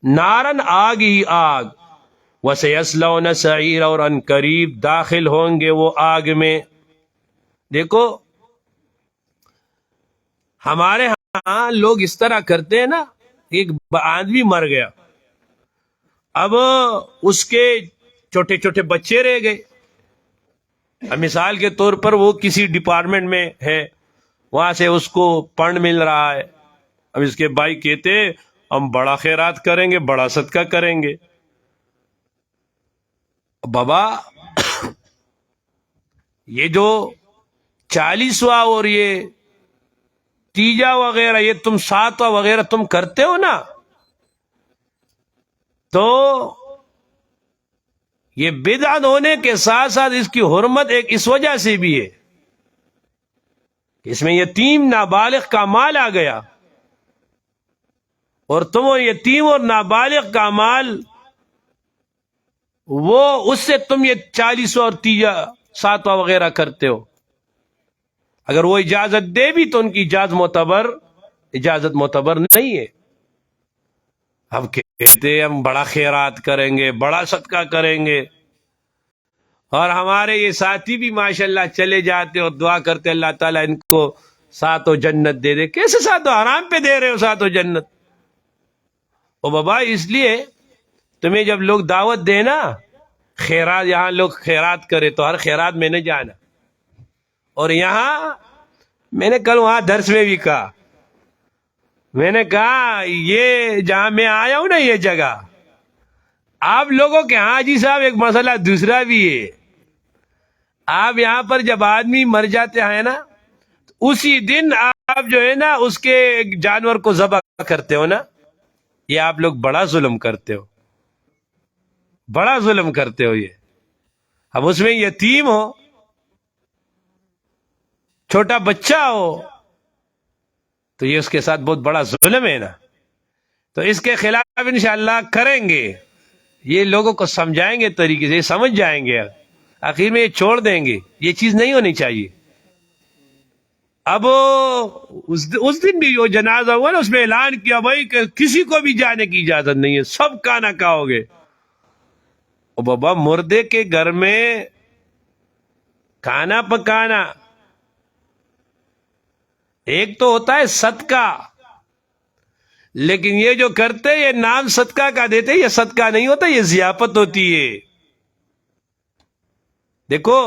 نارن آگ ہی آگ، وسیصلون سعیر اور ان قریب داخل ہوں گے وہ آگ میں. دیکھو ہمارے ہاں لوگ اس طرح کرتے ہیں نا، ایک آدمی مر گیا، اب اس کے چھوٹے چھوٹے بچے رہ گئے، اب مثال کے طور پر وہ کسی ڈپارٹمنٹ میں ہے، وہاں سے اس کو فنڈ مل رہا ہے، اب اس کے بھائی کہتے ہیں ہم بڑا خیرات کریں گے، بڑا صدقہ کریں گے. بابا یہ جو 40واں اور یہ تیجا وغیرہ، یہ تم 7واں وغیرہ تم کرتے ہو نا، تو یہ بدعت ہونے کے ساتھ ساتھ اس کی حرمت ایک اس وجہ سے بھی ہے کہ اس میں یتیم نابالغ کا مال آ گیا، اور تم وہ یتیم اور نابالغ کا مال، وہ اس سے تم یہ 40 اور تیجا 7واں وغیرہ کرتے ہو. اگر وہ اجازت دے بھی تو ان کی اجازت معتبر نہیں ہے. اب کہتے ہیں ہم بڑا خیرات کریں گے، بڑا صدقہ کریں گے، اور ہمارے یہ ساتھی بھی ماشاءاللہ چلے جاتے اور دعا کرتے اللہ تعالیٰ ان کو 7 جنت دے دے. کیسے 7 حرام پہ دے رہے ہو 7 جنت؟ او بابا اس لیے تمہیں جب لوگ دعوت دے نا خیرات، یہاں لوگ خیرات کرے تو ہر خیرات میں نے جانا. اور یہاں میں نے کل وہاں درس میں بھی کہا، میں نے کہا یہ جہاں میں آیا ہوں نا، یہ جگہ آپ لوگوں کے ہاں جی صاحب ایک مسئلہ دوسرا بھی ہے. آپ یہاں پر جب آدمی مر جاتے ہیں نا، اسی دن آپ جو ہے نا اس کے جانور کو ذبح کرتے ہو نا، یہ آپ لوگ بڑا ظلم کرتے ہو، بڑا ظلم کرتے ہو. یہ اب اس میں یتیم ہو، چھوٹا بچہ ہو، تو یہ اس کے ساتھ بہت بڑا ظلم ہے نا. تو اس کے خلاف انشاءاللہ کریں گے، یہ لوگوں کو سمجھائیں گے طریقے سے، یہ سمجھ جائیں گے، آخر میں یہ چھوڑ دیں گے. یہ چیز نہیں ہونی چاہیے. اب اس دن بھی جو جنازہ ہوا نا، اس میں اعلان کیا بھائی کہ کسی کو بھی جانے کی اجازت نہیں ہے، سب کھانا کھاؤ گے. او بابا مردے کے گھر میں کھانا پکانا ایک تو ہوتا ہے صدقہ، لیکن یہ جو کرتے یہ نام صدقہ کا دیتے، یہ صدقہ نہیں ہوتا، یہ ضیافت ہوتی ہے. دیکھو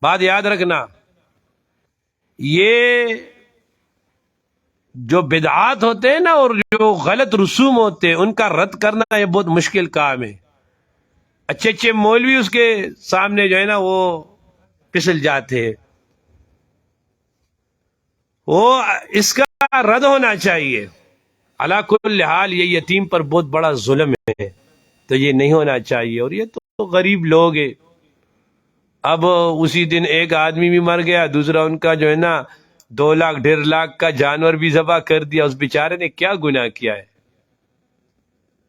بات یاد رکھنا، یہ جو بدعات ہوتے ہیں نا اور جو غلط رسوم ہوتے ہیں، ان کا رد کرنا یہ بہت مشکل کام ہے. اچھے اچھے مولوی اس کے سامنے جو ہے نا وہ پسل جاتے ہیں. وہ اس کا رد ہونا چاہیے. علی کل حال یہ یتیم پر بہت بڑا ظلم ہے، تو یہ نہیں ہونا چاہیے. اور یہ تو غریب لوگ ہیں. اب اسی دن ایک آدمی بھی مر گیا، دوسرا ان کا جو ہے نا 2 لاکھ 1.5 لاکھ کا جانور بھی ذبح کر دیا. اس بیچارے نے کیا گناہ کیا ہے؟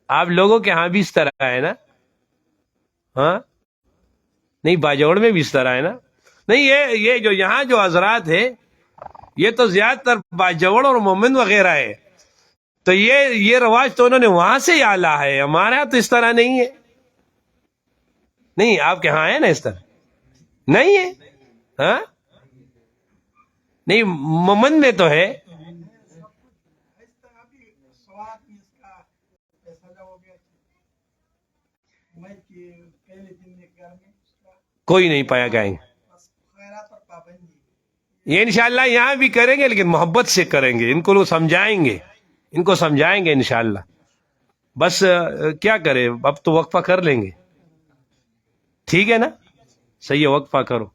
آپ لوگوں کے ہاں بھی اس طرح ہے نا؟ ہاں نہیں، باجوڑ میں بھی اس طرح ہے نا؟ نہیں، یہ جو یہاں جو حضرات ہے یہ تو زیادہ تر باجوڑ اور مومن وغیرہ ہے، تو یہ رواج تو انہوں نے وہاں سے ہی آلہ ہے، ہمارے یہاں تو اس طرح نہیں ہے۔ نہیں آپ کے ہاں ہے نا اس طرح؟ نہیں ہے؟ ہاں نہیں، مومن میں تو ہے۔ کوئی نہیں پایا گائیں گے یہ انشاءاللہ یہاں بھی کریں گے، لیکن محبت سے کریں گے، ان کو لوگ سمجھائیں گے، ان کو سمجھائیں گے انشاءاللہ۔ بس کیا کرے، اب تو وقفہ کر لیں گے، ٹھیک ہے نا؟ صحیح ہے، وقفہ کرو۔